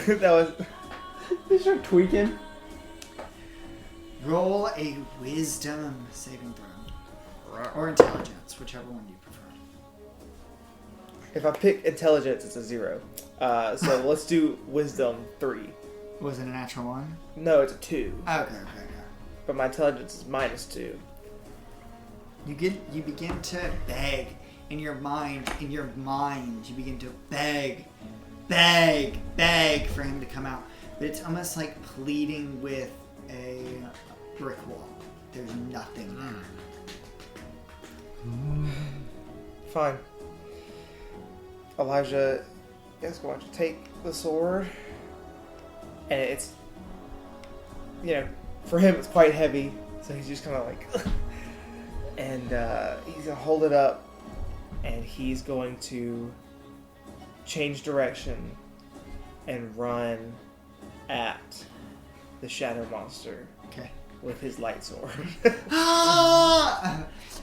that was. They start tweaking. Roll a wisdom saving throw. Or intelligence, whichever one you prefer. If I pick intelligence, it's a 0. So let's do wisdom 3. Was it a natural one? No, it's a 2. Okay. But my intelligence is -2. You begin to beg in your mind. You begin to beg for him to come out. But it's almost like pleading with a brick wall. There's nothing there. Fine. Elijah is going to take the sword, and it's, for him it's quite heavy, so he's just kind of like, and he's gonna hold it up, and he's going to change direction and run at the shadow monster. Okay. With his light sword.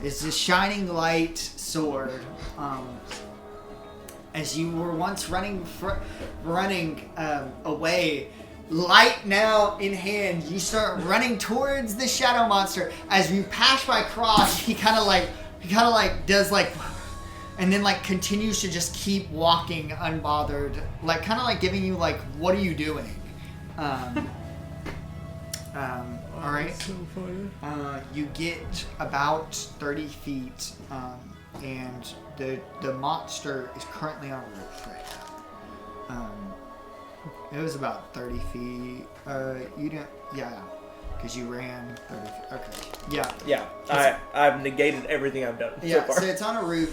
It's a shining light sword. As you were once running away, light now in hand, you start running towards the shadow monster. As you pass by Cross, he kind of does and then continues to just keep walking unbothered, kind of giving you what are you doing? All right. So funny. You get about 30 feet, and the monster is currently on a roof right now. It was about 30 feet. You didn't, because you ran 30 feet. Okay. Yeah, I've negated everything I've done so far. So it's on a roof.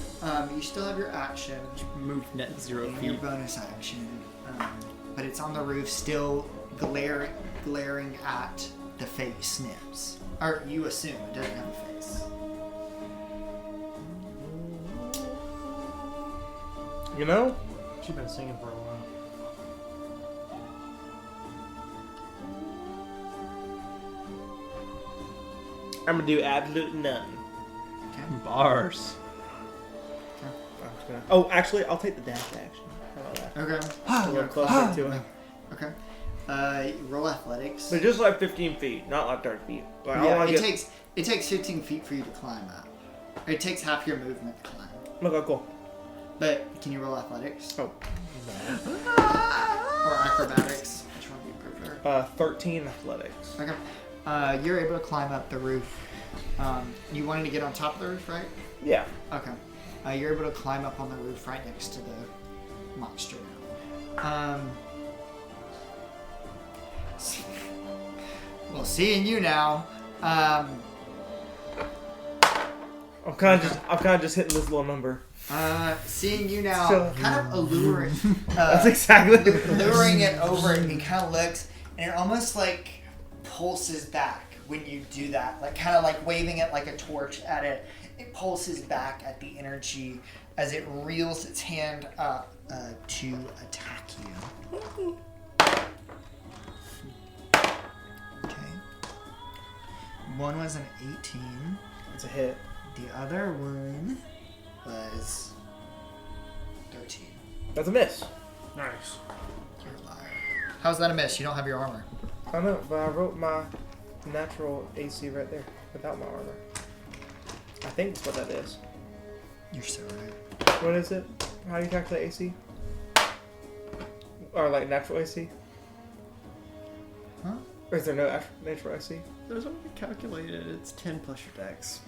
You still have your action. Moved net 0 And your feet. bonus action. But it's on the roof, still glaring at the face Snips. Or you assume it doesn't have a face. She's been singing for a while. I'm gonna do absolute none. Bars. I'm just gonna... Oh, actually, I'll take the dash action. How about that? Okay. A little closer to him. Okay. Roll athletics. But just like 15 feet, not like 30 feet. Like, I Yeah, wanna it get... takes 15 feet for you to climb up. It takes half your movement to climb. Okay, cool. But can you roll athletics? Oh. Or acrobatics? Which one do you prefer? 13 athletics. Okay. You're able to climb up the roof. You wanted to get on top of the roof, right? Yeah. Okay. You're able to climb up on the roof right next to the monster now. Well, seeing you now. I'm kind of just hitting this little number. Seeing you now, So- kind of alluring. That's exactly. Luring it over, and it kind of looks, and it almost like pulses back when you do that, like kind of like waving it like a torch at it. It pulses back at the energy as it reels its hand up to attack you. Okay. One was an 18. It's a hit. The other one was 13. That's a miss. Nice. You're a liar. How's that a miss? You don't have your armor. I know, but I wrote my natural AC right there without my armor. I think that's what that is. You're so right. What is it? How do you calculate AC? Or like natural AC? Huh? Or is there no natural AC? There's already calculated. It's 10 plus your dex.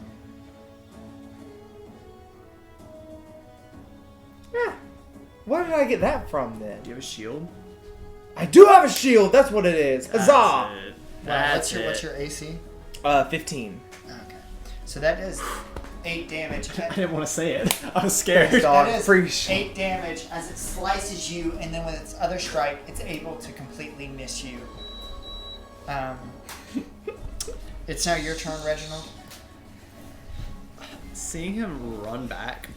Yeah. Where did I get that from then? Do you have a shield? I do have a shield. That's what it is. Huzzah! That's What's your AC? 15. Okay. So that does 8 damage. I didn't want to say it. I was scared. That is Free 8 damage as it slices you, and then with its other strike, it's able to completely miss you. It's now your turn, Reginald. Seeing him run back.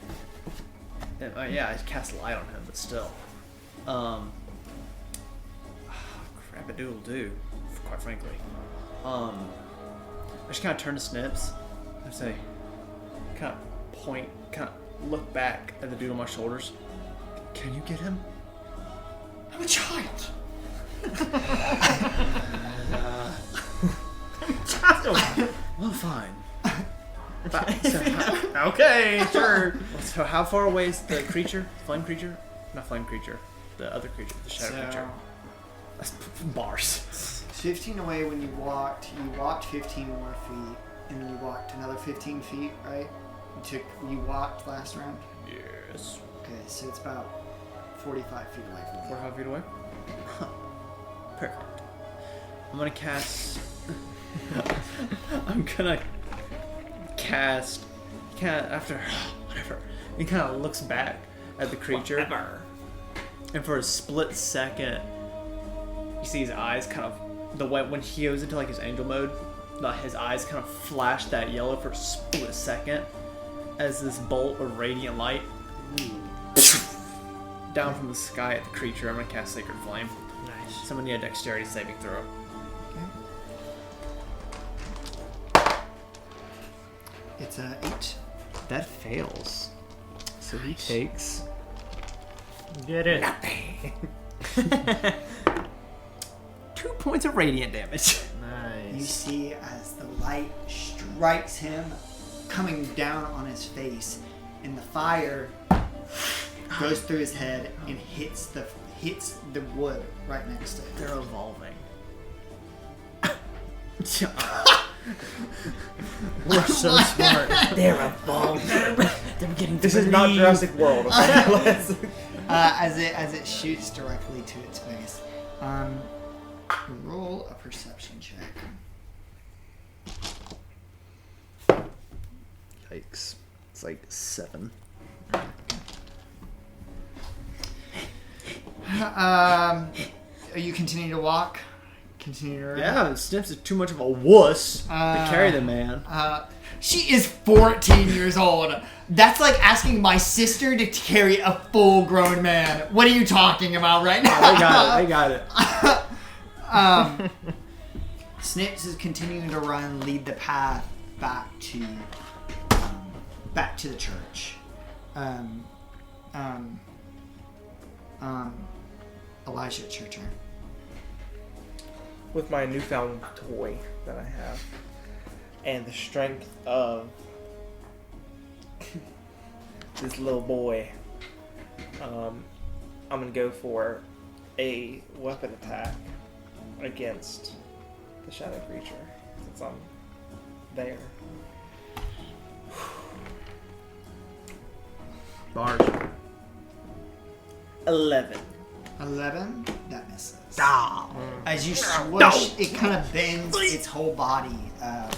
And, yeah, I cast light on him, but still. Crap, a doodle do, quite frankly. I just kind of turn to Snips and say, kind of point, kind of look back at the dude on my shoulders. Can you get him? I'm a child. Well, fine. Okay, sure. So how far away is the creature? Flame creature? Not flame creature. The other creature, the shadow creature. That's bars. 15 away when you walked 15 more feet, and then you walked another 15 feet, right? You walked last round? Yes. Okay, so it's about 45 feet away from you. 45 feet away? Huh. Perfect. I'm gonna cast... I'm gonna cast... After... Whatever. He kind of looks back at the creature. Whatever. And for a split second, you see his eyes kind of... When he goes into like his angel mode, his eyes kind of flash that yellow for a split second as this bolt of radiant light down from the sky at the creature. I'm gonna cast Sacred Flame. Nice. Someone need a dexterity saving throw. It's 8. That fails. So he takes... Get it. 2 points of radiant damage. You Nice. see as the light strikes him, coming down on his face, and the fire goes through his head and hits the wood right next to it. They're evolving. We're so smart. They're evolving. They're getting This is not Jurassic World. Okay? Let's- As it shoots directly to its face. Roll a perception check. Yikes. It's like 7. You continue to walk. Continue to run. Yeah, Snips is too much of a wuss to carry the man. She is 14 years old. That's like asking my sister to carry a full-grown man. What are you talking about right now? They got it. Snips is continuing to run, lead the path back to back to the church. Elijah, it's your turn. With my newfound toy that I have, and the strength of this little boy, I'm gonna go for a weapon attack against the shadow creature since I'm there. Bars. 11. 11. That misses. Ah. As you swoosh, it kind of bends its whole body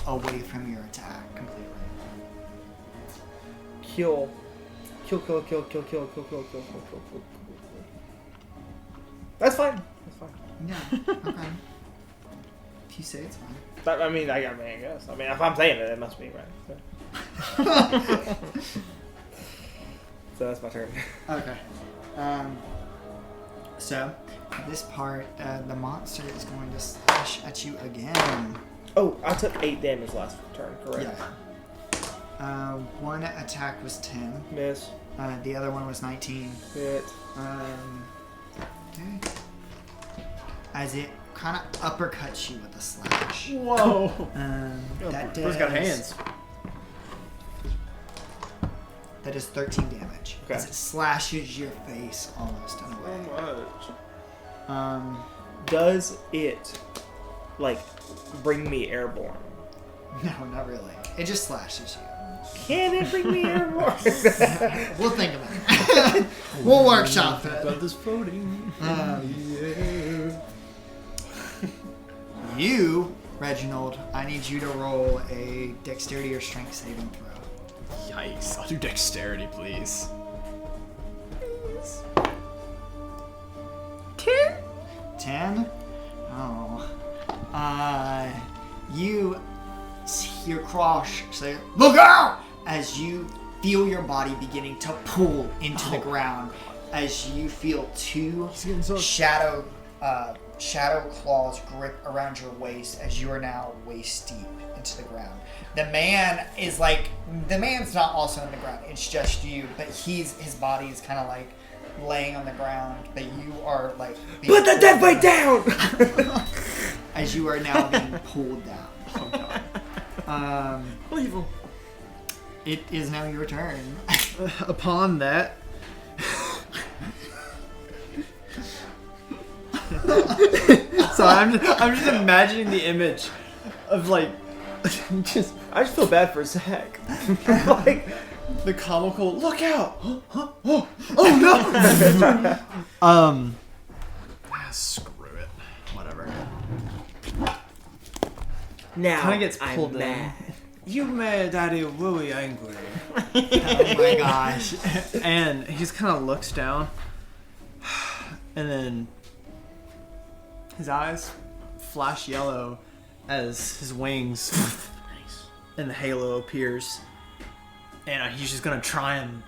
away from your attack completely. Kill. That's fine. Yeah. Okay. If you say it's fine. I guess. I mean, if I'm saying it, it must be right. So that's my turn. Okay. So, this part, the monster is going to slash at you again. Oh, I took 8 damage last turn, correct? Yeah. One attack was 10. Miss. The other one was 19. Hit. Okay. As it kind of uppercuts you with a slash. Whoa. That Bro's got hands. That is 13 damage. Okay. As it slashes your face almost in a way. Does it, like, bring me airborne? No, not really. It just slashes you. Can it bring me airborne? We'll think about it. We'll workshop it. Got this floating. You, Reginald, I need you to roll a dexterity or strength saving throw. Yikes. I'll do dexterity, please. 10? Oh. You hear Crosh say, "Look out!" as you feel your body beginning to pull into the ground as you feel two shadow claws grip around your waist as you are now waist deep into the ground. The man's not also in the ground, it's just you, but his body is kind of like laying on the ground, but you are like Put the dead weight down! as you are now being pulled down. Leave him. It is now your turn. Upon that, so I'm just imagining the image of like just I just feel bad for Zach. Like, the comical look out. Oh no. Screw it. Whatever. now Kind of gets I'm pulled in. mad. You made Daddy really angry. Oh my gosh. And he just kind of looks down, and then his eyes flash yellow as his wings and the halo appears. And he's just gonna try and,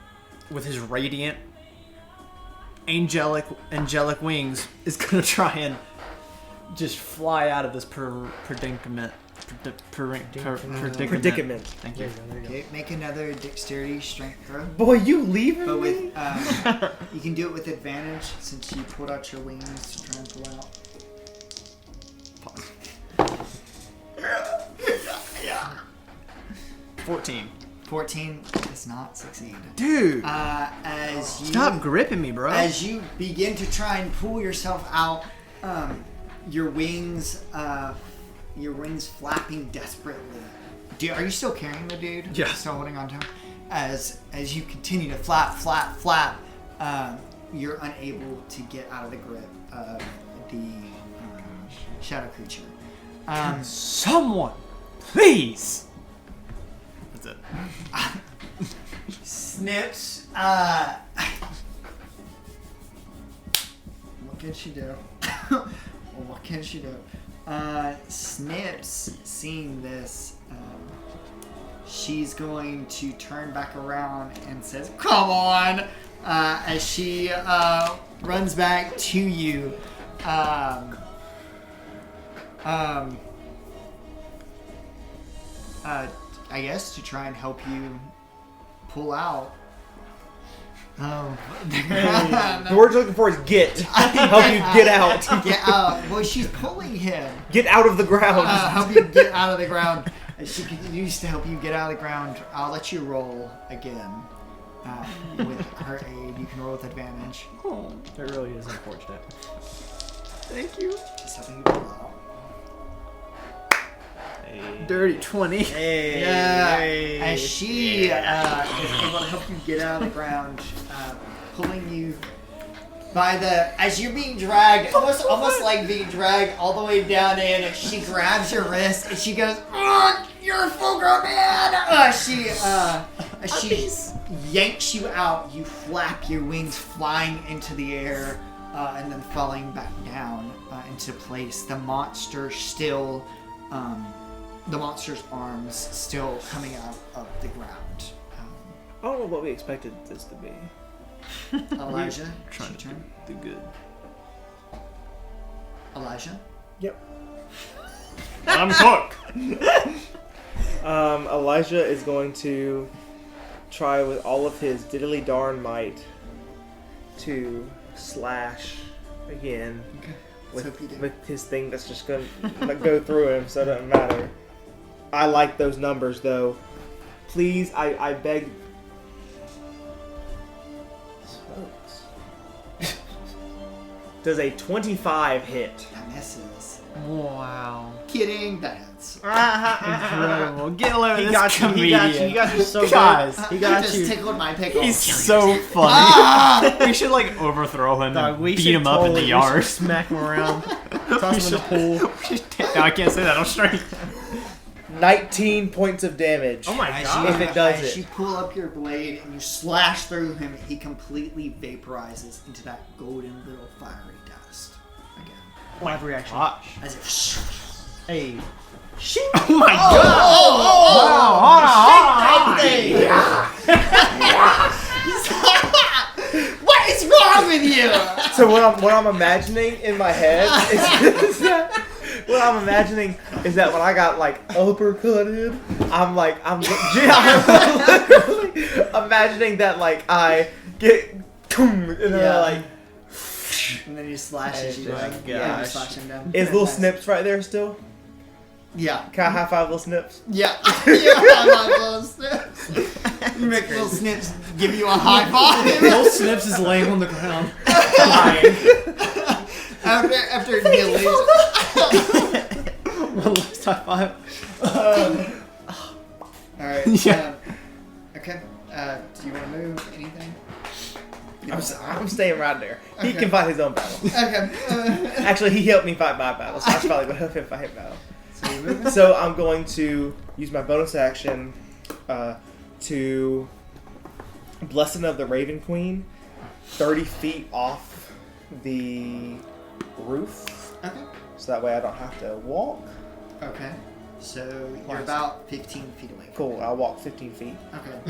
with his radiant, angelic wings, is gonna try and just fly out of this predicament. Predicament. Thank you. Okay, make another dexterity strength throw. Boy, you leaving But me? with you can do it with advantage since you pulled out your wings to try and pull out. 14 does not succeed. Dude, As you stop gripping me, bro. as you begin to try and pull yourself out, your wings flapping desperately. Are you still carrying the dude? Yeah. Still holding on to him? As you continue to flap, you're unable to get out of the grip of the shadow creature. Someone, please. That's it. Snips. What can she do? What can she do? Snips, seeing this, she's going to turn back around and says, "Come on!" As she runs back to you. I guess to try and help you pull out. The The word you're looking for is get. Help you get out. Get out. Well, she's pulling him. Get out of the ground. Help you get out of the ground. She continues to help you get out of the ground. I'll let you roll again. With her aid, you can roll with advantage. Oh, that really is unfortunate. Thank you. Just helping you pull out. Dirty 20. Hey. Yeah. Hey. As she is able to help you get out of the ground, pulling you by as you're being dragged, almost like being dragged all the way down in. She grabs your wrist and she goes, "Oh, you're a full-grown man!" She yanks you out. You flap your wings, flying into the air, and then falling back down into place. The monster still. The monster's arms still coming out of the ground. I don't know what we expected this to be. Elijah, Trying to do good. Elijah. Yep. I'm cook. Elijah is going to try with all of his diddly darn might to slash again with his thing that's just going to go through him, so it doesn't matter. I like those numbers though. Please, I beg. Smokes. Does a 25 hit? That misses. Wow. Kidding. That hits. Incredible. Get a load of He this got you. comedian. He got you so Guys, good. He got just you. tickled my pickle. He's so funny. Ah! We should like overthrow him Dog, and we beat should him up in the totally- we yard. should smack him around. Toss him in the pool. No, I can't say that on strength. 19 points of damage. Oh my As god. you, If it does as it. you pull up your blade and you slash through him, he completely vaporizes into that golden little fiery dust again. Live reaction. As if. Hey. Oh my god! What is wrong with you? So what I'm imagining in my head is that what I'm imagining is that when I got like uppercutted, I'm literally imagining that like I get and then I like And then he slashes you Oh my down. Yeah, you gosh. slash him down. is little Nice. Snips right there still? Yeah. Can I high five little Snips? Yeah. Yeah, I like little snips. You make little snips give you a high five. Little Snips is laying on the ground. after he leaves. One last high five. Alright. Yeah. Okay. Do you want to move anything? I'm staying right there. He Okay. can fight his own battle. Okay. Actually, he helped me fight my battle, so I should probably go help him fight his battle. So you're moving? So I'm going to use my bonus action to Blessing of the Raven Queen 30 feet off the roof. Okay. So that way I don't have to walk. Okay. So you're Nice. about 15 feet away. Cool, I'll walk 15 feet. Okay.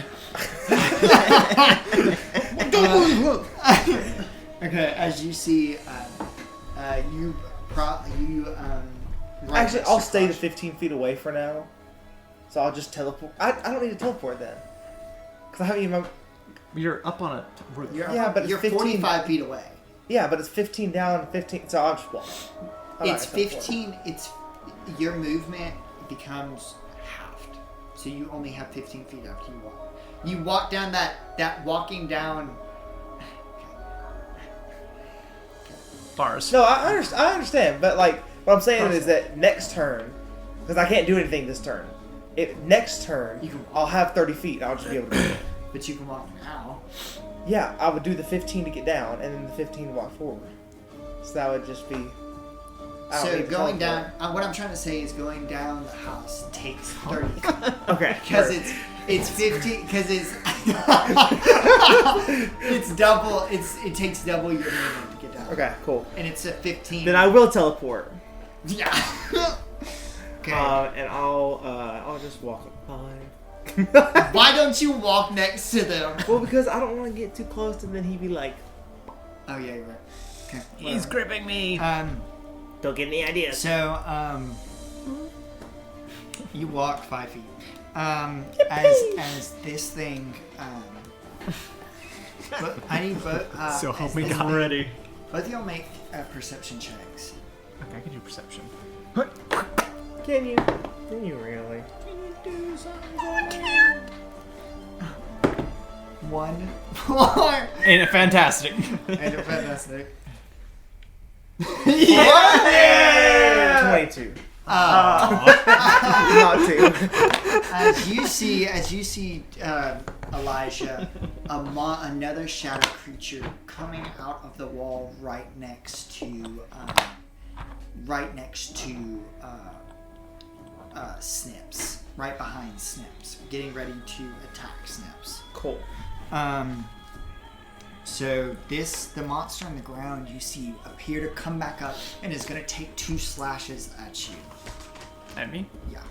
Okay, as you see, right Actually, next I'll to stay the Flash. 15 feet away for now. So I'll just teleport. I don't need to teleport then. Because I haven't even. You're up on a roof. You're, Yeah, but it's you're 15 45 feet away. Yeah, but it's 15 down, 15. So I'll just walk. I'm not It's gonna teleport. 15. Your movement becomes halved, so you only have 15 feet after you walk. You walk down that walking down. Bars. No, I understand, but like what I'm saying is that next turn, because I can't do anything this turn. Next turn, You can- I'll have 30 feet. I'll just be able to. do it. But you can walk now. Yeah, I would do the 15 to get down, and then the 15 to walk forward. So that would just be. I don't So need to going teleport. down, what I'm trying to say is going down the house takes 30 feet. Okay. Because sure. it's 50, because it's it's double, it takes double your movement to get down. Okay, cool. And it's a 15. Then I will teleport. Yeah. Okay. And I'll just walk by. Why don't you walk next to them? Well, because I don't want to get too close, and then he'd be like, Oh yeah, you're right. Okay. He's whatever. gripping me. "Don't get any ideas." So you walk 5 feet. As this thing, but I need both. So help as me this God. thing- Ready. Both of y'all make perception checks. Okay, I can do perception. Can you? Can you really? 1, 4, Ain't it fantastic? and a fantastic. 22. Not 2. As you see, Elijah, another shadow creature coming out of the wall right next to Snips, right behind Snips, getting ready to attack Snips. Cool. So the monster on the ground you see appear to come back up and is going to take 2 slashes at you. At me? Yeah.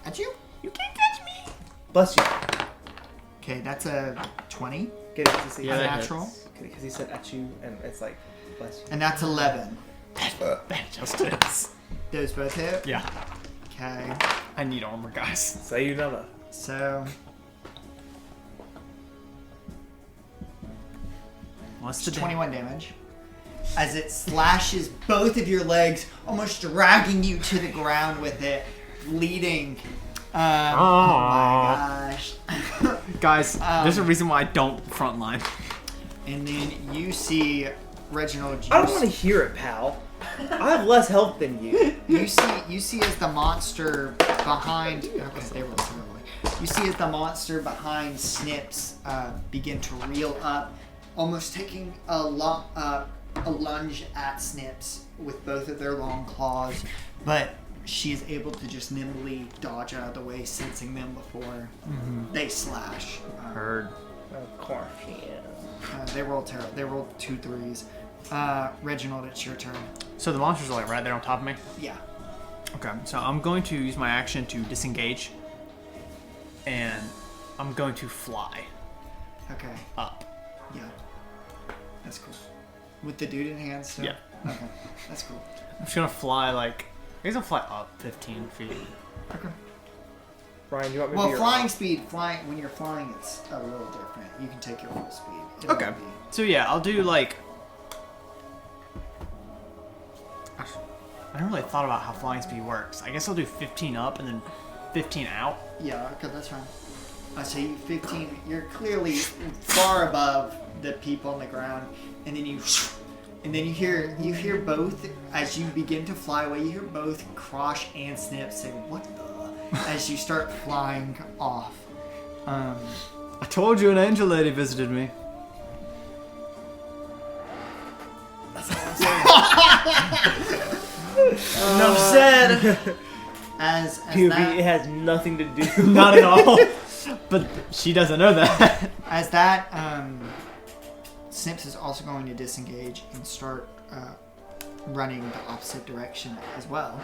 At you? You can't catch me. Bless you. Okay, that's a 20. Get it to see. Yeah, that natural. Because he said at you, and it's like, bless you. And that's 11. That just is. Those both hit? Yeah. Okay. I need armor, guys. Say you know. So, What's it's the 21 damage. As it slashes both of your legs, almost dragging you to the ground with it, bleeding. Oh my gosh. Guys, there's a reason why I don't frontline. And then you see Reginald. I don't want to hear it, pal. I have less health than you. You see as the monster behind. Okay, they rolled terribly. You see as the monster behind Snips begin to reel up, almost taking a lunge at Snips with both of their long claws, but she is able to just nimbly dodge out of the way, sensing them before they slash. Heard. Of course, yeah. They rolled terrible. They rolled 2 3s. Reginald, it's your turn. So the monsters are like right there on top of me? Yeah. Okay, so I'm going to use my action to disengage. And I'm going to fly Okay. up. Yeah. That's cool. With the dude in hand still? Yeah. Okay. That's cool. I'm just gonna fly like, I guess I'll fly up 15 feet. Okay. Brian, do you want me to Well, be your flying speed, when you're flying, it's a little different. You can take your full speed. It'll Okay. be- So yeah, I'll do like, I never really thought about how flying speed works. I guess I'll do 15 up and then 15 out. Yeah, okay, that's fine. So you 15, you're clearly far above the people on the ground, and then you hear both, as you begin to fly away, you hear both Crosh and Snip say, "What the?" as you start flying off. I told you an angel lady visited me. Enough said. As POV, that, it has nothing to do. Not at all. But she doesn't know that. As that, Snips is also going to disengage and start running the opposite direction as well.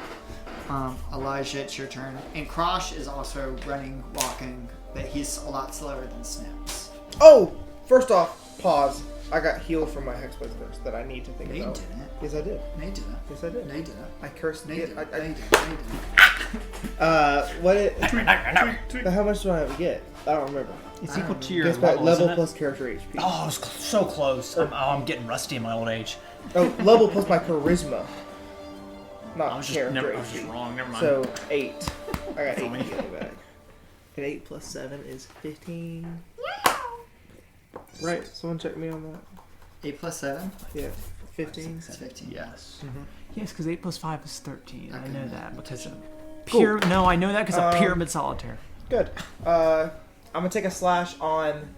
Elijah, it's your turn. And Krosh is also running, walking, but he's a lot slower than Snips. Oh! First off, pause. I got healed from my Hexblade curse that I need to think They about. didn't. Yes, I did. They didn't. Yes, I did. They didn't. I cursed They it. didn't. I, They didn't. They what it? How much do I have to get? I don't remember. It's equal to your Guess what? level, Level isn't it? plus character HP. Oh, I was so close. I'm getting rusty in my old age. Oh, level plus my charisma. Not I was just, character I was just HP. wrong. Never mind. So 8. I got 8 Tell me. to get back. And 8 plus 7 is 15. Right, someone check me on that. 8 plus 7? Yeah, 15. It's 15. yes. Yes, because 8 plus 5 is 13. I Okay, know no, that because of Cool. pyramid. No, I know that because of pyramid solitaire. Good. I'm gonna take a slash on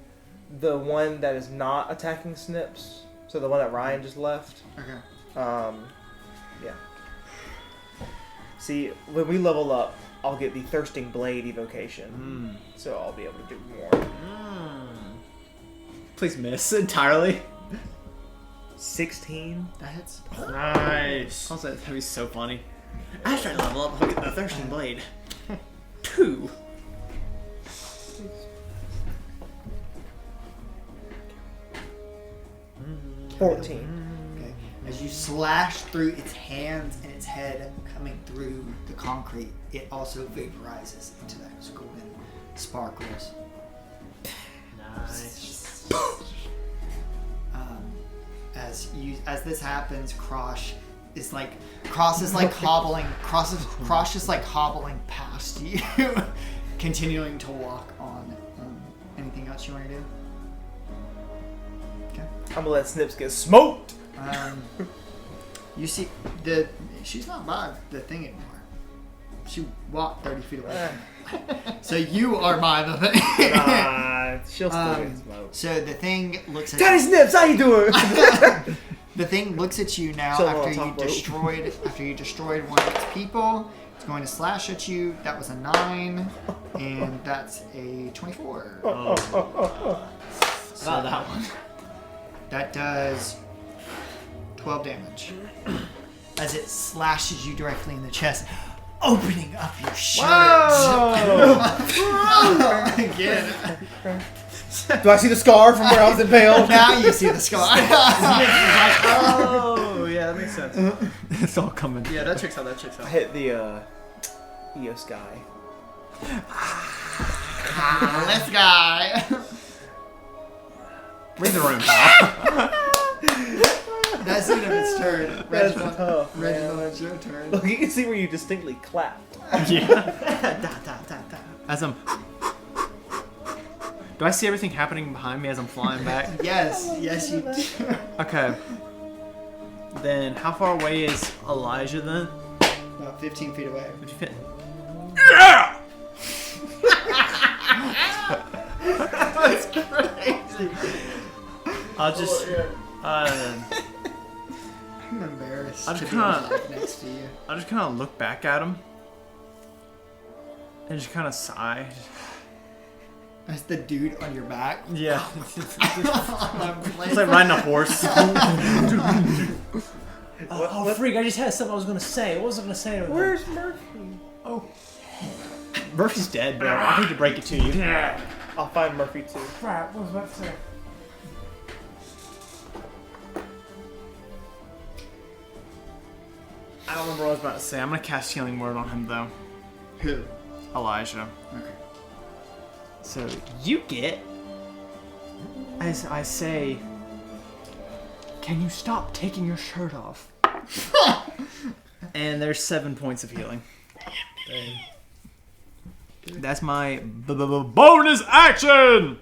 the one that is not attacking Snips. So the one that Ryan just left. Okay. Yeah. See, when we level up, I'll get the Thirsting Blade evocation. So I'll be able to do more. Please miss entirely. 16. That hits. Nice. Also, that'd be so funny. After I level up, I'll get the Thirsting Blade. 2. Mm. 14. Okay. As you slash through its hands and its head coming through the concrete, it also vaporizes into those golden sparkles. Nice. As this happens, Krosh is like hobbling. Krosh is like hobbling past you, continuing to walk on. Anything else you want to do? Okay. I'm gonna let Snips get smoked. You see she's not by the thing anymore. She walked 30 feet away. So you are by the thing. Nah, she'll still get smoked. So the thing looks at Daddy Snips, how you doing? the thing looks at you now Still after on you top rope. destroyed one of its people. It's going to slash at you. That was a 9, and that's a 24. Oh. So Not that one. that does 12 damage as it slashes you directly in the chest, opening up your shirt. Again. Do I see the scar from where I was impaled? Now you see the scar. Oh, yeah, that makes sense. It's all coming. Yeah, that checks out. That checks I out. hit the Eos guy. This guy. Read the room, pal. That's the end of its turn. That's Reginald, tough, Reginald, man. it's your turn. Look, you can see where you distinctly clapped. As I'm. Do I see everything happening behind me as I'm flying back? Yes, you do. Okay. Then how far away is Elijah then? About 15 feet away. Would you fit? That's crazy. I'll just. I'm embarrassed I'm to be kinda- like next to you. I'll just kind of look back at him and just kind of sigh. That's the dude on your back. Yeah. It's It's like riding a horse. Oh, freak! I just had something I was gonna say. What was I gonna say? Where's Murphy? Oh, Murphy's dead, bro. I hate to break it to you. I'll find Murphy too. crap! What was I about to say? I don't remember what I was about to say. I'm gonna cast Healing Word on him though. Who? Elijah. Okay. So you get, as I say, can you stop taking your shirt off? And there's 7 points of healing. That's my bonus action!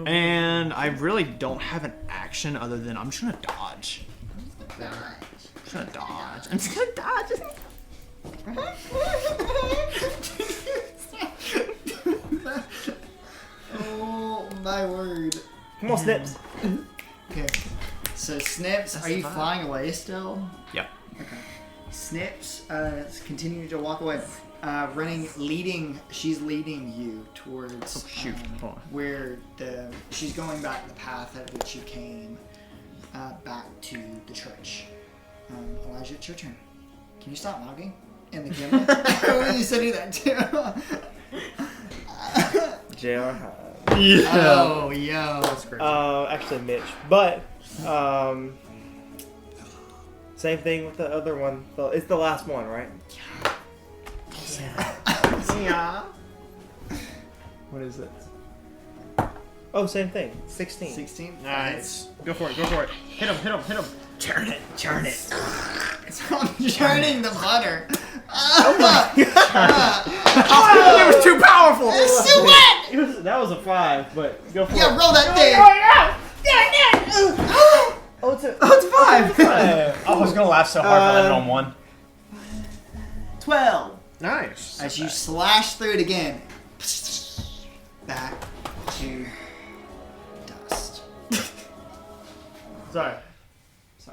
And I really don't have an action other than I'm just gonna dodge. I'm just gonna dodge. Oh my word. Come on, Snips. Okay. So Snips, are you flying away still? Yep. Okay. Snips is continuing to walk away. She's leading you towards Hold on. where she's going back the path at which you came back to the church. Elijah, it's your turn. Can you stop mocking? In the camera? Who are you sending that to? JR. Oh, yo. Actually, Mitch. But, same thing with the other one. It's the last one, right? Yeah. What is it? Oh, same thing. 16. 16. Nice. Go for it. Go for it. Hit him. Turn it. I'm churning the butter. It was too powerful! It's too wet! That was a 5, but go for Yeah, it. roll that thing. Oh, it's a... Oh, it's 5. I was gonna laugh so hard if I landed on 1. 12. Nice. As you slash through it again, back to dust. Sorry.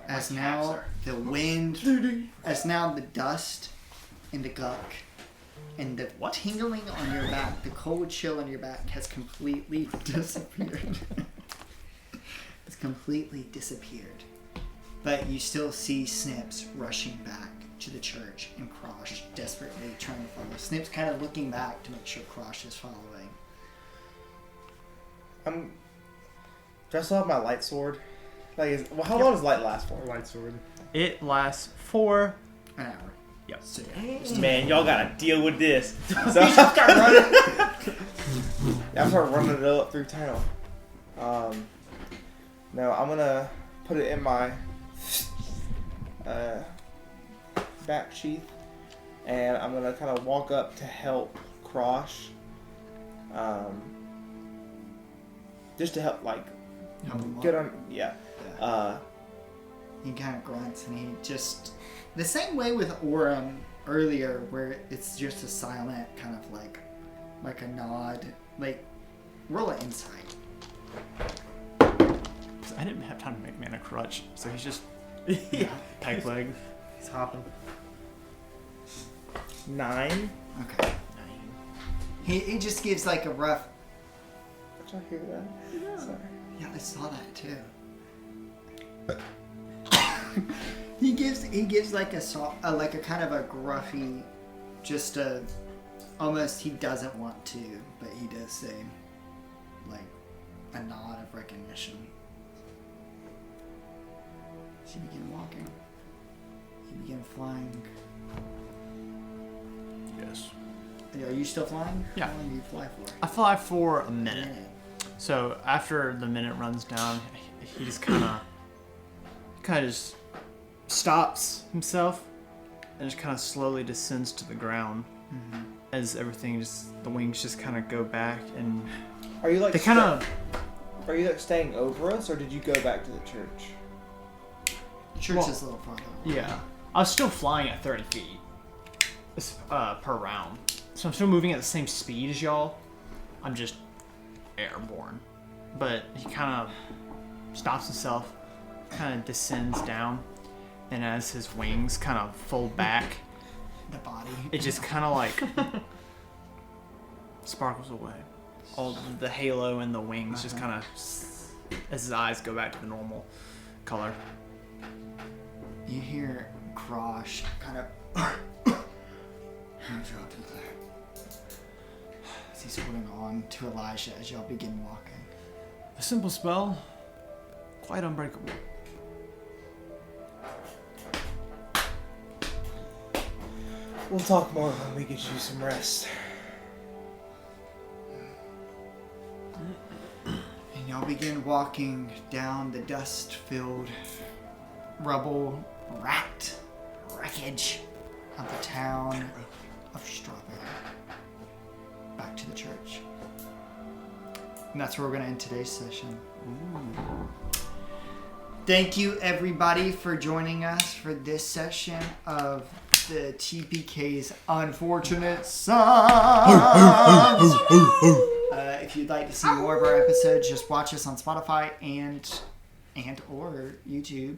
As now the wind, as now the dust and the gunk and the tingling on your back, the cold chill on your back has completely disappeared. It's completely disappeared. But you still see Snips rushing back to the church and Krosh desperately trying to follow. Snips kind of looking back to make sure Krosh is following. Do I still have my light sword? How long does light last for? Light sword. It lasts for An hour. Yep. So yeah. Man, y'all gotta deal with this. So You just start running. I'm start running it up through town. No, I'm gonna put it in my back sheath, and I'm gonna kind of walk up to help Crosh. Just to help, like, Help him get walk. on. Yeah. He kind of grunts and he just the same way with Orem earlier, where it's just a silent kind of like a nod. Like, roll an insight. I didn't have time to make mana crutch, so he's just Yeah. peg leg. He's hopping. 9. Okay. He just gives like a rough. Did I hear that? Yeah. Sorry. Yeah, I saw that too. He gives like a like a kind of a gruffy, just a almost he doesn't want to, but he does say like a nod of recognition. So you begin walking. You begin flying. Yes. Are you still flying? Yeah. How long do you fly for? I fly for a minute. So after the minute runs down, he just kind of just stops himself and just kind of slowly descends to the ground as everything the wings just kind of go back, and Are you like they kind of Are you like staying over us, or did you go back to the church? The church is a little farther. yeah. I was still flying at 30 feet per round, so I'm still moving at the same speed as y'all. I'm just airborne, but he kind of stops himself, kind of descends down, and as his wings kind of fold back, The body. it just kind of like sparkles away. All the halo and the wings just kind of, as his eyes go back to the normal color. You hear Grosh kind of as he's holding on to Elijah as y'all begin walking. A simple spell, quite unbreakable. We'll talk more when we get you some rest. And y'all begin walking down the dust-filled, rubble-racked wreckage of the town of Strawberry. Back to the church. And that's where we're going to end today's session. Thank you, everybody, for joining us for this session of the TPK's Unfortunate Sons. If you'd like to see more of our episodes, just watch us on Spotify and or YouTube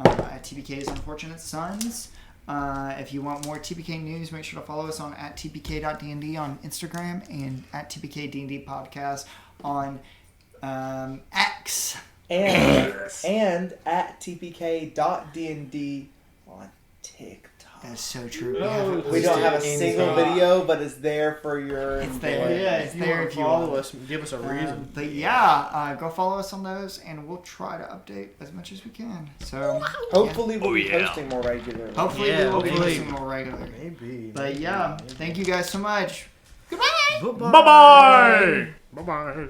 at TPK's Unfortunate Sons. If you want more TPK news, make sure to follow us on @tpk.dnd on Instagram and @tpkdnd podcast on X. And at tpk.dnd on TikTok. That's so true. We don't have a single video, but it's there for your. It's there. Yeah, It's if you there want if to you follow want. us, give us a reason. But yeah, go follow us on those, and we'll try to update as much as we can. So Hopefully, we'll be posting more regularly. hopefully Yeah, we will be hopefully. posting more regularly. Maybe. But yeah, thank you guys so much. Goodbye. Bye bye. Bye bye.